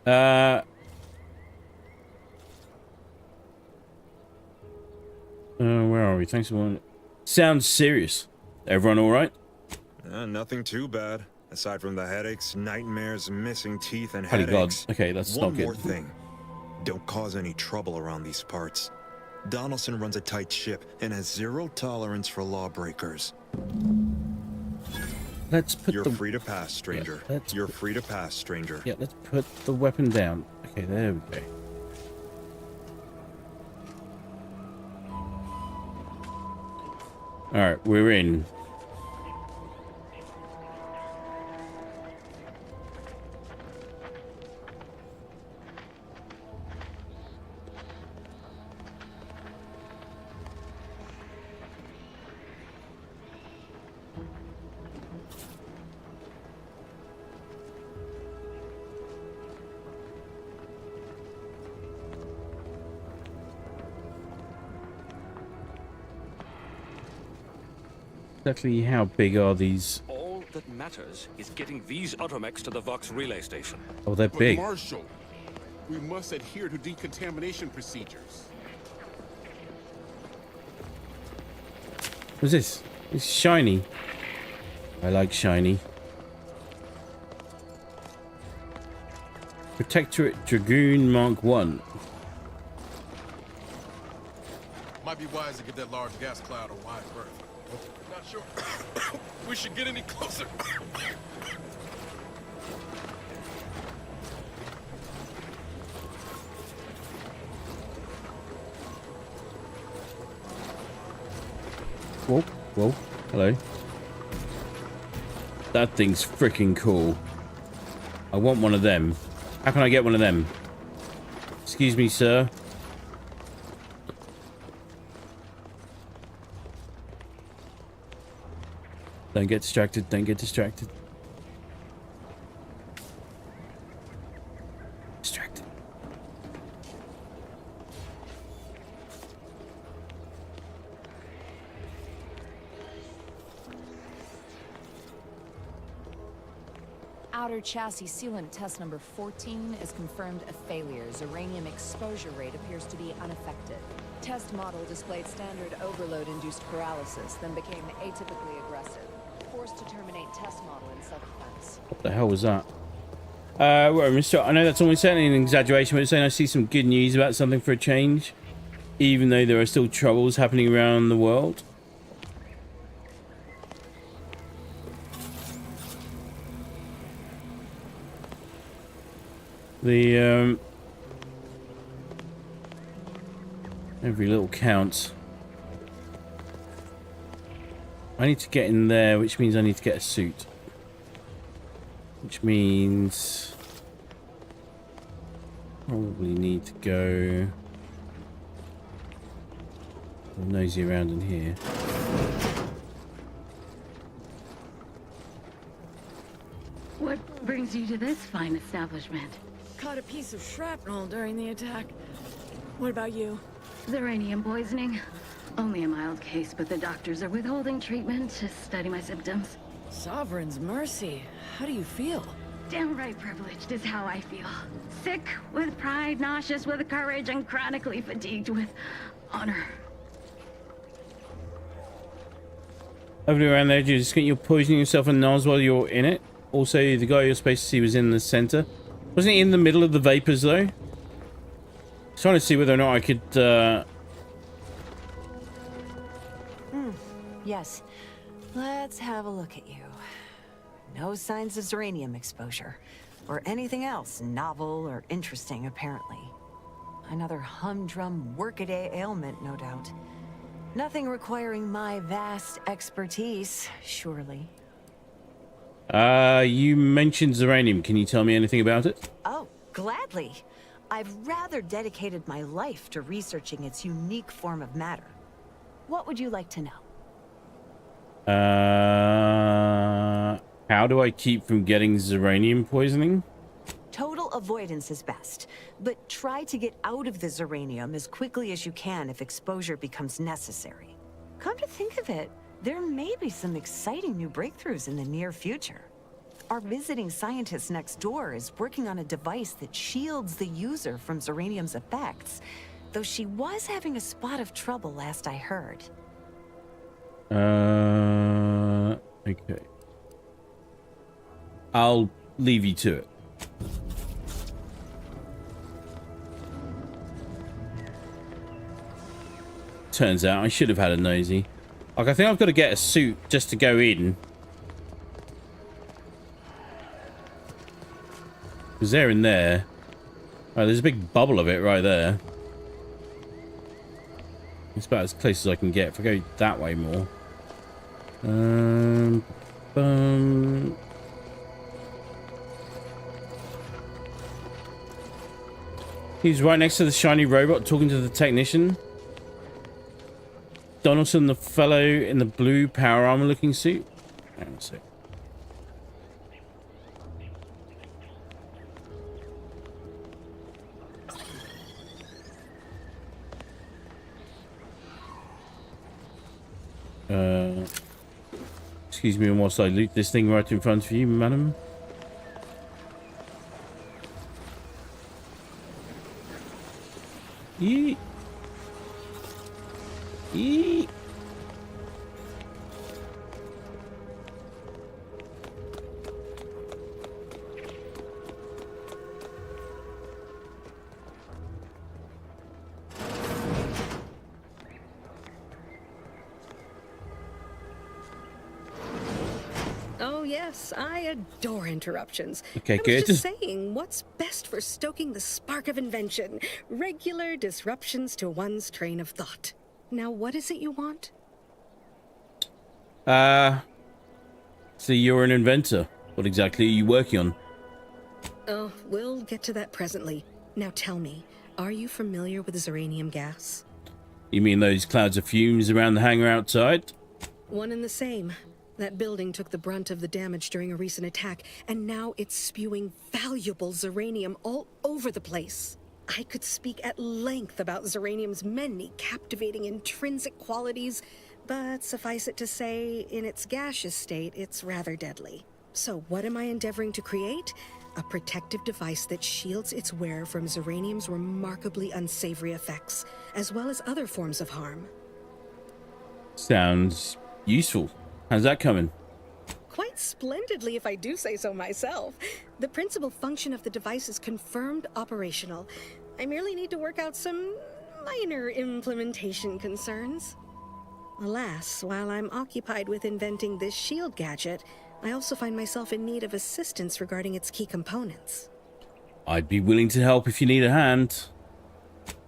Where are we? Thanks for one. Sounds serious. Everyone all right? Nothing too bad. Aside from the headaches, nightmares, missing teeth, and Holy headaches. God. Okay, that's not One good. more thing. Don't cause any trouble around these parts. Donaldson runs a tight ship and has zero tolerance for lawbreakers. Let's put You're free to pass, stranger. Yeah, You're free to pass, stranger. Yeah, let's put the weapon down. Okay, there we go. Alright, we're in. Exactly how big are these? All that matters is getting these automechs to the Vox relay station. Oh, they're big. But Marshal, we must adhere to decontamination procedures. What's this? It's shiny. I like shiny. Protectorate Dragoon Mark 1. Might be wise to get that large gas cloud a wide berth. Not sure we should get any closer. Whoa, whoa, hello. That thing's freaking cool. I want one of them. How can I get one of them? Excuse me, sir. Don't get distracted, don't get distracted. Distracted. Outer chassis sealant test number 14 is confirmed a failure. Uranium exposure rate appears to be unaffected. Test model displayed standard overload-induced paralysis, then became atypically aggressive. Forced to terminate test model in self-defense. What the hell was that? Well, Mr. I know that's almost certainly an exaggeration, but it's saying I see some good news about something for a change, even though there are still troubles happening around the world. The every little counts. I need to get in there, which means I need to get a suit. Which means... probably need to go... nosy around in here. What brings you to this fine establishment? Caught a piece of shrapnel during the attack. What about you? Uranium poisoning. Only a mild case, but the doctors are withholding treatment to study my symptoms. Sovereign's mercy. How do you feel? Downright privileged is how I feel. Sick with pride, nauseous with courage, and chronically fatigued with honor. Over around there, you just you're poisoning yourself and Nos while you're in it. Also, the guy you're supposed to see was in the center. Wasn't he in the middle of the vapors, though? Trying to see whether or not I could, Yes. Let's have a look at you. No signs of uranium exposure. Or anything else novel or interesting, apparently. Another humdrum workaday ailment, no doubt. Nothing requiring my vast expertise, surely. You mentioned uranium. Can you tell me anything about it? Oh, gladly. I've rather dedicated my life to researching its unique form of matter. What would you like to know? How do I keep from getting uranium poisoning? Total avoidance is best, but try to get out of the uranium as quickly as you can if exposure becomes necessary. Come to think of it, there may be some exciting new breakthroughs in the near future. Our visiting scientist next door is working on a device that shields the user from uranium's effects, though she was having a spot of trouble last I heard. Okay. I'll leave you to it. Turns out I should have had a nosy. Like, I think I've got to get a suit just to go in. Because they're in there. Right, there's a big bubble of it right there. It's about as close as I can get. If I go that way more. He's right next to the shiny robot talking to the technician. Donaldson, the fellow in the blue power armor looking suit. Hang on a sec. Excuse me whilst I loot this thing right in front of you, madam. Yeet. Yeet. Yes, I adore interruptions. Okay, I was good. just saying, what's best for stoking the spark of invention? Regular disruptions to one's train of thought. Now, what is it you want? So you're an inventor. What exactly are you working on? Oh, we'll get to that presently. Now tell me, are you familiar with uranium gas? You mean those clouds of fumes around the hangar outside? One and the same. That building took the brunt of the damage during a recent attack, and now it's spewing valuable uranium all over the place. I could speak at length about uranium's many captivating intrinsic qualities, but suffice it to say, in its gaseous state, it's rather deadly. So what am I endeavoring to create? A protective device that shields its wearer from uranium's remarkably unsavory effects, as well as other forms of harm. Sounds useful. How's that coming? Quite splendidly, if I do say so myself. The principal function of the device is confirmed operational. I merely need to work out some minor implementation concerns. Alas, while I'm occupied with inventing this shield gadget, I also find myself in need of assistance regarding its key components. I'd be willing to help if you need a hand.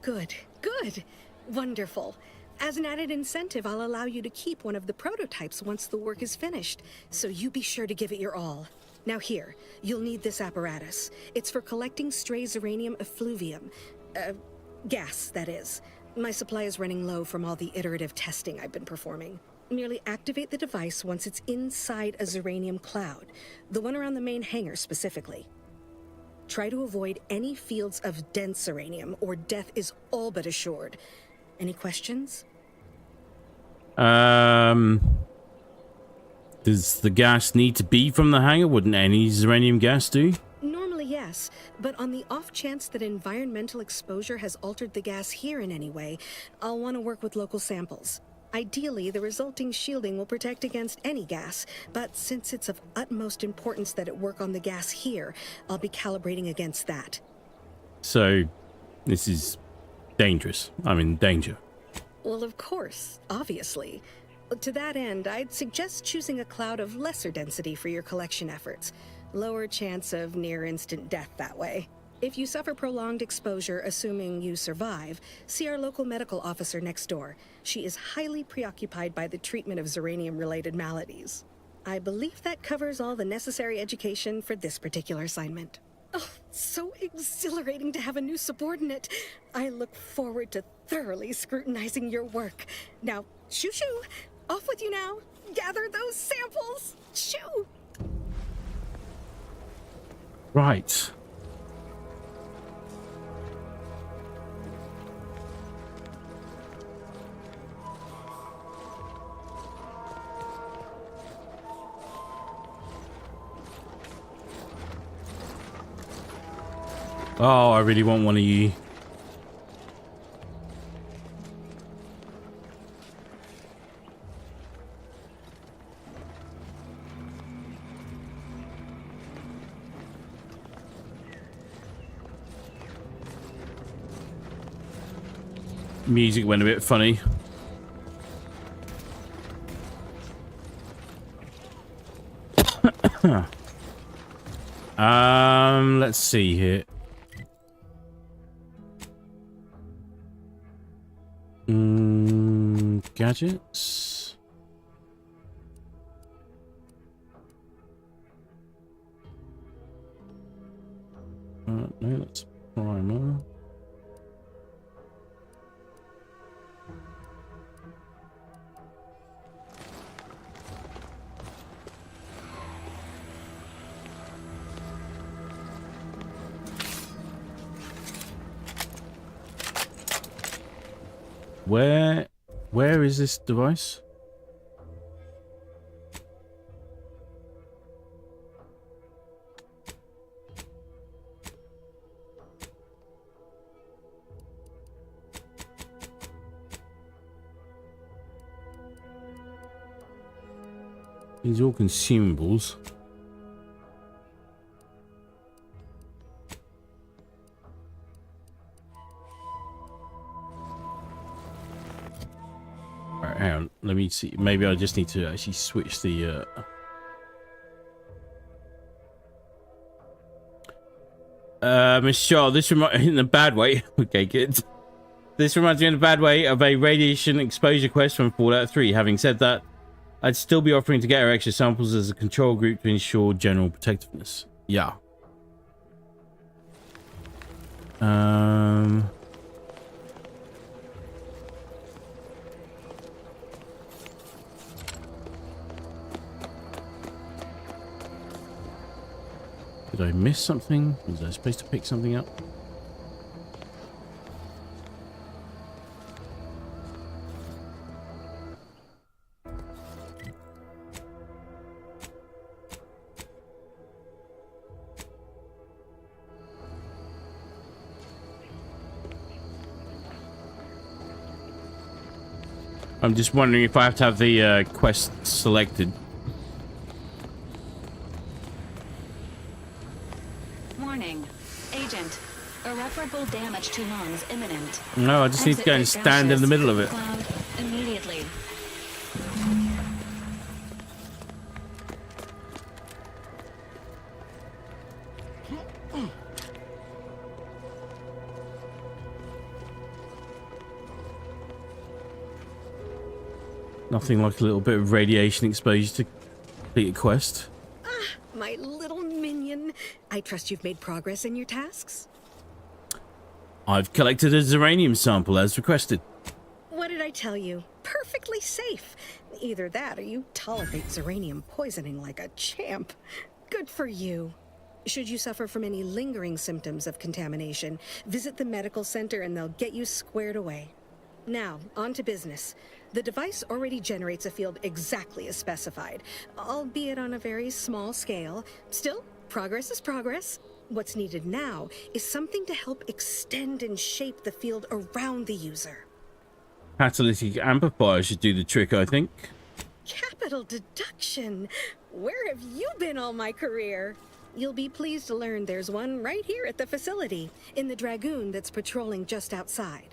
Good, good. Wonderful. As an added incentive, I'll allow you to keep one of the prototypes once the work is finished, so you be sure to give it your all. Now here, you'll need this apparatus. It's for collecting stray Zeranium effluvium. Gas, that is. My supply is running low from all the iterative testing I've been performing. Merely activate the device once it's inside a Zeranium cloud, the one around the main hangar specifically. Try to avoid any fields of dense Zeranium, or death is all but assured. Any questions? Does the gas need to be from the hangar? Wouldn't any Zeranium gas do? Normally, yes, but on the off chance that environmental exposure has altered the gas here in any way, I'll want to work with local samples. Ideally, the resulting shielding will protect against any gas, but since it's of utmost importance that it work on the gas here, I'll be calibrating against that. So, this is dangerous. I'm in danger. Well, of course, obviously. To that end, I'd suggest choosing a cloud of lesser density for your collection efforts. Lower chance of near-instant death that way. If you suffer prolonged exposure, assuming you survive, see our local medical officer next door. She is highly preoccupied by the treatment of Zeranium-related maladies. I believe that covers all the necessary education for this particular assignment. Oh, so exhilarating to have a new subordinate. I look forward to thoroughly scrutinizing your work. Now, shoo-shoo! Off with you now! Gather those samples! Shoo! Right. Oh, I really want one of you. Music went a bit funny. Let's see here. Gadgets. No, that's primer. Where is this device? These are all consumables. Hang on, let me see. Maybe I just need to actually switch the Miss Shaw, this reminds in a bad way. Okay, good. This reminds me in a bad way of a radiation exposure quest from Fallout 3. Having said that, I'd still be offering to get her extra samples as a control group to ensure general protectiveness. Yeah. Did I miss something? Was I supposed to pick something up? I'm just wondering if I have to have the quest selected. Irreparable damage to lungs imminent. No, I just need to go and stand in the middle of it. Cloud immediately. Nothing like a little bit of radiation exposure to complete a quest. Ah, my little minion. I trust you've made progress in your tasks? I've collected a Zeranium sample as requested. What did I tell you? Perfectly safe. Either that or you tolerate Zeranium poisoning like a champ. Good for you. Should you suffer from any lingering symptoms of contamination, visit the medical center and they'll get you squared away. Now, on to business. The device already generates a field exactly as specified, albeit on a very small scale. Still, progress is progress. What's needed now is something to help extend and shape the field around the user. Catalytic amplifier should do the trick, I think. Capital deduction! Where have you been all my career? You'll be pleased to learn there's one right here at the facility, in the Dragoon that's patrolling just outside.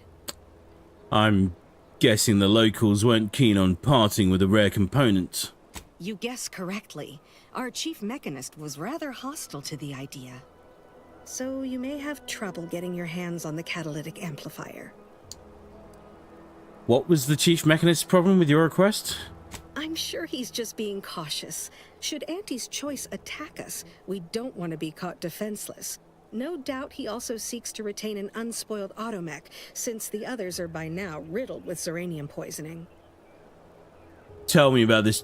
I'm guessing the locals weren't keen on parting with a rare component. You guessed correctly. Our chief mechanist was rather hostile to the idea. So you may have trouble getting your hands on the catalytic amplifier. What was the chief mechanist's problem with your request? I'm sure he's just being cautious. Should Auntie's choice attack us, we don't want to be caught defenseless. No doubt he also seeks to retain an unspoiled automech, since the others are by now riddled with Zeranium poisoning. Tell me about this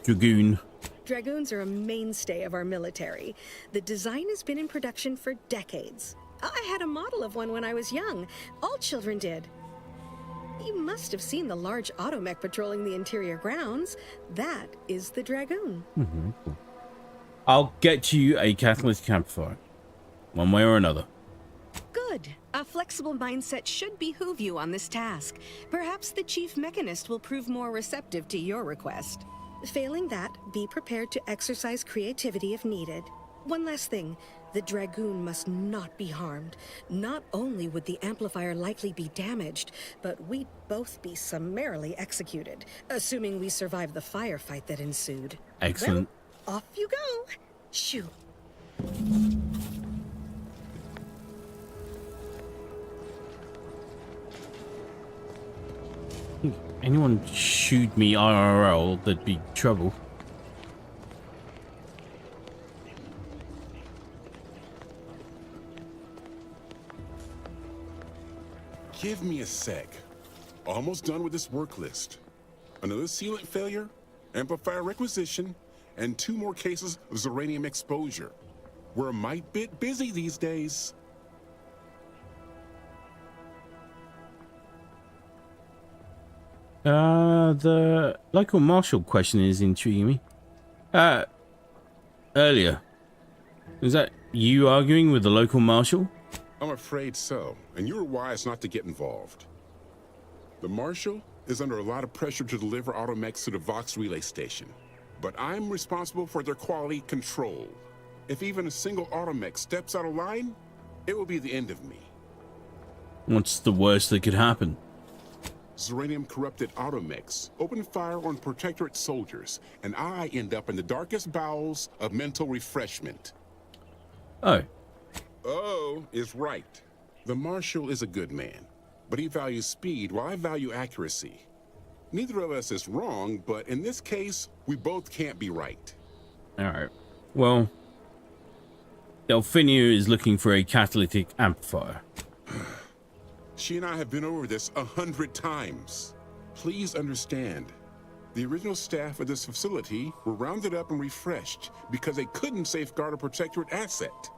Dragoon. Dragoons are a mainstay of our military. The design has been in production for decades. I had a model of one when I was young. All children did. You must have seen the large automech patrolling the interior grounds. That is the Dragoon. Cool. I'll get you a catalytic amplifier, one way or another. Good. A flexible mindset should behoove you on this task. Perhaps the chief mechanist will prove more receptive to your request. Failing that, be prepared to exercise creativity if needed. One last thing. The Dragoon must not be harmed. Not only would the amplifier likely be damaged, but we'd both be summarily executed, assuming we survive the firefight that ensued. Excellent. Well, off you go. Shoot. Anyone shoot me IRL, there'd be trouble. Give me a sec. Almost done with this work list. Another sealant failure, amplifier requisition, and 2 more cases of Zeranium exposure. We're a mite bit busy these days. The local marshal question is intriguing me. Earlier, is that you arguing with the local marshal? I'm afraid so, and you were wise not to get involved. The Marshal is under a lot of pressure to deliver automechs to the Vox relay station, but I'm responsible for their quality control. If even a single automech steps out of line, it will be the end of me. What's the worst that could happen? Zeranium-corrupted automechs open fire on Protectorate soldiers, and I end up in the darkest bowels of mental refreshment. Oh. Oh is right. The Marshal is a good man, but he values speed while I value accuracy. Neither of us is wrong, but in this case, we both can't be right. Alright. Well, Delphinia is looking for a catalytic amplifier. She and I have been over this 100 times. Please understand, the original staff of this facility were rounded up and refreshed because they couldn't safeguard a Protectorate asset.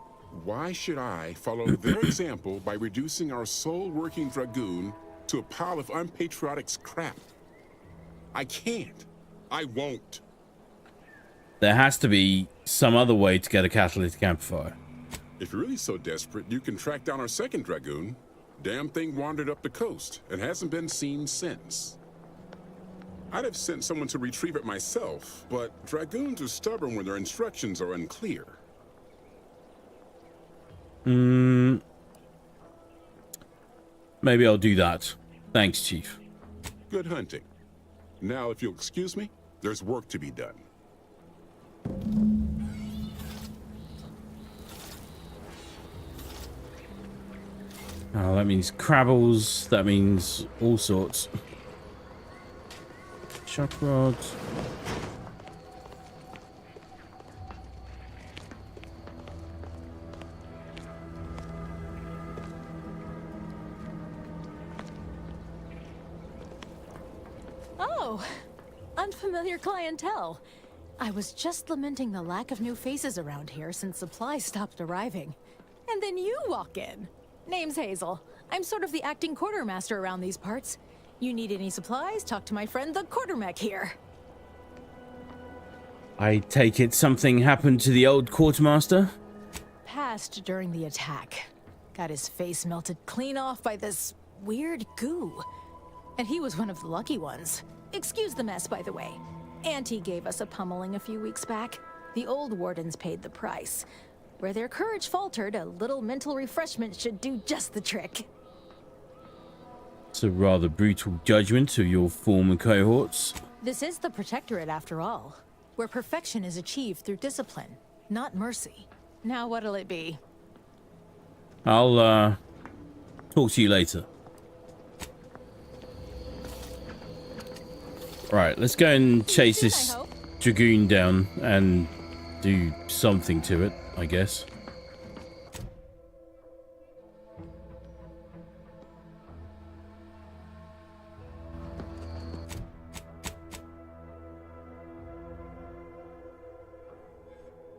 Why should I follow their example by reducing our sole working Dragoon to a pile of unpatriotic scrap? I can't. I won't. There has to be some other way to get a catalytic amplifier. If you're really so desperate, you can track down our second Dragoon. Damn thing wandered up the coast and hasn't been seen since. I'd have sent someone to retrieve it myself, but Dragoons are stubborn when their instructions are unclear. Maybe I'll do that. Thanks, Chief. Good hunting. Now, if you'll excuse me, there's work to be done. Oh, that means Crabbles. That means all sorts. shock rods. Oh, unfamiliar clientele. I was just lamenting the lack of new faces around here since supplies stopped arriving. And then you walk in. Name's Hazel. I'm sort of the acting quartermaster around these parts. You need any supplies, talk to my friend the quartermech here. I take it something happened to the old quartermaster? Passed during the attack. Got his face melted clean off by this weird goo. And he was one of the lucky ones. Excuse the mess, by the way. Auntie gave us a pummeling a few weeks back. The old wardens paid the price. Where their courage faltered, a little mental refreshment should do just the trick. It's a rather brutal judgment of your former cohorts. This is the Protectorate, after all, where perfection is achieved through discipline, not mercy. Now what'll it be? I'll, talk to you later. Right, let's go and chase this Dragoon down and do something to it, I guess.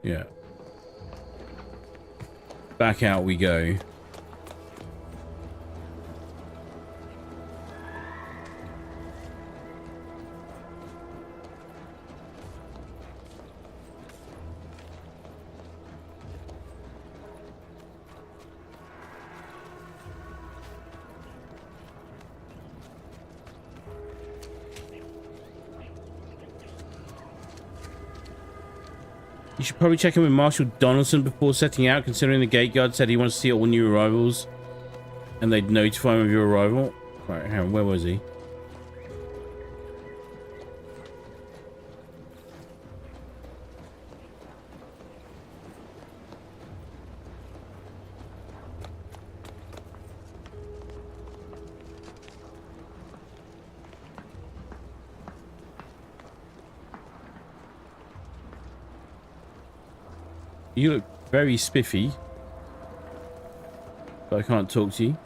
Yeah. Back out we go. You should probably check in with Marshal Donaldson before setting out, considering the gate guard said he wants to see all new arrivals and they'd notify him of your arrival. Right, hang on, where was he? You look very spiffy, but I can't talk to you.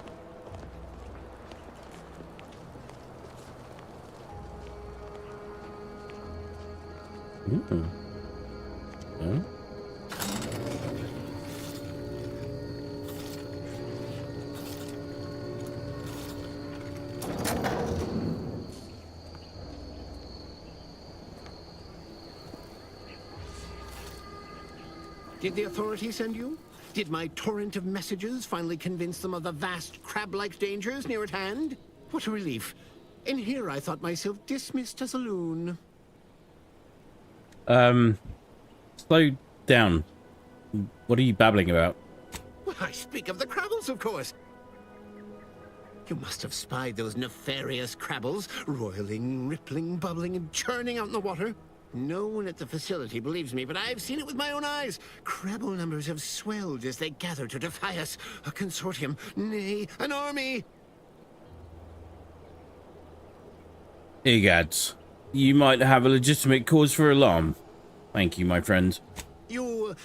Ooh. Huh? Did the authorities send you? Did my torrent of messages finally convince them of the vast crab-like dangers near at hand? What a relief. In here I thought myself dismissed as a loon. Slow down. What are you babbling about? Well, I speak of the crabbles, of course. You must have spied those nefarious crabbles, roiling, rippling, bubbling, and churning out in the water. No one at the facility believes me, but I've seen it with my own eyes. Crabble numbers have swelled as they gather to defy us. A consortium, nay, an army. Egads, you might have a legitimate cause for alarm. Thank you, my friend. You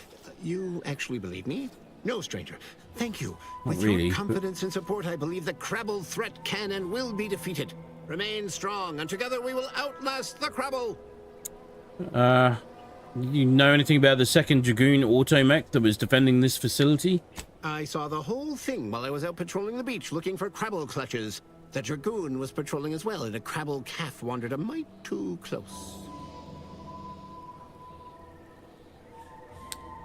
actually believe me? No, stranger. Thank you. Not With really, your confidence and support, I believe the crabble threat can and will be defeated. Remain strong, and together we will outlast the crabble. You know anything about the second Dragoon automech that was defending this facility? I saw the whole thing while I was out patrolling the beach looking for crabble clutches. The Dragoon was patrolling as well, and a crabble calf wandered a mite too close.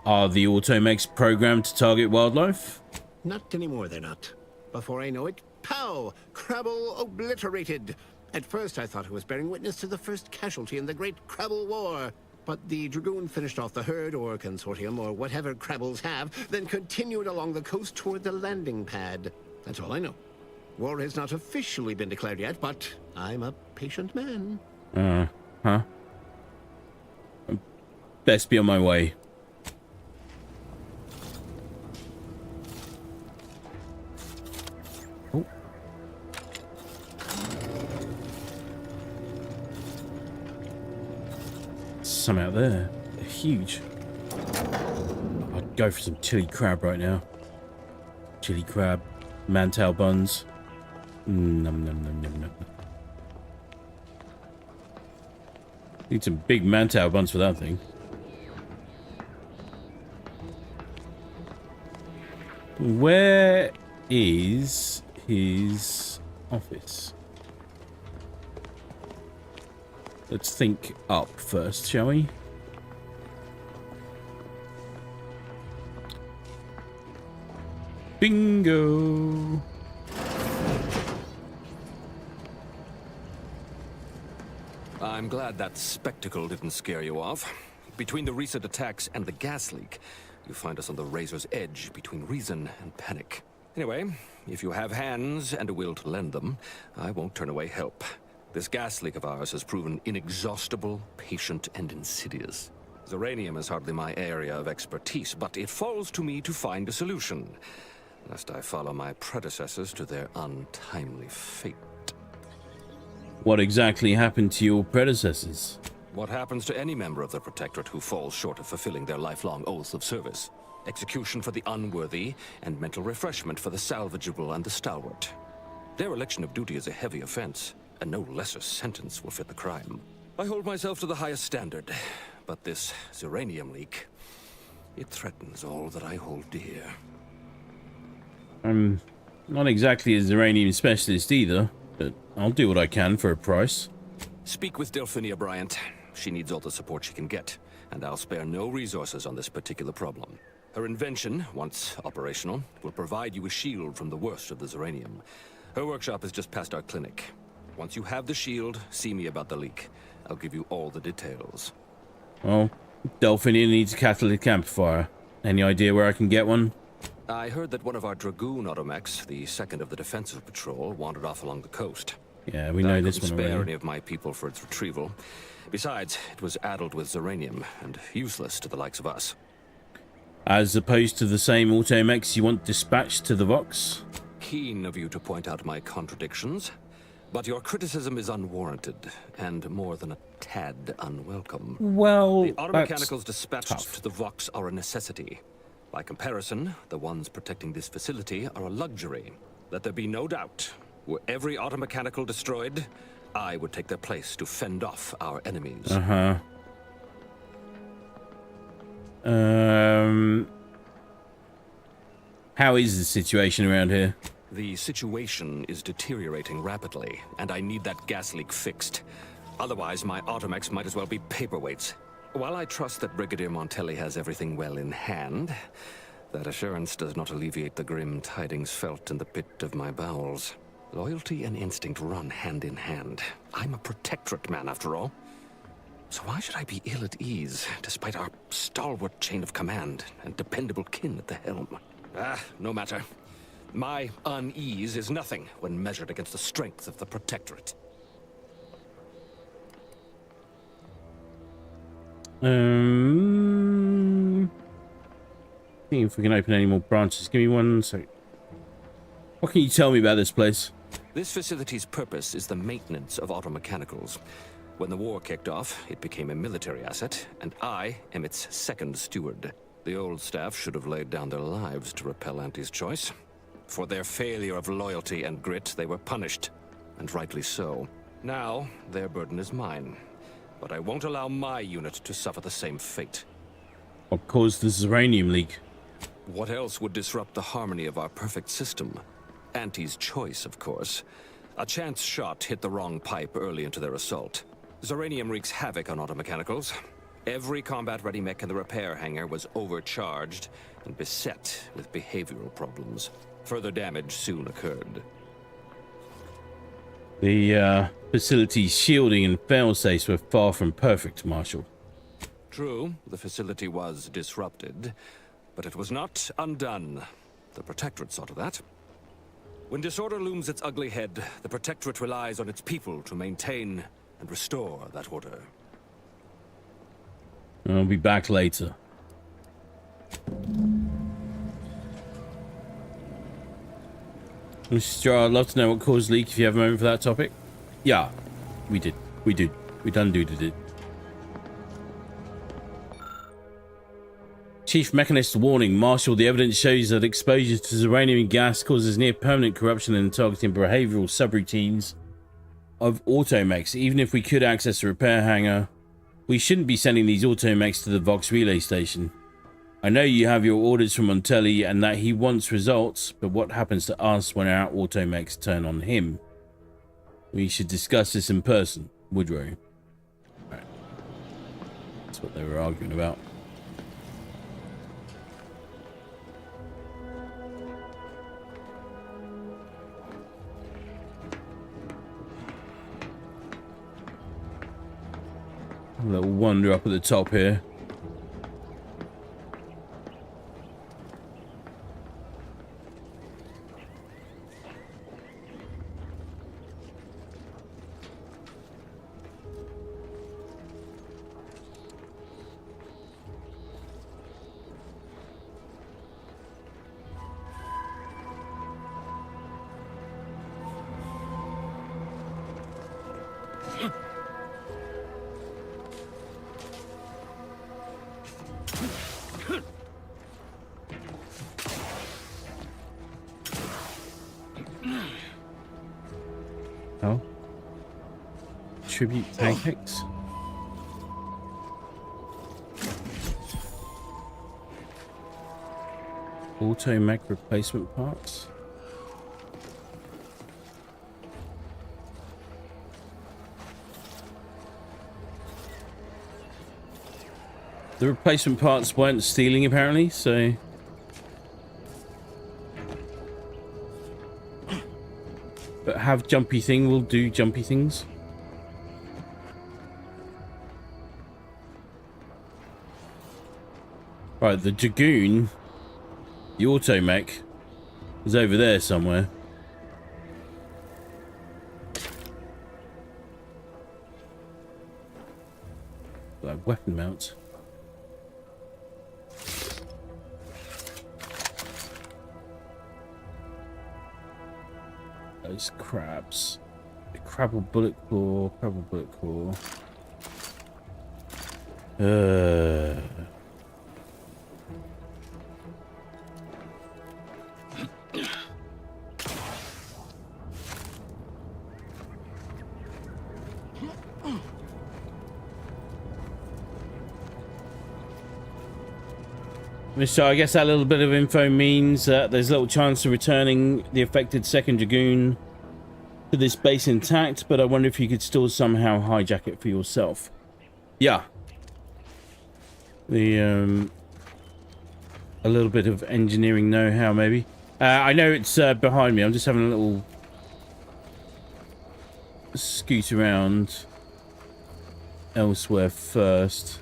Are the automechs programmed to target wildlife? Not anymore, they're not. Before I know it, pow! Crabble obliterated. At first, I thought it was bearing witness to the first casualty in the Great Crabble War. But the Dragoon finished off the herd, or consortium, or whatever crabbles have, then continued along the coast toward the landing pad. That's all I know. War has not officially been declared yet, but I'm a patient man. Huh? Best be on my way. some out there. They're huge. I'd go for some chili crab right now. Chili crab, mantail buns. Nom nom nom nom nom. Need some big mantail buns for that thing. Where is his office? Let's think up first, shall we? Bingo! I'm glad that spectacle didn't scare you off. Between the recent attacks and the gas leak, you find us on the razor's edge between reason and panic. Anyway, if you have hands and a will to lend them, I won't turn away help. This gas leak of ours has proven inexhaustible, patient, and insidious. Zeranium is hardly my area of expertise, but it falls to me to find a solution, lest I follow my predecessors to their untimely fate. What exactly happened to your predecessors? What happens to any member of the Protectorate who falls short of fulfilling their lifelong oaths of service? Execution for the unworthy, and mental refreshment for the salvageable and the stalwart. Dereliction of duty is a heavy offense, and no lesser sentence will fit the crime. I hold myself to the highest standard, but this Zeranium leak, it threatens all that I hold dear. I'm not exactly a Zeranium specialist either, but I'll do what I can for a price. Speak with Delphinia Bryant. She needs all the support she can get, and I'll spare no resources on this particular problem. Her invention, once operational, will provide you a shield from the worst of the Zeranium. Her workshop is just past our clinic. Once you have the shield, see me about the leak. I'll give you all the details. Well, Delphinia needs a catalytic amplifier. Any idea where I can get one? I heard that one of our Dragoon automechs, the second of the defensive patrol, wandered off along the coast. Yeah, we know this one I couldn't spare already. any of my people for its retrieval. Besides, it was addled with Zeranium, and useless to the likes of us. As opposed to the same automechs you want dispatched to the Vox? Keen of you to point out my contradictions, but your criticism is unwarranted, and more than a tad unwelcome. Well, the automechanicals dispatched to the Vox are a necessity. By comparison, the ones protecting this facility are a luxury. Let there be no doubt. Were every automechanical destroyed, I would take their place to fend off our enemies. Uh-huh. How is the situation around here? The situation is deteriorating rapidly, and I need that gas leak fixed. Otherwise, my automechs might as well be paperweights. While I trust that Brigadier Montelli has everything well in hand, that assurance does not alleviate the grim tidings felt in the pit of my bowels. Loyalty and instinct run hand in hand. I'm a Protectorate man, after all. So why should I be ill at ease, despite our stalwart chain of command and dependable kin at the helm? No matter. My unease is nothing when measured against the strength of the Protectorate. See if we can open any more branches. Give me one sec. What can you tell me about this place? This facility's purpose is the maintenance of automechanicals. When the war kicked off, it became a military asset, and I am its second steward. The old staff should have laid down their lives to repel Auntie's choice. For their failure of loyalty and grit, they were punished, and rightly so. Now, their burden is mine. But I won't allow my unit to suffer the same fate. What caused the Zeranium leak? What else would disrupt the harmony of our perfect system? Auntie's choice, of course. A chance shot hit the wrong pipe early into their assault. Zeranium wreaks havoc on automechanicals. Every combat-ready mech in the repair hangar was overcharged and beset with behavioral problems. Further damage soon occurred. The facility's shielding and failsafes were far from perfect, Marshal. True, the facility was disrupted, but it was not undone. The Protectorate saw to that. When disorder looms its ugly head, the Protectorate relies on its people to maintain and restore that order. I'll be back later. Mr. Jar, I'd love to know what caused the leak if you have a moment for that topic. Yeah, we did. We done did it. Chief Mechanist warning. Marshal, the evidence shows that exposure to uranium gas causes near permanent corruption and targeting behavioral subroutines of automechs. Even if we could access a repair hangar, we shouldn't be sending these automechs to the Vox relay station. I know you have your orders from Montelli and that he wants results, but what happens to us when our automechs turn on him? We should discuss this in person. Woodrow. Right. That's what they were arguing about. A little wonder up at the top here. Oh. Tribute pancakes. Auto mech replacement parts. The replacement parts weren't stealing apparently, so but have jumpy thing will do jumpy things. Right, the Dragoon, the automech, is over there somewhere. Like weapon mounts. Those crabs. The crabble bullet claw, crabble bullet claw. So I guess that little bit of info means that there's little chance of returning the affected second Dragoon to this base intact, but I wonder if you could still somehow hijack it for yourself. Yeah. A little bit of engineering know-how maybe. I know it's behind me. I'm just having a little scoot around elsewhere first.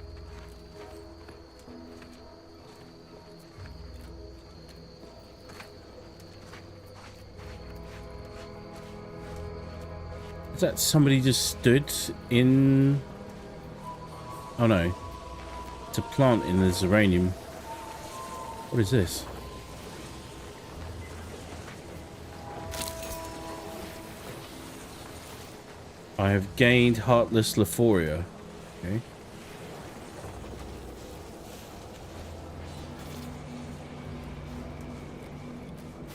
That somebody just stood in. Oh no, it's a plant in the uranium. What is this? I have gained Heartless Lephoria. Okay.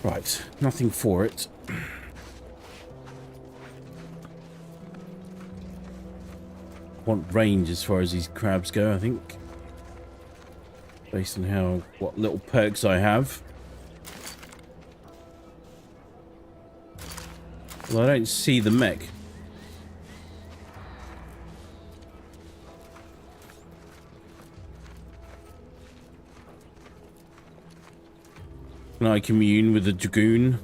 Right, nothing for it. Want range as far as these crabs go, I think, based on what little perks I have. Well, I don't see the mech. Can I commune with the Dragoon?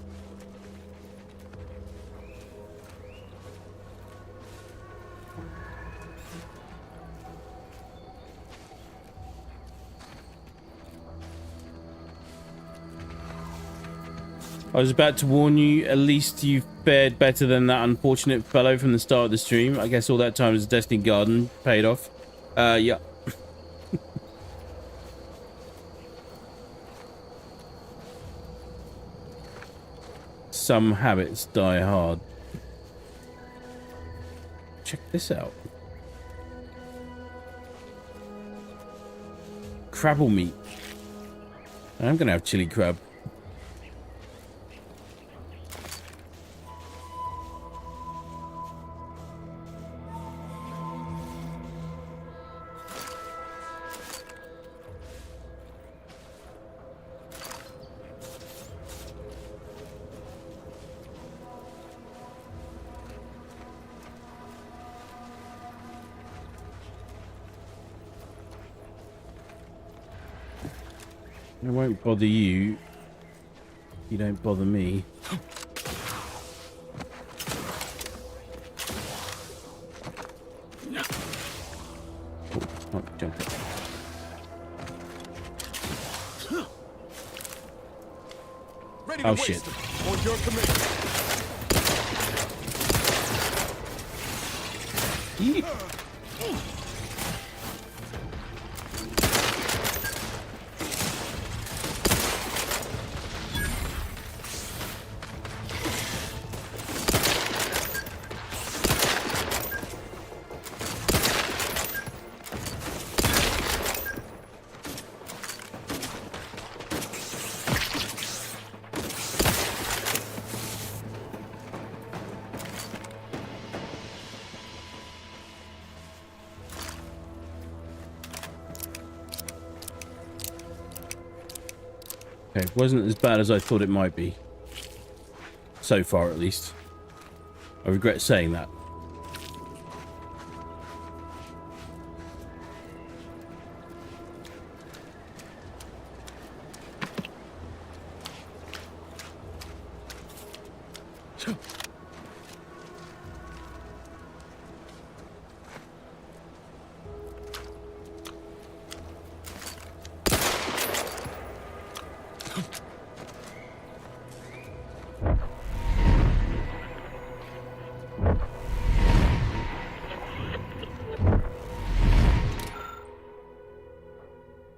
I was about to warn you, at least you fared better than that unfortunate fellow from the start of the stream. I guess all that time as Destiny Garden paid off. Yeah. Some habits die hard. Check this out. Crabble meat. I'm gonna have chili crab. I won't bother you. You don't bother me. Oh, jump it. Oh shit. On your command. Okay, it wasn't as bad as I thought it might be. So far, at least. I regret saying that.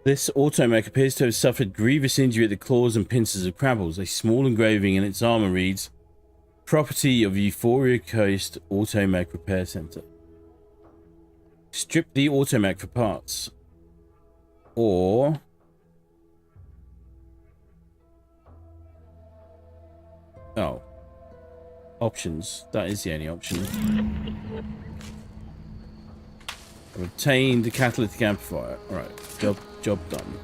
This automech appears to have suffered grievous injury at the claws and pincers of Crabbles. A small engraving in its armor reads, "Property of Euphoria Coast Automech Repair Center." Strip the automech for parts. Or... oh. Options. That is the only option. I've obtained the catalytic amplifier. Alright, job done.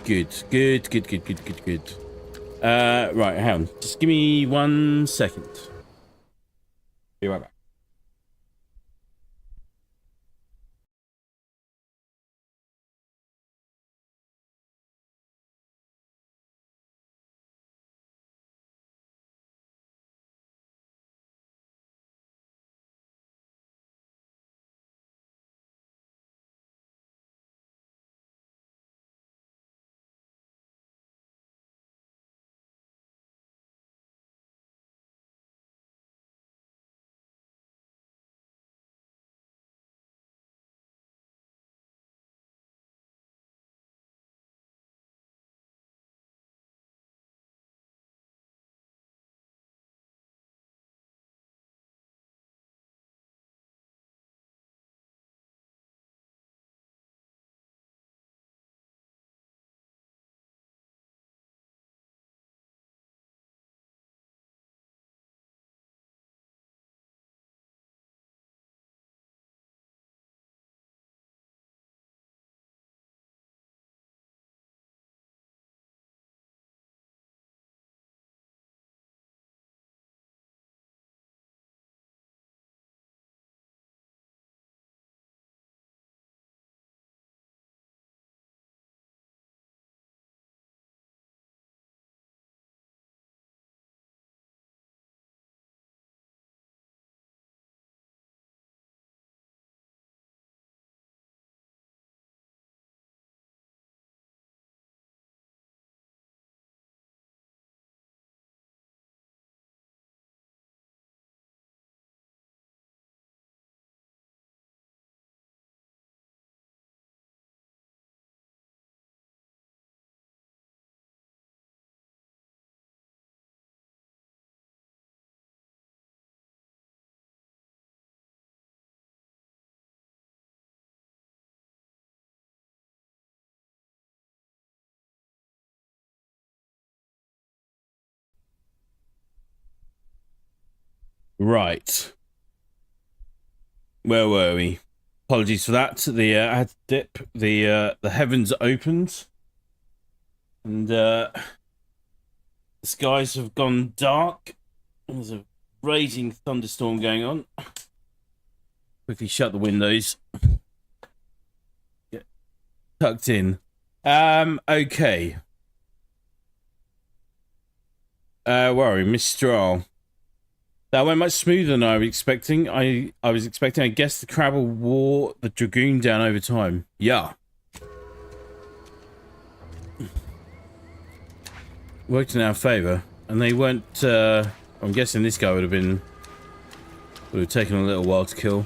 Good. Right, hang on. Just give me 1 second. Be right back. Right. Where were we? Apologies for that. I had to dip. The heavens opened, and the skies have gone dark. There's a raging thunderstorm going on. Quickly shut the windows. Get tucked in. Okay. Where are we? Miss Strahl. That went much smoother than I was expecting. I guess the Crabble wore the Dragoon down over time. Yeah. Worked in our favour. And they weren't, I'm guessing this guy would have taken a little while to kill.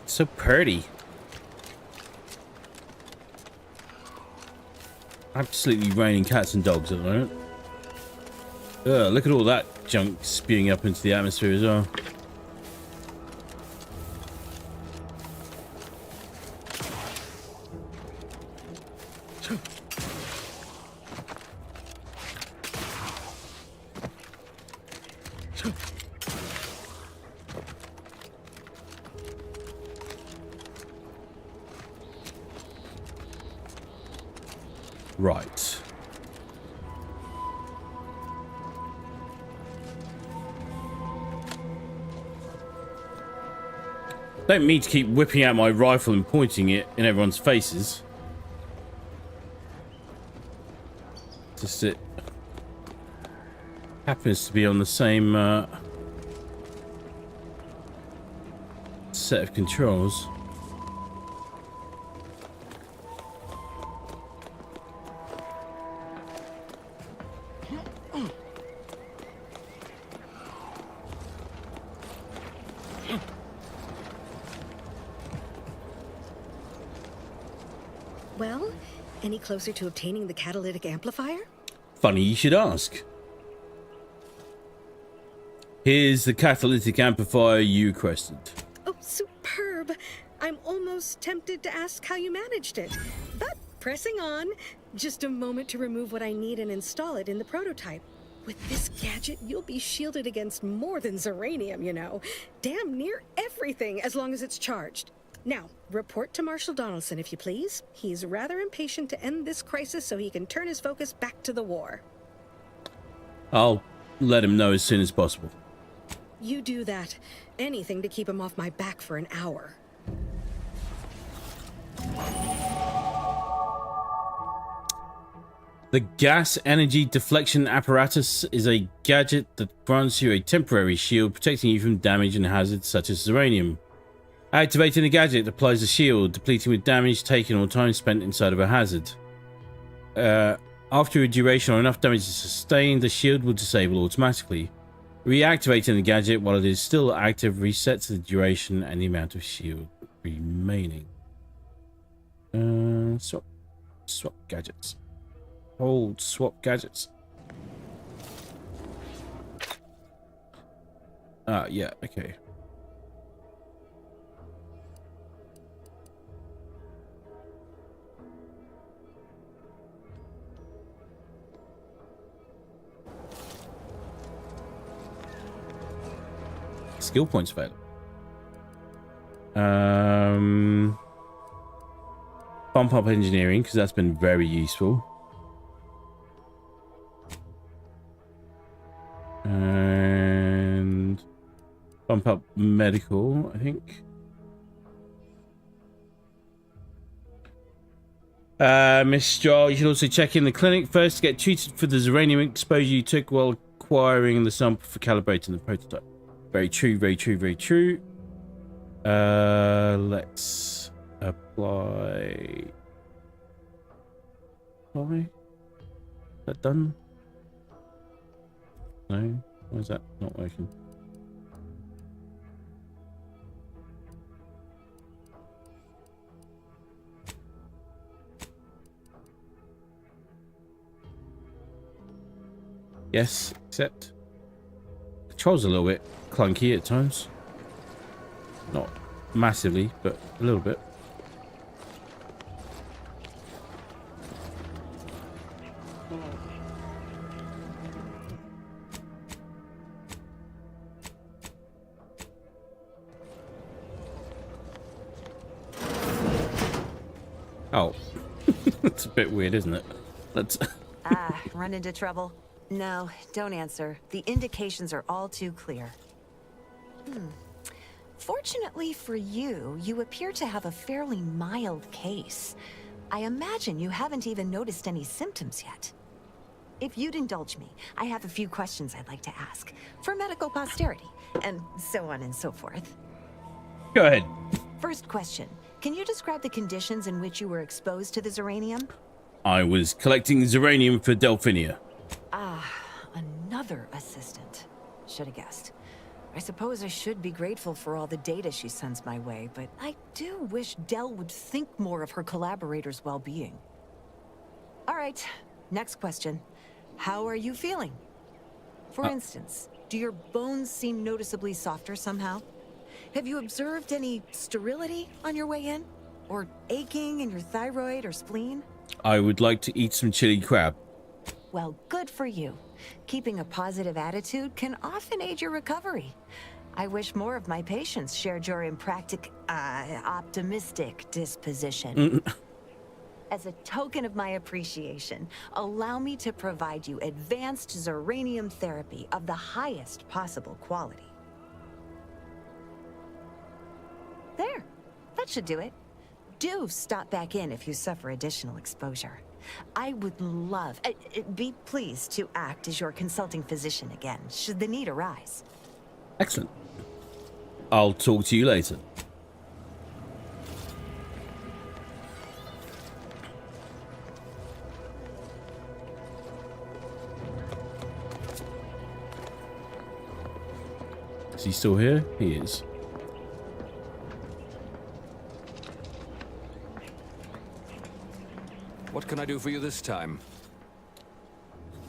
So pretty. Absolutely raining cats and dogs at the moment. Ugh, look at all that junk spewing up into the atmosphere as well. Right. Don't mean to keep whipping out my rifle and pointing it in everyone's faces. Just it happens to be on the same set of controls. Well, any closer to obtaining the catalytic amplifier? Funny you should ask. Here's the catalytic amplifier you requested. Oh, superb. I'm almost tempted to ask how you managed it. But pressing on, just a moment to remove what I need and install it in the prototype. With this gadget, you'll be shielded against more than Zeranium, you know. Damn near everything, as long as it's charged. Now, report to Marshal Donaldson, if you please. He's rather impatient to end this crisis so he can turn his focus back to the war. I'll let him know as soon as possible. You do that. Anything to keep him off my back for an hour. The gas energy deflection apparatus is a gadget that grants you a temporary shield protecting you from damage and hazards such as Zeranium. Activating the gadget applies a shield, depleting with damage taken or time spent inside of a hazard. After a duration or enough damage is sustained, the shield will disable automatically. Reactivating the gadget while it is still active resets the duration and the amount of shield remaining. Swap gadgets. Hold swap gadgets. Yeah, okay. Skill points available. Bump up engineering, because that's been very useful. And bump up medical, I think. Miss Strahl, you should also check in the clinic first to get treated for the Zeranium exposure you took while acquiring the sample for calibrating the prototype. Very true, very true, very true. Let's apply. Is that done? No? Why is that not working? Yes, accept. Controls a little bit clunky at times. Not massively, but a little bit. Oh. That's a bit weird, isn't it? Let's... Run into trouble? No, don't answer. The indications are all too clear. Fortunately for you, you appear to have a fairly mild case. I imagine you haven't even noticed any symptoms yet. If you'd indulge me, I have a few questions I'd like to ask, for medical posterity, and so on and so forth. Go ahead. First question, can you describe the conditions in which you were exposed to the Zeranium? I was collecting Zeranium for Delphinia. Another assistant. Should have guessed. I suppose I should be grateful for all the data she sends my way, but I do wish Del would think more of her collaborators' well-being. All right, next question. How are you feeling? For instance, do your bones seem noticeably softer somehow? Have you observed any sterility on your way in? Or aching in your thyroid or spleen? I would like to eat some chili crab. Well, good for you. Keeping a positive attitude can often aid your recovery. I wish more of my patients shared your optimistic disposition. As a token of my appreciation, allow me to provide you advanced Zeranium therapy of the highest possible quality. There, that should do it. Do stop back in if you suffer additional exposure. I would love, be pleased to act as your consulting physician again, should the need arise. Excellent. I'll talk to you later. Is he still here? He is. What can I do for you this time?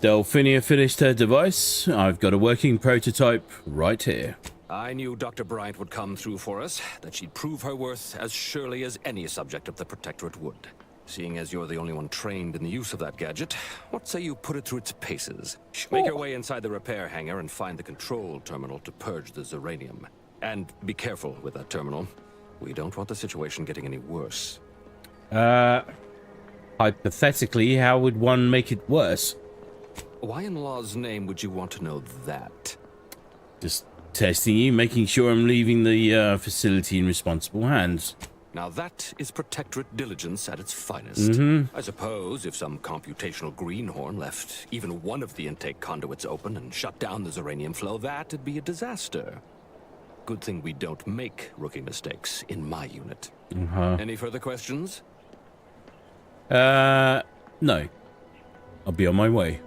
Delphinia finished her device. I've got a working prototype right here. I knew Dr. Bryant would come through for us, that she'd prove her worth as surely as any subject of the Protectorate would. Seeing as you're the only one trained in the use of that gadget, what say you put it through its paces? Make your way inside the repair hangar and find the control terminal to purge the Zeranium. And be careful with that terminal. We don't want the situation getting any worse. Hypothetically, how would one make it worse? Why in law's name would you want to know that? Just testing you, making sure I'm leaving the facility in responsible hands. Now that is Protectorate diligence at its finest. I suppose if some computational greenhorn left even one of the intake conduits open and shut down the Zeranium flow, that'd be a disaster. Good thing we don't make rookie mistakes in my unit. Any further questions? No. I'll be on my way.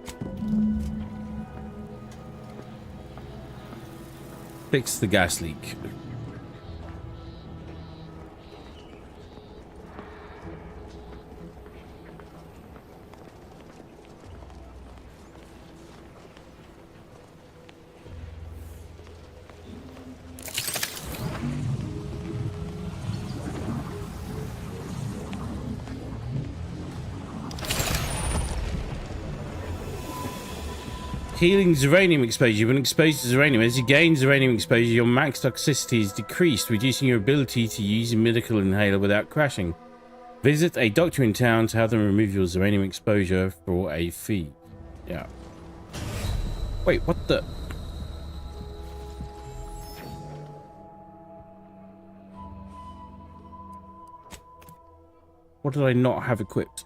Fix the gas leak. Healing Zeranium exposure. When exposed to Zeranium, as you gain Zeranium exposure, your max toxicity is decreased, reducing your ability to use a medical inhaler without crashing. Visit a doctor in town to have them remove your Zeranium exposure for a fee. Yeah. Wait, what the? What did I not have equipped?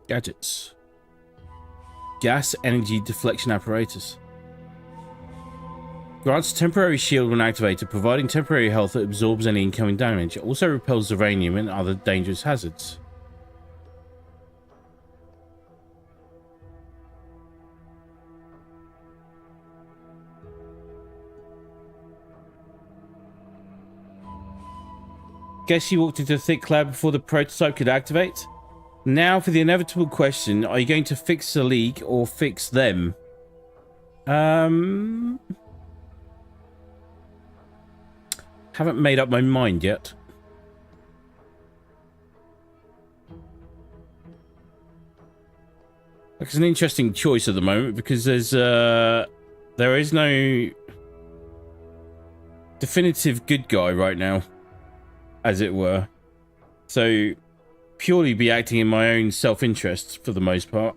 Gadgets. Gas energy deflection apparatus. Grants temporary shield when activated, providing temporary health that absorbs any incoming damage. It also repels uranium and other dangerous hazards. Guess she walked into a thick cloud before the prototype could activate. Now for the inevitable question, are you going to fix the leak or fix them? Haven't made up my mind yet. It's an interesting choice at the moment because there is no definitive good guy right now, as it were. So purely be acting in my own self-interest for the most part.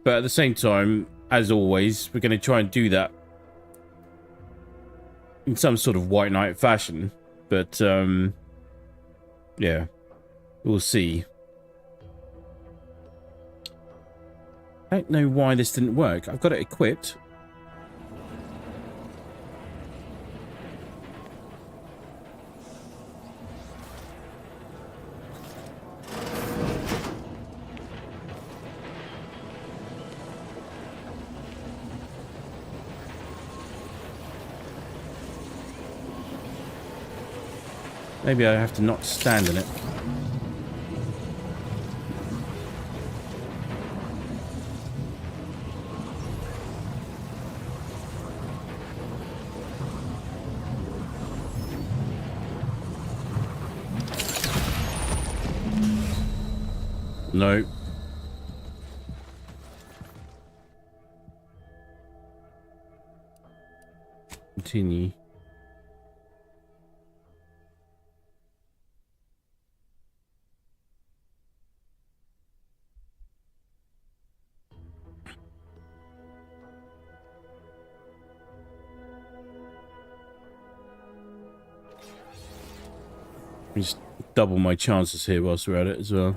But at the same time, as always, we're going to try and do that in some sort of white knight fashion. But yeah, we'll see. I don't know why this didn't work. I've got it equipped. Maybe I have to not stand in it. No. Continue. Just double my chances here whilst we're at it as well.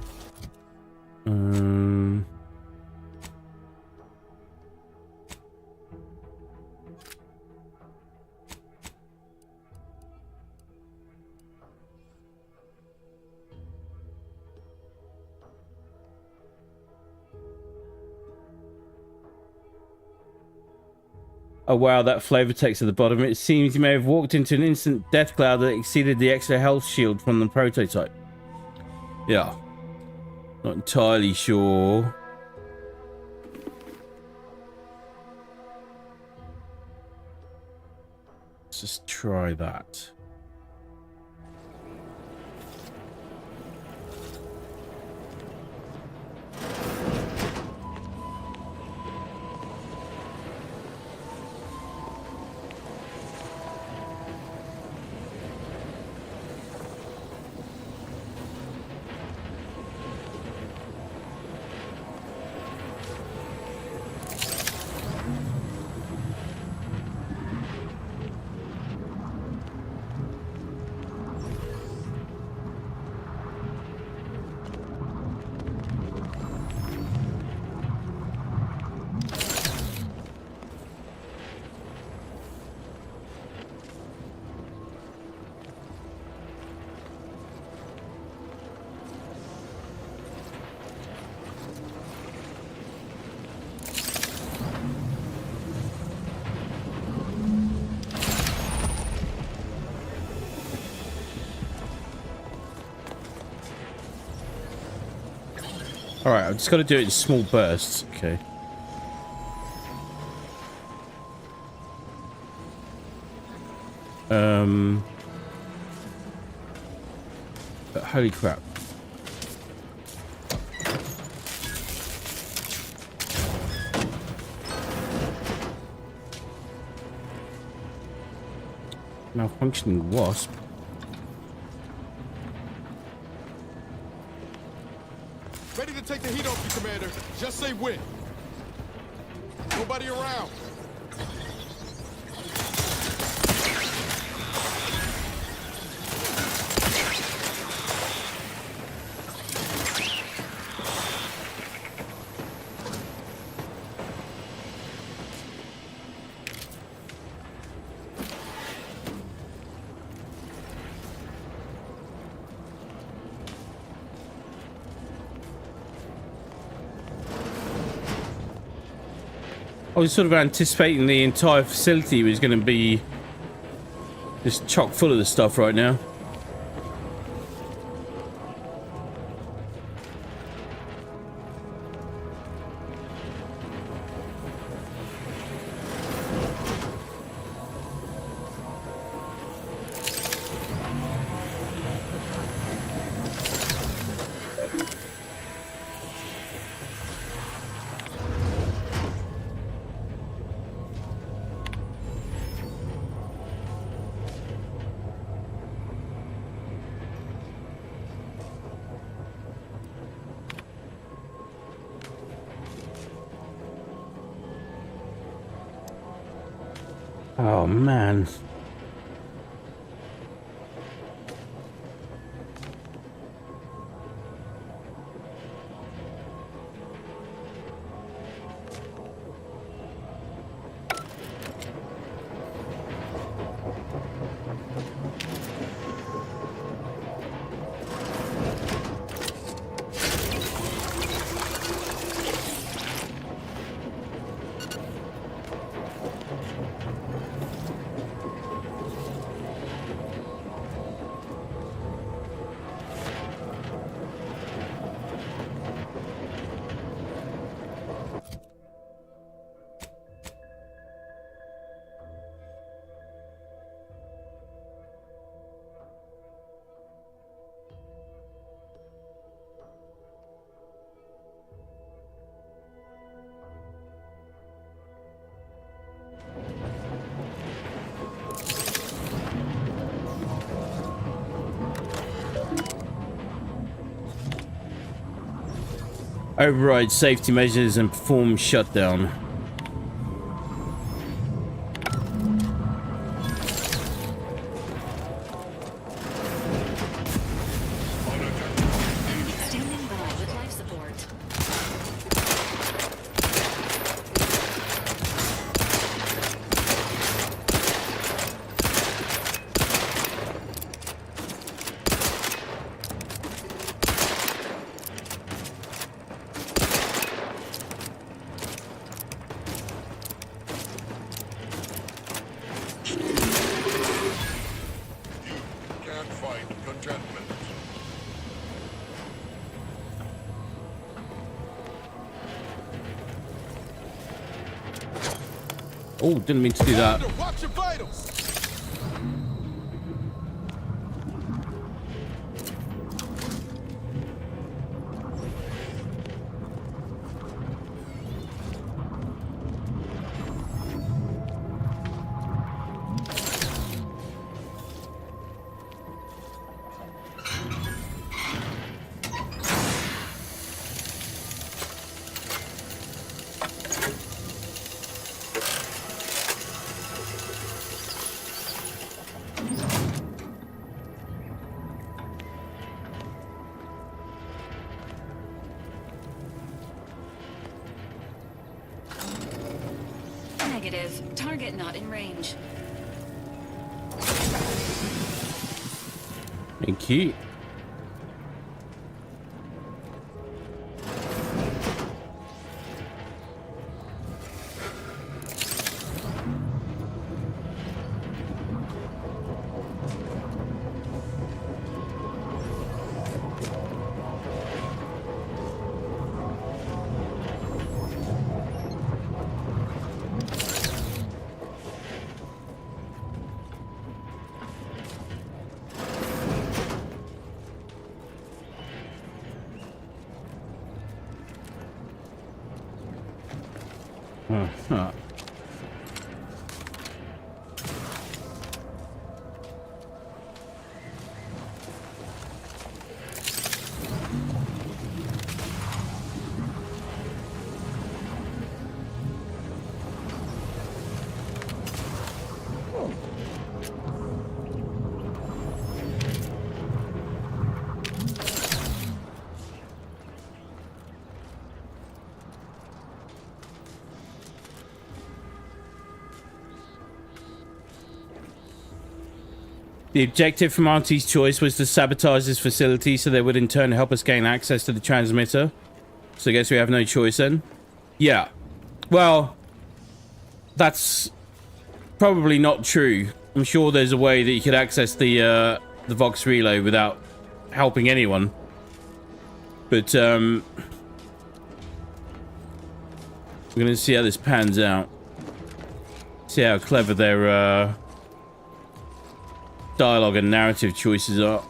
Oh wow, that flavor text at the bottom. It seems you may have walked into an instant death cloud that exceeded the extra health shield from the prototype. Yeah. Not entirely sure. Let's just try that. Alright, I've just got to do it in small bursts. Okay. But holy crap. Malfunctioning wasp. Ready to take the heat off you, Commander. Just say when. Nobody around. I was sort of anticipating the entire facility was going to be just chock full of this stuff right now. Oh, man. Override safety measures and perform shutdown. Standing by with life support. Can't find contentment. Oh, didn't mean to do that. Watch your vitals. Negative. Target not in range. Thank you. Huh. The objective from Auntie's choice was to sabotage this facility so they would in turn help us gain access to the transmitter. So I guess we have no choice then. Yeah. Well, that's probably not true. I'm sure there's a way that you could access the Vox relay without helping anyone. But we're gonna see how this pans out. See how clever their dialogue and narrative choices are.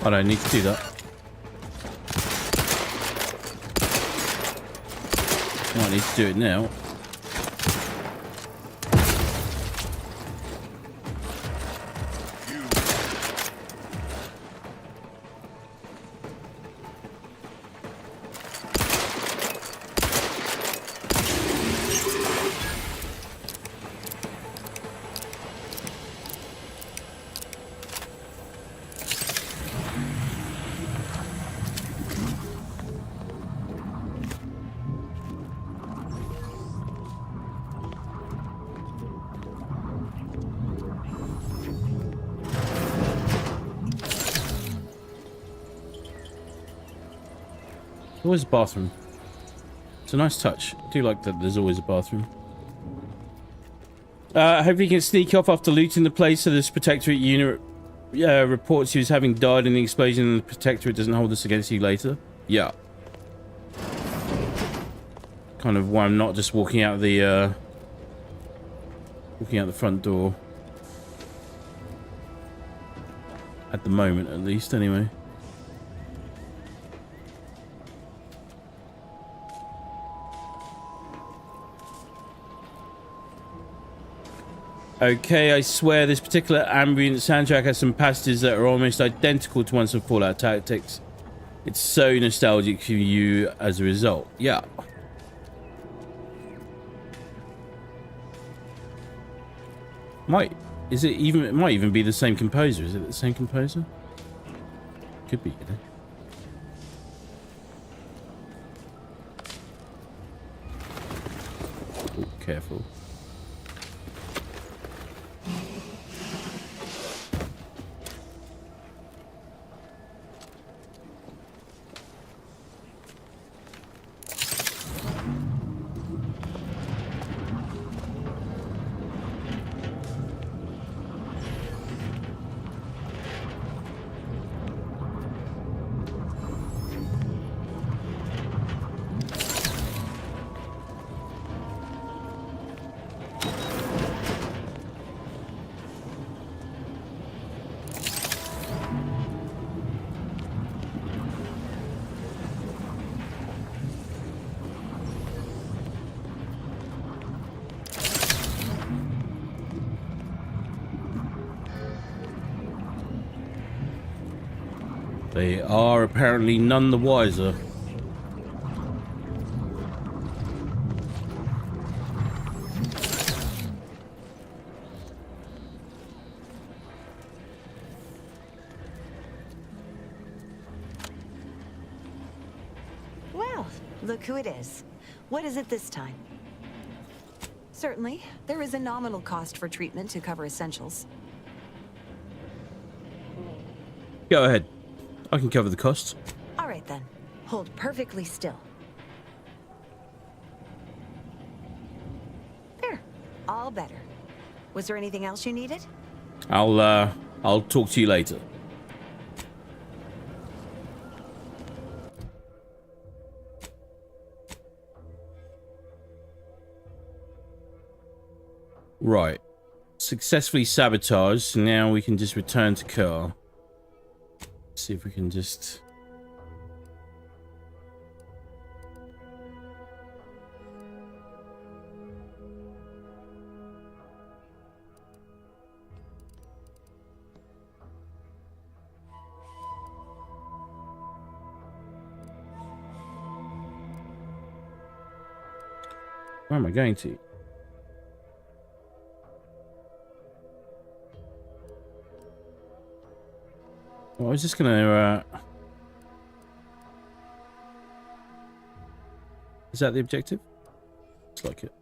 I don't need to do that. Might need to do it now. Always a bathroom. It's a nice touch. I do like that there's always a bathroom. Hopefully you can sneak off after looting the place so this Protectorate unit reports you as having died in the explosion and the Protectorate doesn't hold this against you later. Yeah. Kind of why I'm not just walking out the front door. At the moment, at least, anyway. Okay, I swear this particular ambient soundtrack has some passages that are almost identical to ones from Fallout Tactics. It's so nostalgic for you as a result. Yeah. It might even be the same composer. Is it the same composer? Could be, you know. Oh, careful. They are apparently none the wiser. Well, look who it is. What is it this time? Certainly, there is a nominal cost for treatment to cover essentials. Go ahead. I can cover the costs. All right then. Hold perfectly still. There. All better. Was there anything else you needed? I'll talk to you later. Right. Successfully sabotaged, so now we can just return to car. See if we can just... Where am I going to? Well, I was just gonna, Is that the objective? Looks like it.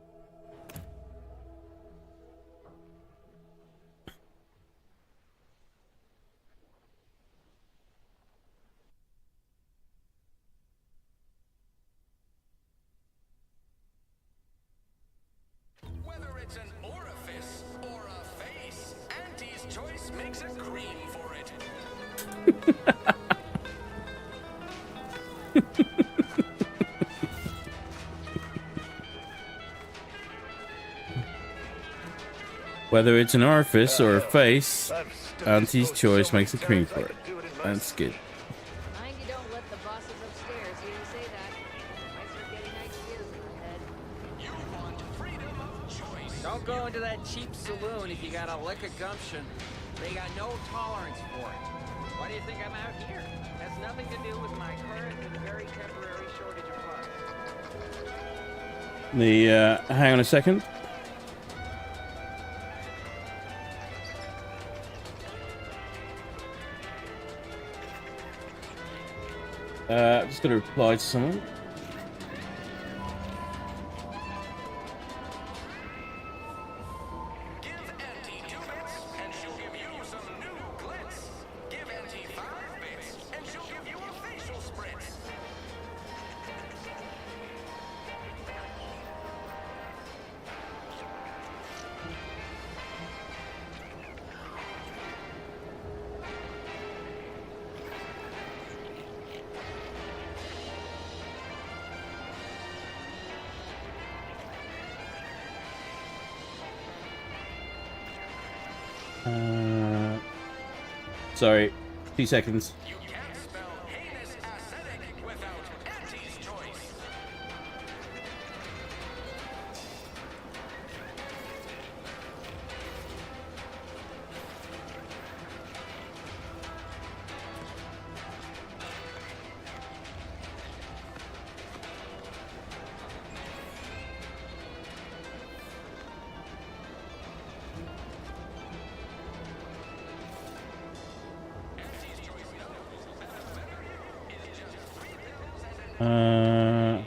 Whether it's an orifice or a face, Auntie's choice makes a cream for it. Whether it's an orifice or a face, Auntie's choice makes a cream for it. Do it in That's good. Mind you don't let the bosses upstairs hear you say that. Might start getting ideas in your head. You want freedom of choice. Don't go into that cheap saloon if you got a lick of gumption. They got no tolerance for it. Why do you think I'm out here? Has nothing to do with my current and very temporary shortage of funds. Hang on a second. I'm just gonna reply to someone. Sorry, 2 seconds. You can't spell heinous aesthetic without Auntie's choice.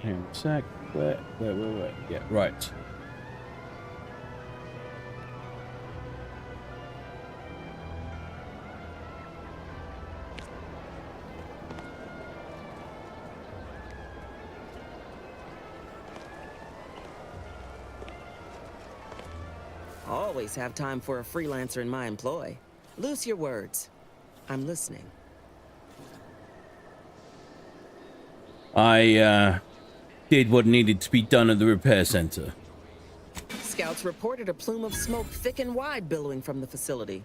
Hang on a sec. Where? Yeah, right. Always have time for a freelancer in my employ. Loose your words. I'm listening. I did what needed to be done at the repair center. Scouts reported a plume of smoke thick and wide billowing from the facility.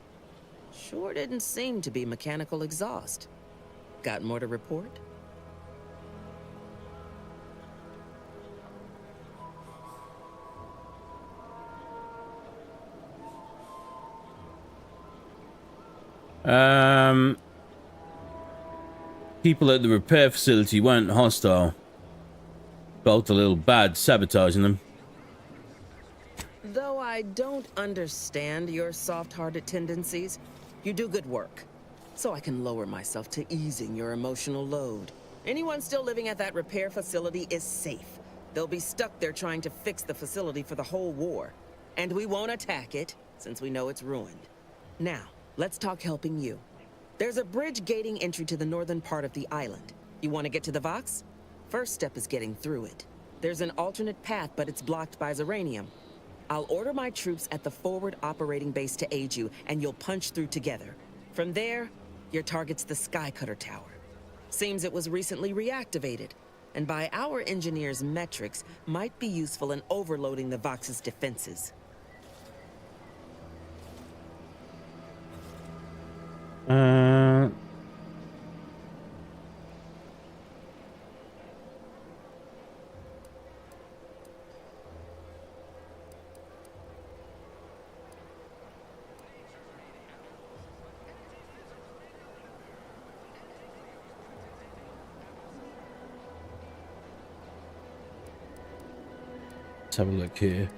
Sure didn't seem to be mechanical exhaust. Got more to report? People at the repair facility weren't hostile. Felt a little bad sabotaging them. Though I don't understand your soft-hearted tendencies, you do good work. So I can lower myself to easing your emotional load. Anyone still living at that repair facility is safe. They'll be stuck there trying to fix the facility for the whole war. And we won't attack it, since we know it's ruined. Now, let's talk helping you. There's a bridge gating entry to the northern part of the island. You want to get to the Vox? First step is getting through it. There's an alternate path, but it's blocked by Zeranium. I'll order my troops at the forward operating base to aid you, and you'll punch through together. From there, your target's the Skycutter Tower. Seems it was recently reactivated, and by our engineers' metrics, might be useful in overloading the Vox's defenses. Let's have a look here.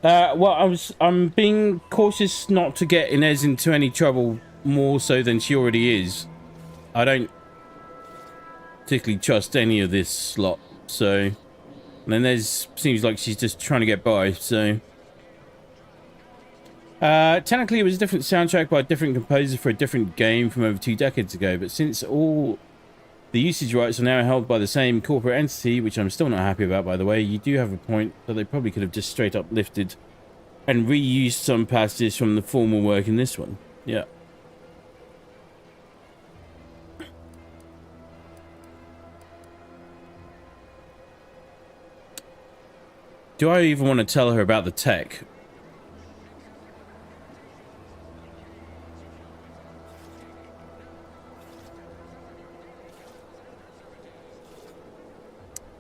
Well, I'm being cautious not to get Inez into any trouble more so than she already is. I don't particularly trust any of this lot, so... And Inez seems like she's just trying to get by, so... Technically it was a different soundtrack by a different composer for a different game from over 2 decades ago, but since all the usage rights are now held by the same corporate entity, which I'm still not happy about, by the way, you do have a point that they probably could have just straight up lifted and reused some passages from the formal work in this one. Yeah. Do I even want to tell her about the tech?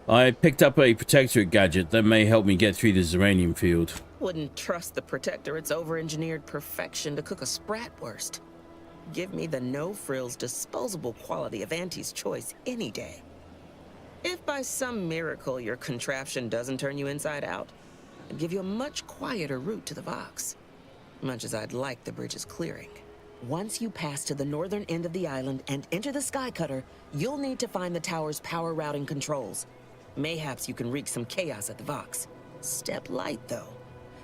I picked up a protectorate gadget that may help me get through the Zeranium field. Wouldn't trust the Protectorate's over-engineered perfection to cook a spratwurst. Give me the no-frills, disposable quality of Auntie's choice any day. If by some miracle your contraption doesn't turn you inside out, I'd give you a much quieter route to the Vox. Much as I'd like the bridge's clearing. Once you pass to the northern end of the island and enter the Skycutter, you'll need to find the tower's power routing controls. Mayhaps you can wreak some chaos at the Vox. Step light, though.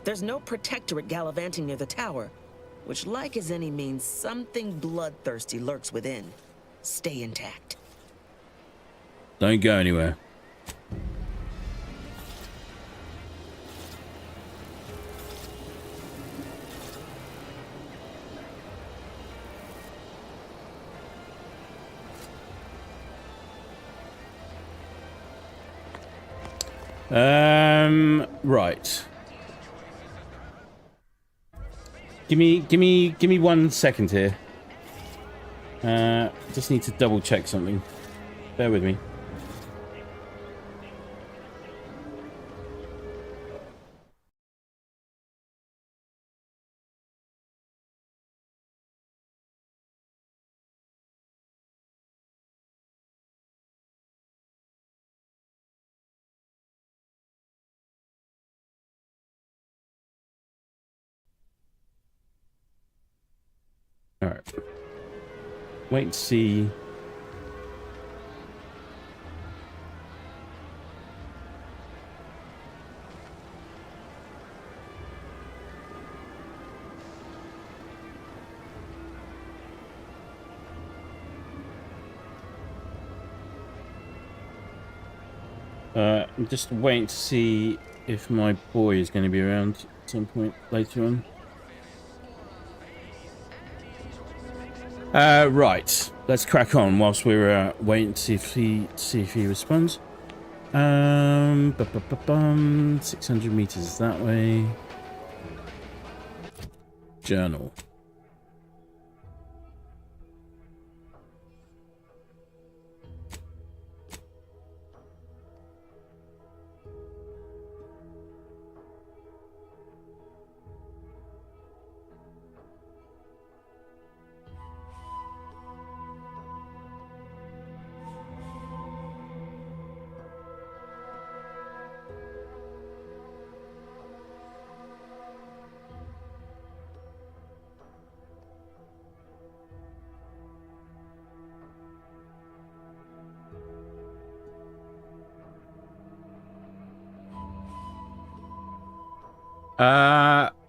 There's no Protectorate gallivanting near the tower, which, like as any, means something bloodthirsty lurks within. Stay intact. Don't go anywhere. Right. Give me 1 second here. Just need to double check something. Bear with me. Alright. Wait and see. I'm just waiting to see if my boy is going to be around at some point later on. Right. Let's crack on whilst we're waiting to see if he responds. 600 meters that way. Journal.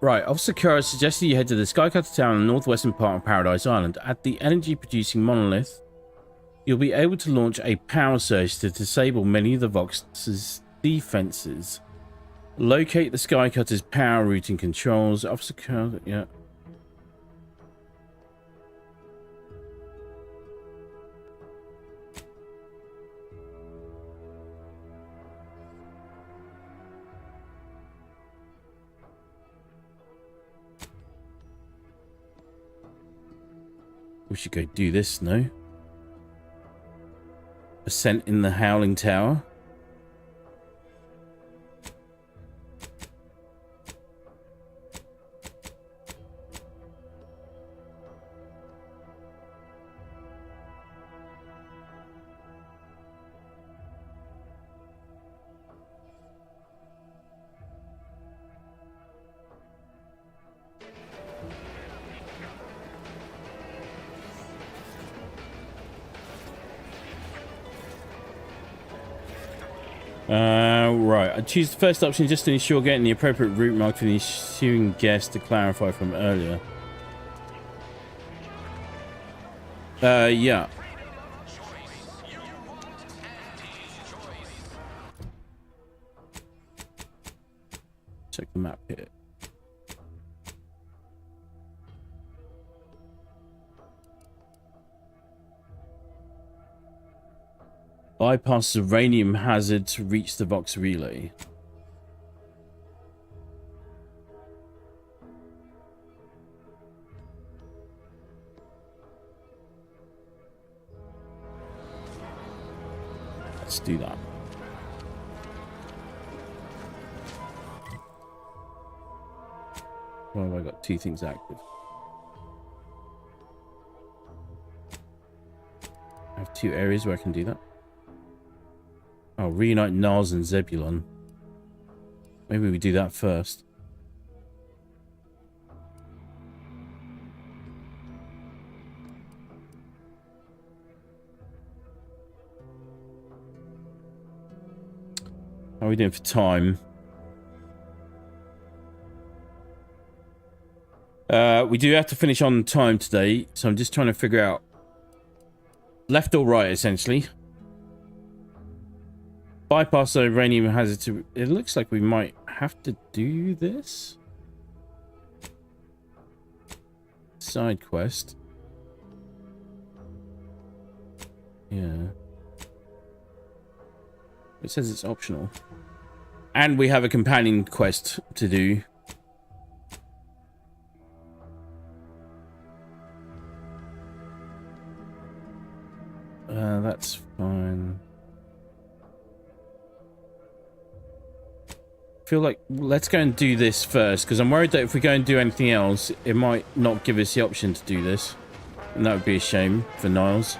Right. Officer Kura suggested you head to the Skycutter Tower in the northwestern part of Paradise Island. At the energy-producing monolith, you'll be able to launch a power surge to disable many of the Vox's defenses. Locate the Skycutter's power routing controls. Officer Kura, yeah. We should go do this, no? Ascent in the Howling Tower. Right. I choose the first option just to ensure getting the appropriate route marked for the ensuing guest to clarify from earlier. Yeah. Check the map here. Bypass uranium hazard to reach the Vox relay. Let's do that. Why have I got two things active? I have two areas where I can do that. Oh, reunite Niles and Zebulon. Maybe we do that first. How are we doing for time? We do have to finish on time today, so I'm just trying to figure out left or right, essentially. Bypass the uranium hazard to... It looks like we might have to do this. Side quest. Yeah. It says it's optional. And we have a companion quest to do. That's fine. I feel like let's go and do this first, because I'm worried that if we go and do anything else, it might not give us the option to do this. And that would be a shame for Niles.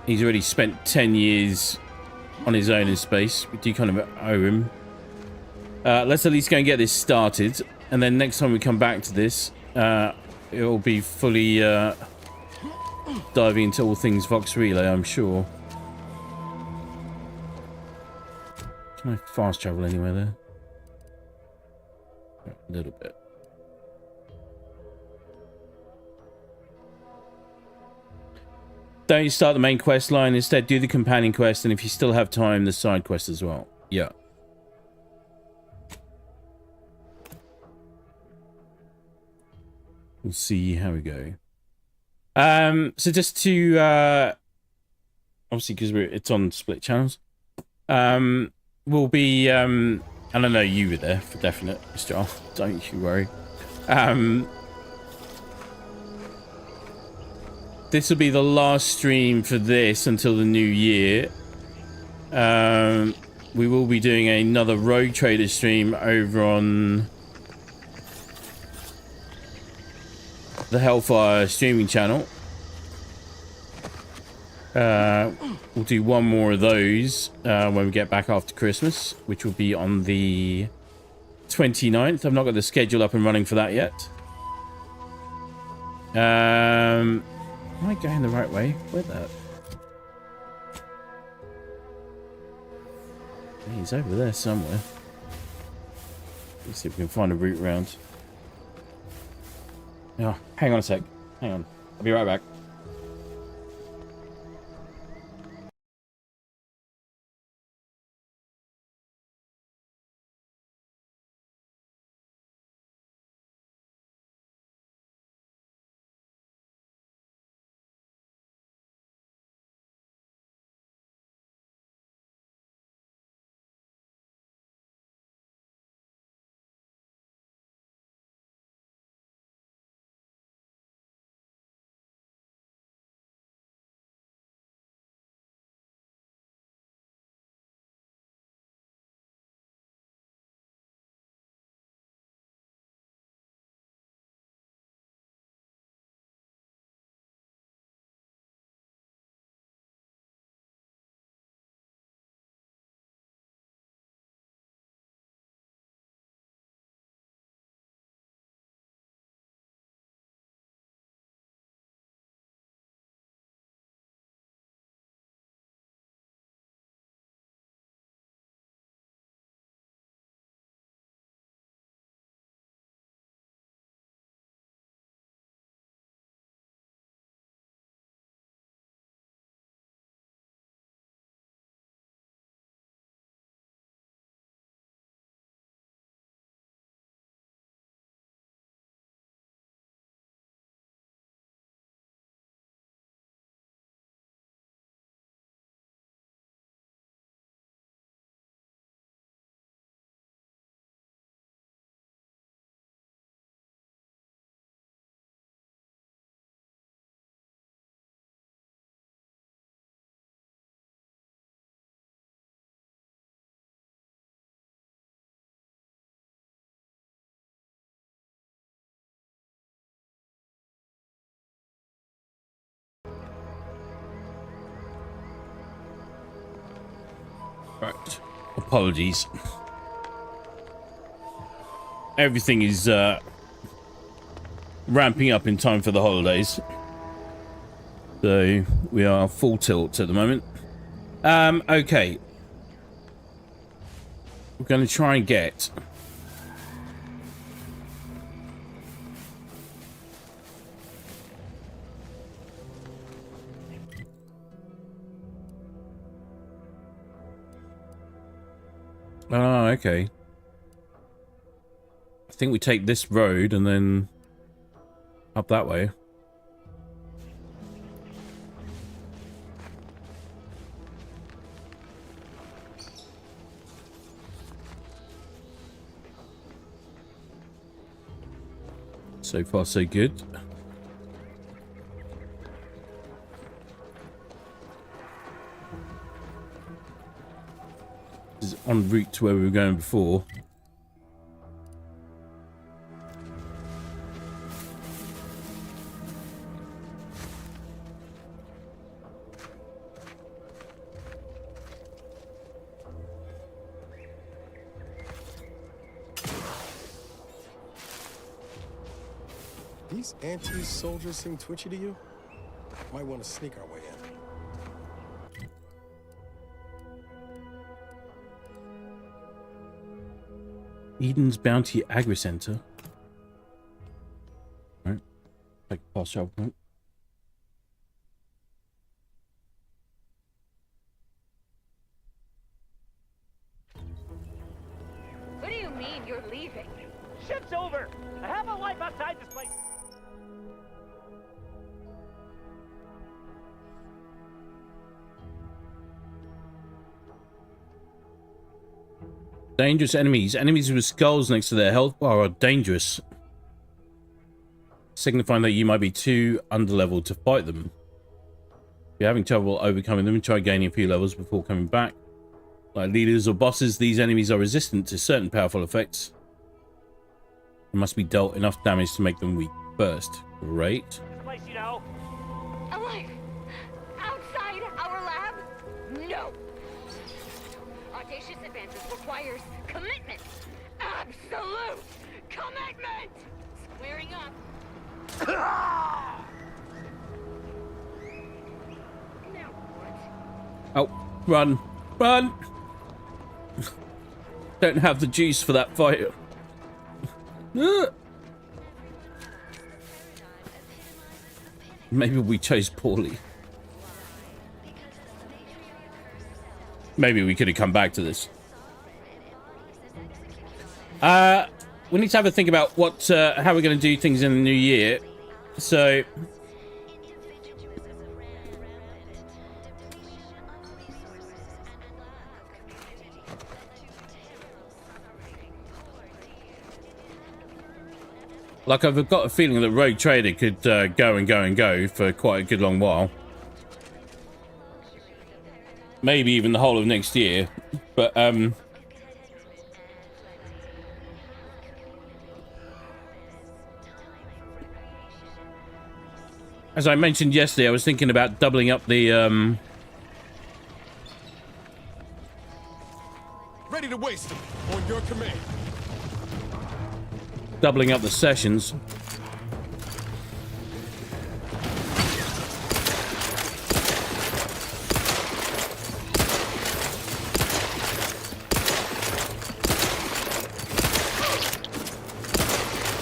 He's already spent 10 years on his own in space. We do kind of owe him. Let's at least go and get this started. And then next time we come back to this, it'll be fully diving into all things Vox Relay, I'm sure. Can I fast travel anywhere there? A little bit. Don't start the main quest line. Instead, do the companion quest, and if you still have time, the side quest as well. Yeah. We'll see how we go. So just to obviously because it's on split channels. We'll be and I know you were there for definite, Mr. R. Don't you worry. This will be the last stream for this until the new year. We will be doing another Rogue Trader stream over on the Hellfire streaming channel. We'll do one more of those when we get back after Christmas, which will be on the 29th. I've not got the schedule up and running for that yet. Am I going the right way? Where that? He's over there somewhere. Let's see if we can find a route around. Oh, hang on a sec. Hang on. I'll be right back. Right. Apologies. Everything is ramping up in time for the holidays. So we are full tilt at the moment. Okay. We're going to try and get... Oh, okay. I think we take this road and then up that way. So far, so good. This is en route to where we were going before. These anti-soldiers seem twitchy to you? Might want to sneak our way in. Eden's Bounty Agri Center. Alright. Take a past travel point. What do you mean you're leaving? Ship's over. I have a life outside this place. Dangerous enemies. Enemies with skulls next to their health bar are dangerous, signifying that you might be too underleveled to fight them. If you're having trouble overcoming them, try gaining a few levels before coming back. Like leaders or bosses, these enemies are resistant to certain powerful effects. There must be dealt enough damage to make them weak first. Great. This place, you know. Alive! Outside our lab? No! Audacious advances requires commitment! Absolute commitment! Squaring up. Now what? Oh, run. Run! Don't have the juice for that fight. Maybe we chose poorly. Maybe we could have come back to this. We need to have a think about what how we're going to do things in the new year. So like, I've got a feeling that Rogue Trader could go and go and go for quite a good long while. Maybe even the whole of next year. But, as I mentioned yesterday, I was thinking about doubling up the, Ready to waste them on your command. doubling up the sessions.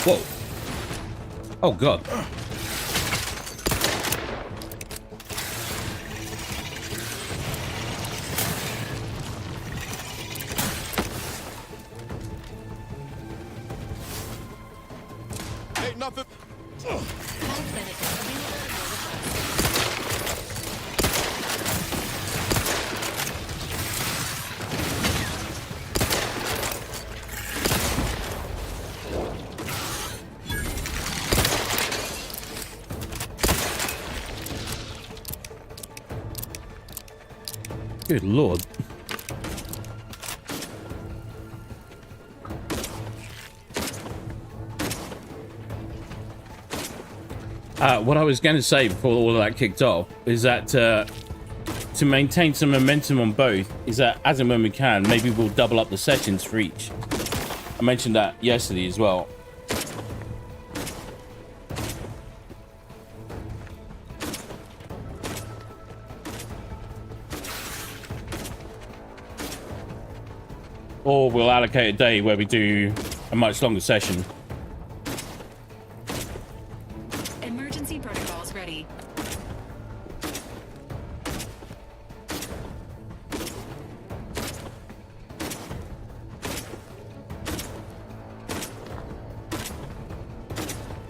Whoa. Oh, God. Ain't nothing. Good Lord. What I was going to say before all of that kicked off is that to maintain some momentum on both is that as and when we can, maybe we'll double up the sessions for each. I mentioned that yesterday as well. Or we'll allocate a day where we do a much longer session. Emergency protocols ready.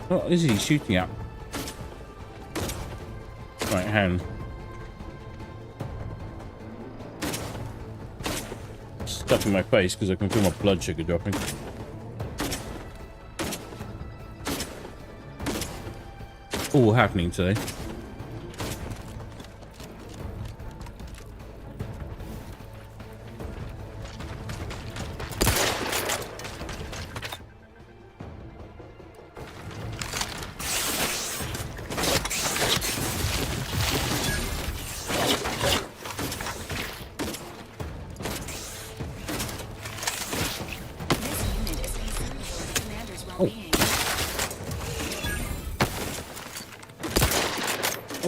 What is he shooting at? Right hand. Stuff in my face because I can feel my blood sugar dropping. All happening today.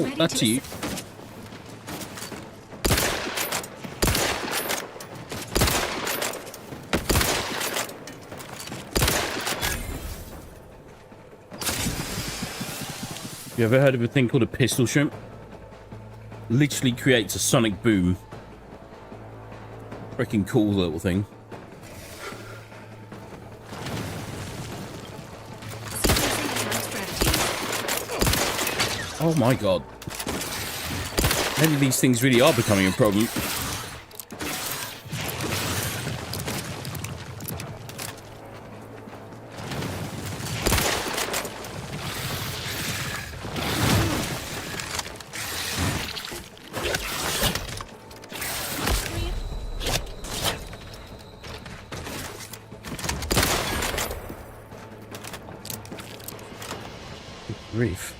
Oh, that's you. You ever heard of a thing called a pistol shrimp? Literally creates a sonic boom. Freaking cool little thing. Oh my god. Maybe these things really are becoming a problem. Good grief.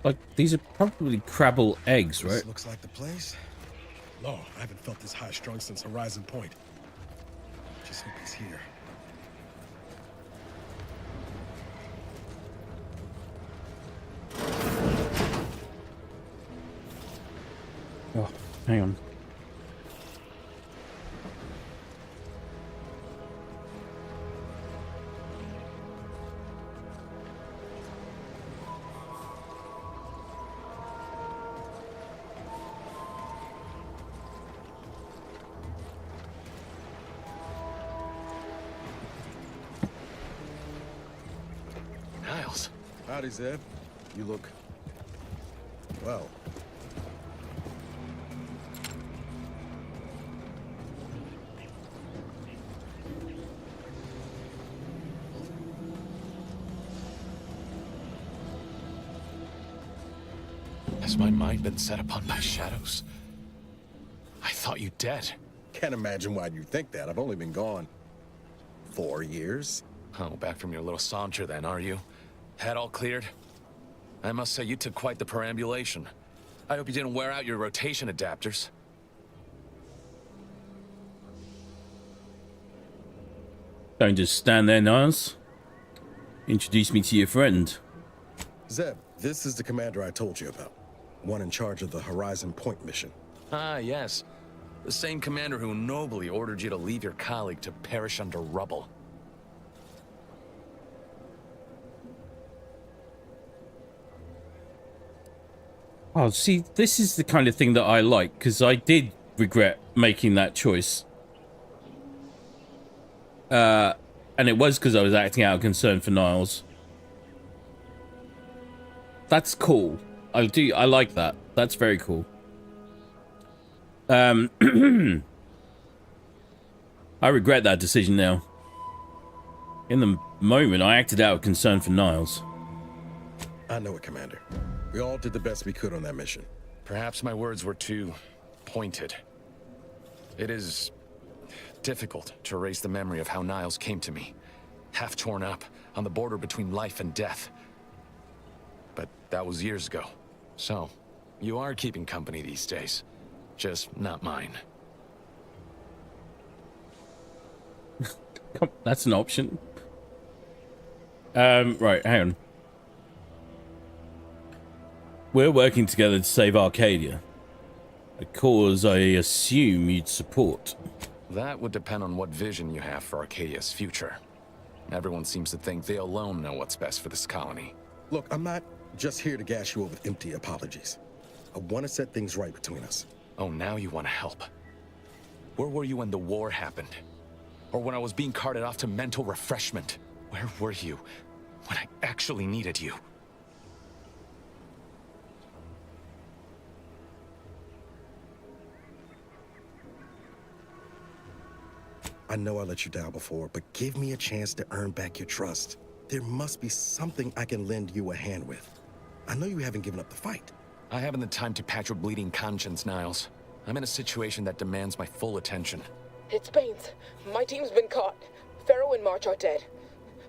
Like, these are probably crabble eggs, right? This looks like the place. No, I haven't felt this high strung since Horizon Point. Just hope he's here. Oh, hang on. Niles. Howdy, Zeb. You look... well. Has my mind been set upon by shadows? I thought you dead. Can't imagine why you think that. I've only been gone 4 years. Oh, back from your little saunter then, are you? Head all cleared? I must say you took quite the perambulation. I hope you didn't wear out your rotation adapters. Don't just stand there, Niles. Introduce me to your friend. Zeb, this is the commander I told you about. One in charge of the Horizon Point mission. Ah, yes. The same commander who nobly ordered you to leave your colleague to perish under rubble. Oh, see, this is the kind of thing that I like, because I did regret making that choice. And it was because I was acting out of concern for Niles. That's cool. I like that. That's very cool. I regret that decision now. In the moment, I acted out of concern for Niles. I know it, Commander. We all did the best we could on that mission. Perhaps my words were too pointed. It is difficult to erase the memory of how Niles came to me, half torn up, on the border between life and death. But that was years ago. So, you are keeping company these days. Just not mine. That's an option. Right, hang on. We're working together to save Arcadia. A cause I assume you'd support. That would depend on what vision you have for Arcadia's future. Everyone seems to think they alone know what's best for this colony. Look, I'm not just here to gas you up with empty apologies. I want to set things right between us. Oh, now you want to help. Where were you when the war happened? Or when I was being carted off to mental refreshment? Where were you when I actually needed you? I know I let you down before, but give me a chance to earn back your trust. There must be something I can lend you a hand with. I know you haven't given up the fight. I haven't the time to patch your bleeding conscience, Niles. I'm in a situation that demands my full attention. It's Baines. My team's been caught. Pharaoh and March are dead.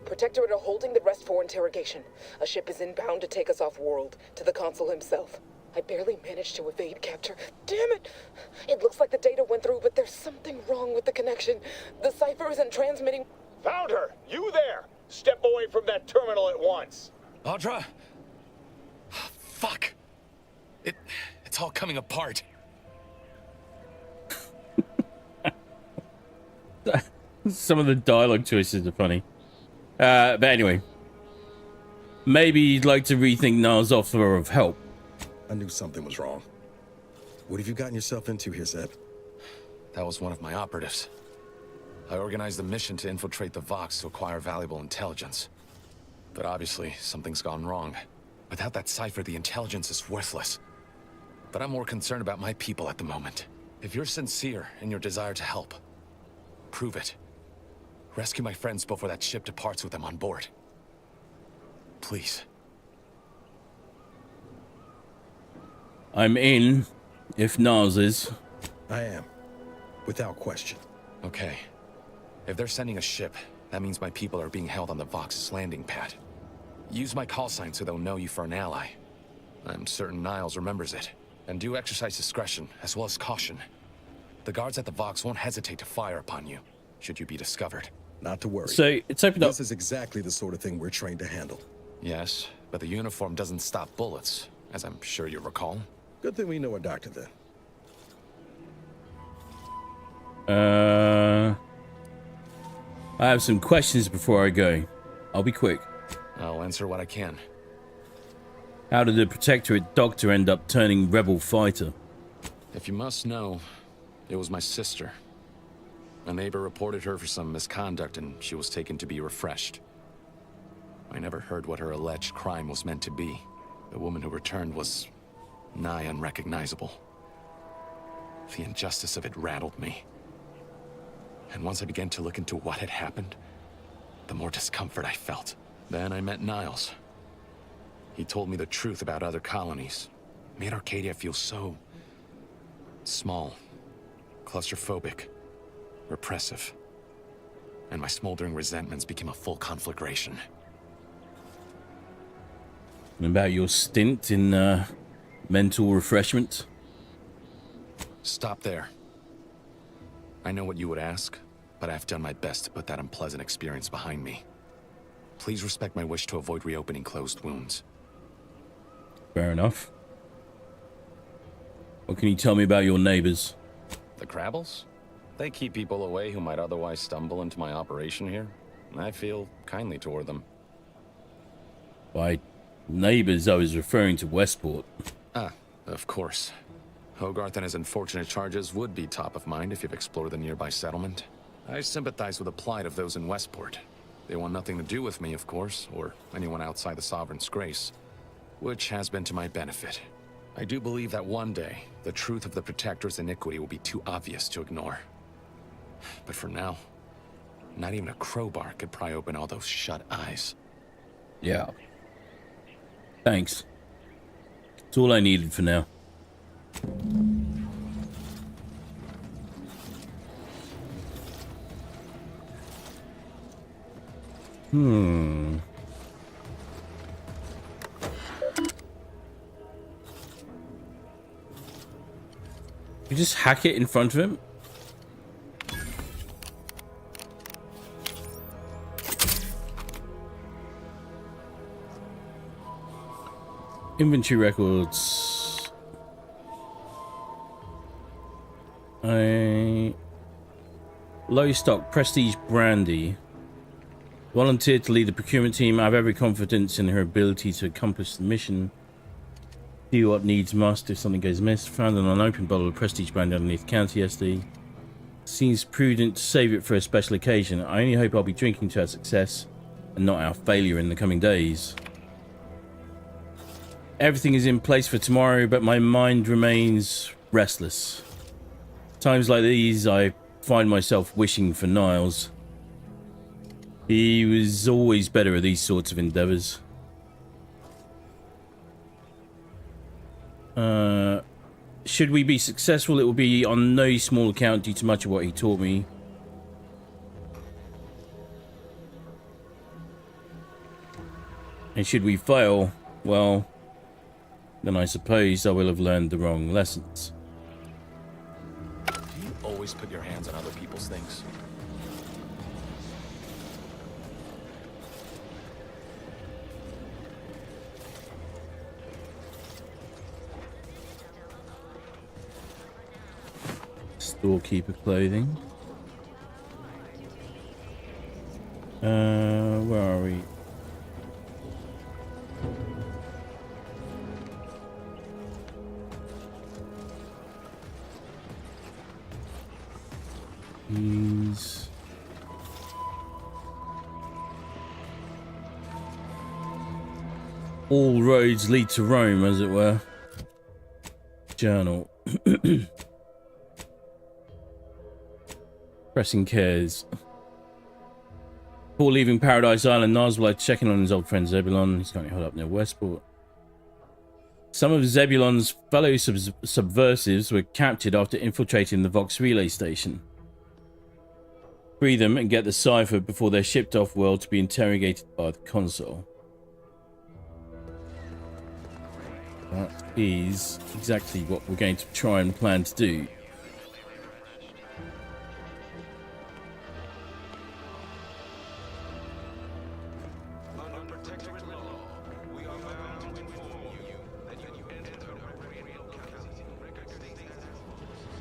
Protectorate are holding the rest for interrogation. A ship is inbound to take us off-world, to the consul himself. I barely managed to evade capture. Damn it! It looks like the data went through, but there's something wrong with the connection. The cipher isn't transmitting. Found her! You there! Step away from that terminal at once! Audra? Fuck! It's all coming apart. Some of the dialogue choices are funny. But anyway. Maybe you'd like to rethink Niles' offer of help. I knew something was wrong. What have you gotten yourself into here, Zeb? That was one of my operatives. I organized a mission to infiltrate the Vox to acquire valuable intelligence. But obviously, something's gone wrong. Without that cipher, the intelligence is worthless. But I'm more concerned about my people at the moment. If you're sincere in your desire to help, prove it. Rescue my friends before that ship departs with them on board. Please. I'm in, if Niles is. I am, without question. Okay. If they're sending a ship, that means my people are being held on the Vox's landing pad. Use my call sign so they'll know you for an ally. I'm certain Niles remembers it. And do exercise discretion, as well as caution. The guards at the Vox won't hesitate to fire upon you, should you be discovered. Not to worry. So, it's opened up. This is exactly the sort of thing we're trained to handle. Yes, but the uniform doesn't stop bullets, as I'm sure you recall. Good thing we know a doctor then. I have some questions before I go. I'll be quick. I'll answer what I can. How did the Protectorate doctor end up turning rebel fighter? If you must know, it was my sister. A neighbor reported her for some misconduct and she was taken to be refreshed. I never heard what her alleged crime was meant to be. The woman who returned was nigh unrecognizable. The injustice of it rattled me. And once I began to look into what had happened, the more discomfort I felt. Then I met Niles. He told me the truth about other colonies. Made Arcadia feel so small, claustrophobic, repressive. And my smoldering resentments became a full conflagration. And about your stint in mental refreshment? Stop there. I know what you would ask, but I've done my best to put that unpleasant experience behind me. Please respect my wish to avoid reopening closed wounds. Fair enough. What can you tell me about your neighbors? The Crabbles? They keep people away who might otherwise stumble into my operation here. I feel kindly toward them. By neighbors, I was referring to Westport. Ah, of course. Hogarth and his unfortunate charges would be top of mind if you've explored the nearby settlement. I sympathize with the plight of those in Westport. They want nothing to do with me, of course, or anyone outside the Sovereign's grace, which has been to my benefit. I do believe that one day, the truth of the Protector's iniquity will be too obvious to ignore. But for now, not even a crowbar could pry open all those shut eyes. Yeah. Thanks. It's all I needed for now. You just hack it in front of him? Inventory records. Low stock prestige brandy. Volunteered to lead the procurement team. I have every confidence in her ability to accomplish the mission. Do what needs must if something goes amiss. Found an unopened bottle of prestige brandy underneath the counter yesterday. Seems prudent to save it for a special occasion. I only hope I'll be drinking to our success and not our failure in the coming days. Everything is in place for tomorrow, but my mind remains restless. Times like these, I find myself wishing for Niles. He was always better at these sorts of endeavors. Should we be successful, it will be on no small account due to much of what he taught me. And should we fail, well, then I suppose I will have learned the wrong lessons. Do you always put your hands on other people's things? Storekeeper clothing. Where are we? These. All roads lead to Rome, as it were. Journal. Pressing cares. Before leaving Paradise Island, Niles will like checking on his old friend Zebulon. He's currently held up near Westport. Some of Zebulon's fellow subversives were captured after infiltrating the Vox relay station. Free them and get the cipher before they're shipped off-world to be interrogated by the console. That is exactly what we're going to try and plan to do.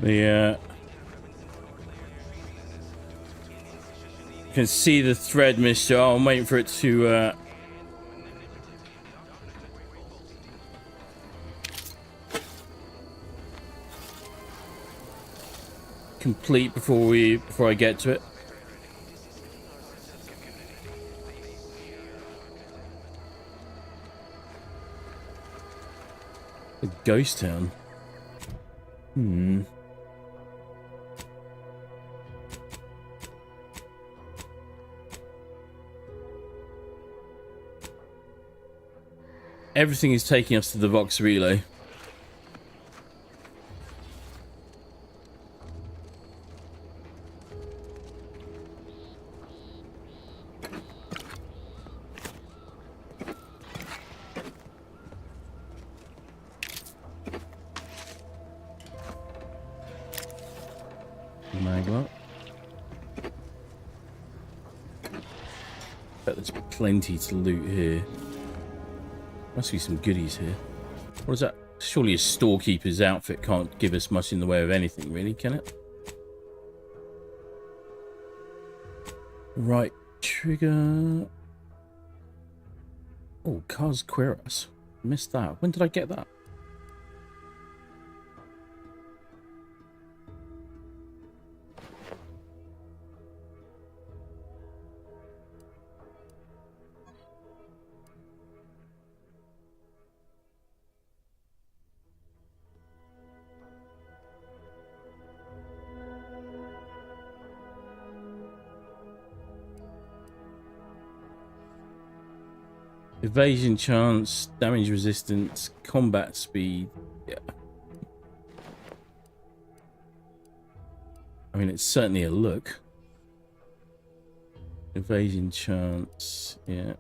You can see the thread, mister. I'm waiting for it to complete before I get to it. A ghost town. Everything is taking us to the Vox relay. Maglock. Bet there's plenty to loot here. Must be some goodies here. What is that? Surely a storekeeper's outfit can't give us much in the way of anything, really, can it? Right trigger. Oh, Cars Quiros. Missed that. When did I get that? Evasion chance, damage resistance, combat speed. Yeah. I mean, it's certainly a look. Evasion chance, yeah.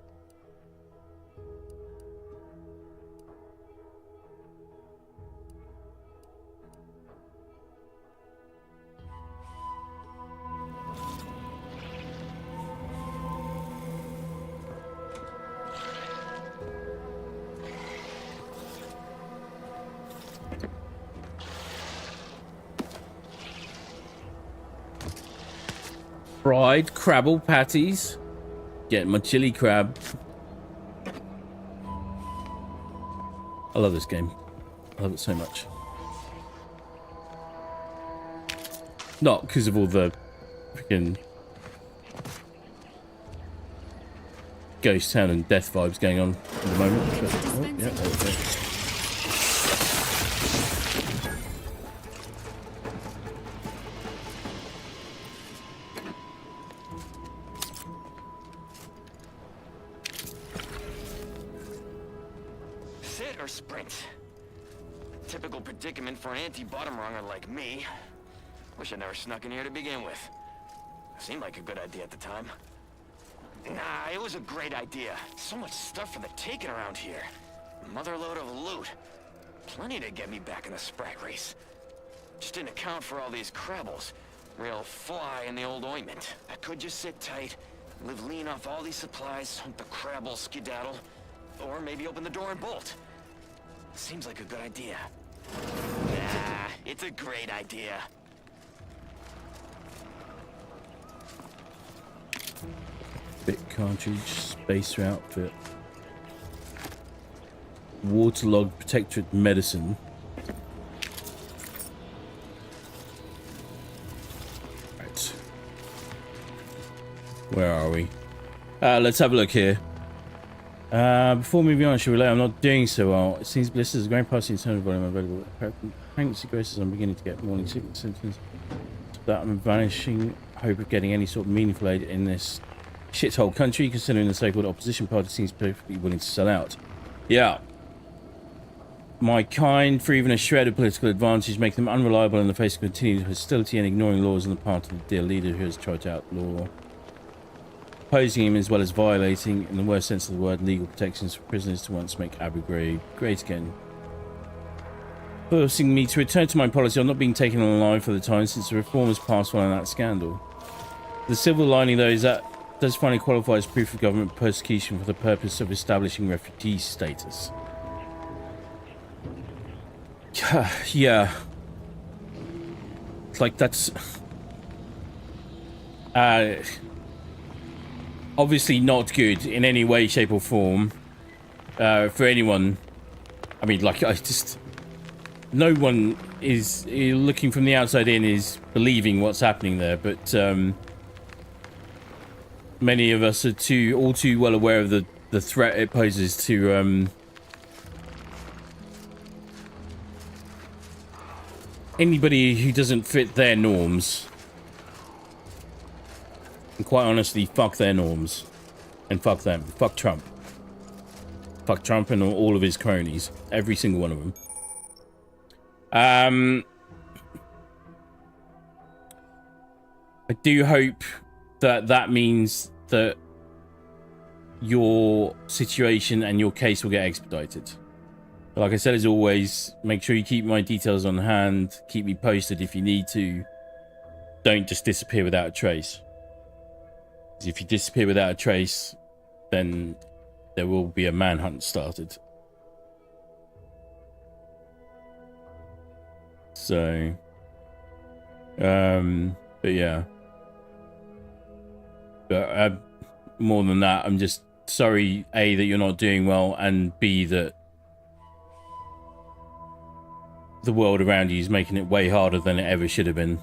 Fried crabble patties. Get my chili crab. I love this game. I love it so much. Not because of all the freaking ghost town and death vibes going on at the moment. But, oh, yeah, there we go. Sit or sprint? Typical predicament for an anti-bottom runger like me. Wish I never snuck in here to begin with. Seemed like a good idea at the time. Nah, it was a great idea. So much stuff for the taking around here. Motherload of loot. Plenty to get me back in the sprag race. Just didn't account for all these crabbles. Real fly in the old ointment. I could just sit tight, live lean off all these supplies, hope the crabbles skedaddle. Or maybe open the door and bolt. Seems like a good idea. Nah, it's a great idea. Bit cartridge, spacer outfit. Waterlogged protectorate medicine. Right. Where are we? Let's have a look here. Before moving on, I should relay I'm not doing so well. It seems bliss is a great part in terms of volume available. Pregnancy graces, I'm beginning to get morning sickness symptoms. That I'm vanishing hope of getting any sort of meaningful aid in this shithole country, considering the so-called opposition party seems perfectly willing to sell out. Yeah. My kind, for even a shred of political advantage, make them unreliable in the face of continued hostility and ignoring laws on the part of the dear leader who has tried to outlaw. Opposing him as well as violating, in the worst sense of the word, legal protections for prisoners to once make Abu Ghraib great again. Forcing me to return to my policy of not being taken alive for the time since the reform has passed following that scandal. The silver lining, though, is that does finally qualify as proof of government persecution for the purpose of establishing refugee status. Yeah. It's like that's... obviously not good in any way, shape or form. For anyone. I mean, like, I just... No one is... Looking from the outside in is believing what's happening there, but... many of us are all too well aware of the threat it poses to anybody who doesn't fit their norms. And quite honestly, fuck their norms. And fuck them. Fuck Trump. Fuck Trump and all of his cronies. Every single one of them. I do hope that means that your situation and your case will get expedited. But like I said, as always, make sure you keep my details on hand. Keep me posted if you need to. Don't just disappear without a trace. Because if you disappear without a trace, then there will be a manhunt started. So, but yeah. But more than that, I'm just sorry, A, that you're not doing well, and B, that the world around you is making it way harder than it ever should have been.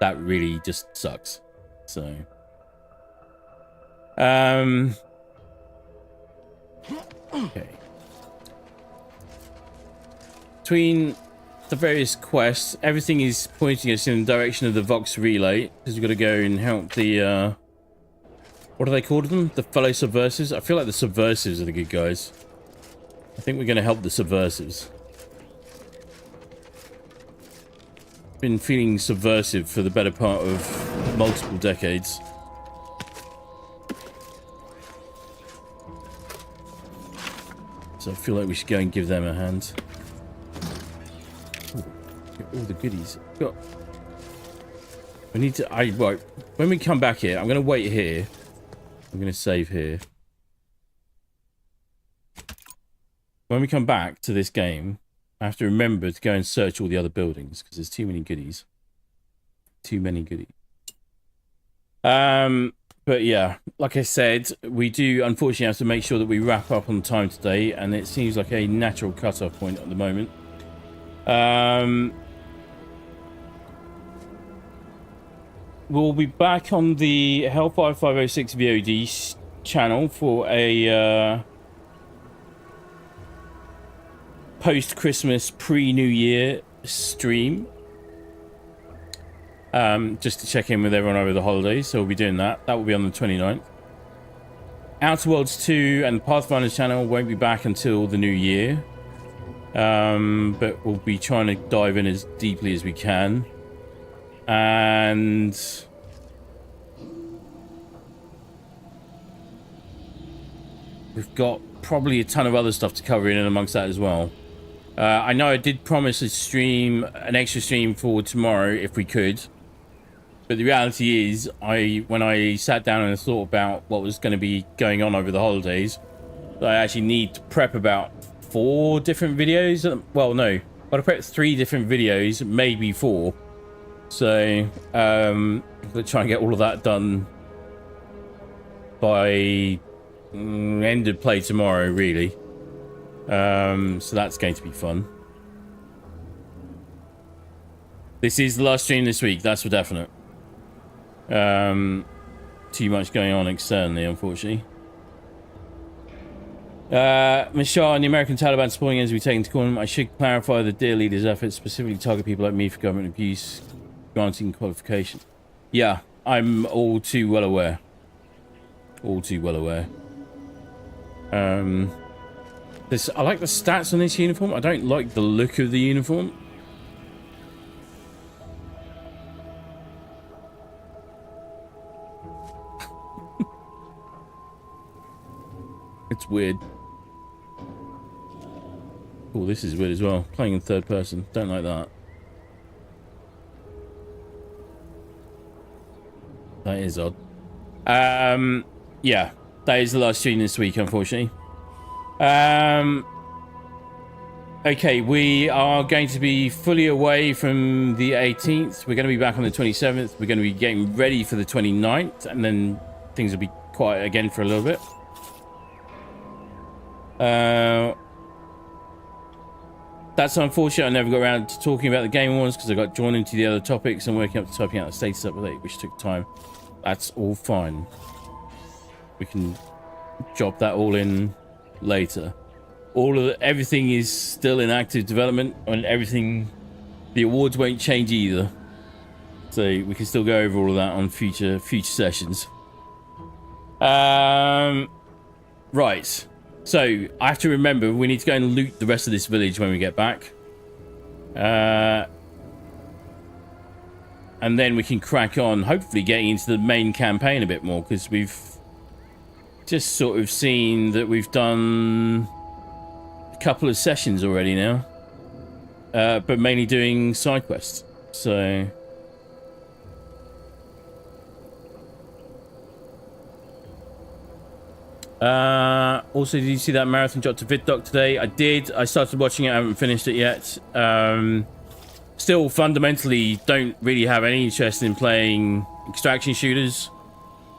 That really just sucks. So, okay. Between the various quests, everything is pointing us in the direction of the Vox relay, because we've got to go and help the What do they call them? The fellow subversives? I feel like the subversives are the good guys. I think we're going to help the subversives. Been feeling subversive for the better part of multiple decades. So I feel like we should go and give them a hand. Ooh, get all the goodies. Got. We need to. Right. When we come back here, I'm going to wait here. I'm going to save here. When we come back to this game, I have to remember to go and search all the other buildings because there's too many goodies. Too many goodies. But yeah, like I said, we do unfortunately have to make sure that we wrap up on time today, and it seems like a natural cutoff point at the moment. We'll be back on the Hellfire 506 VOD channel for a post-Christmas, pre-New Year stream. Just to check in with everyone over the holidays, so we'll be doing that. That will be on the 29th. Outer Worlds 2 and the Pathfinders channel won't be back until the new year. But we'll be trying to dive in as deeply as we can. And we've got probably a ton of other stuff to cover in and amongst that as well. I know I did promise a stream, an extra stream for tomorrow if we could. But the reality is, when I sat down and thought about what was going to be going on over the holidays, I actually need to prep about 4 different videos. Well, no, I've prep 3 different videos, maybe 4. So, I'm going to try and get all of that done by end of play tomorrow, really. So that's going to be fun. This is the last stream this week, that's for definite. Too much going on externally, unfortunately. Mashar and the American Taliban supporting as we take into account. I should clarify the dear leader's efforts specifically target people like me for government abuse, granting qualification. Yeah, I'm all too well aware. All too well aware. I like the stats on this uniform. I don't like the look of the uniform. It's weird. Oh, this is weird as well. Playing in third person. Don't like that. That is odd. Yeah. That is the last stream this week, unfortunately. Okay, we are going to be fully away from the 18th. We're going to be back on the 27th. We're going to be getting ready for the 29th. And then things will be quiet again for a little bit. That's unfortunate. I never got around to talking about the Game Awards because I got drawn into the other topics and working up to typing out a status update, which took time. That's all fine. We can drop that all in later. Everything is still in active development, and everything. The awards won't change either, so we can still go over all of that on future sessions. Right. So, I have to remember, we need to go and loot the rest of this village when we get back. And then we can crack on, hopefully getting into the main campaign a bit more, because we've just sort of seen that we've done a couple of sessions already now. But mainly doing side quests. So... also, did you see that marathon drop to VidDoc today? I did. I started watching it. I haven't finished it yet. Still, fundamentally, don't really have any interest in playing extraction shooters.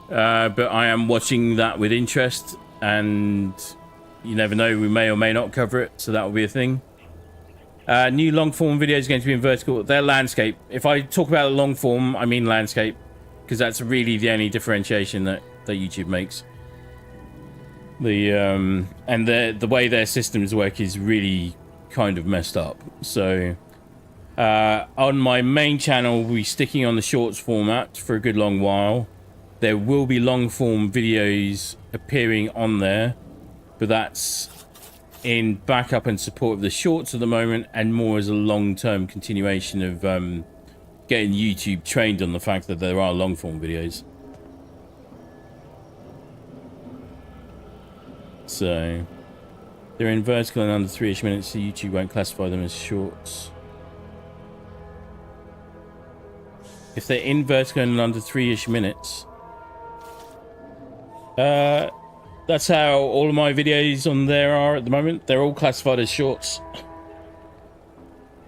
But I am watching that with interest. And you never know, we may or may not cover it. So that will be a thing. New long form video is going to be in vertical. They're landscape. If I talk about long form, I mean landscape. Because that's really the only differentiation that YouTube makes. And the way their systems work is really kind of messed up. So on my main channel, we'll be sticking on the shorts format for a good long while. There will be long form videos appearing on there, but that's in backup and support of the shorts at the moment, and more as a long-term continuation of getting YouTube trained on the fact that there are long form videos. So they're in vertical and under 3-ish minutes, so YouTube won't classify them as shorts. If they're in vertical and under 3-ish minutes, that's how all of my videos on there are at the moment. They're all classified as shorts.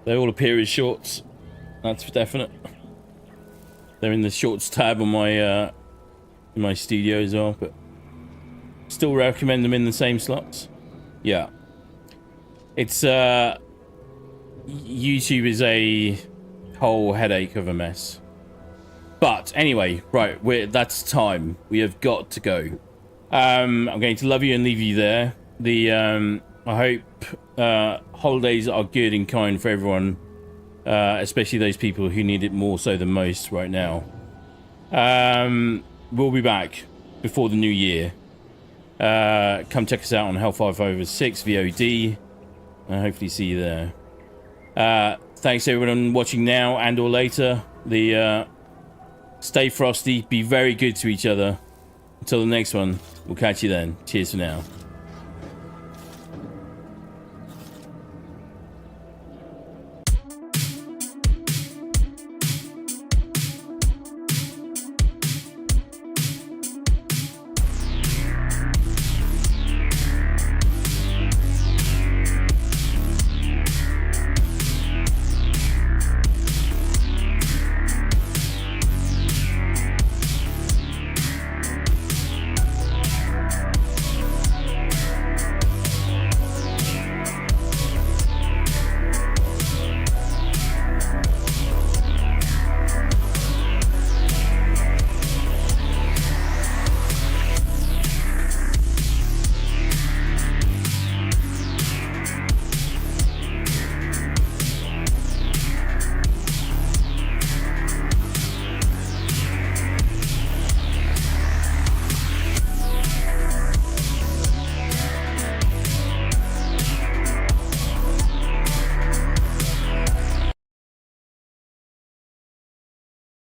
They all appear as shorts. That's for definite. They're in the shorts tab on my in my studio as well, but still recommend them in the same slots. Yeah. It's YouTube is a whole headache of a mess. But anyway, right, that's time. We have got to go. I'm going to love you and leave you there. I hope holidays are good and kind for everyone, especially those people who need it more so than most right now. We'll be back before the new year. Come check us out on Hellfire 5/6 VOD. Hopefully see you there. Thanks everyone watching now and or later. Stay frosty, be very good to each other. Until the next one, we'll catch you then. Cheers for now.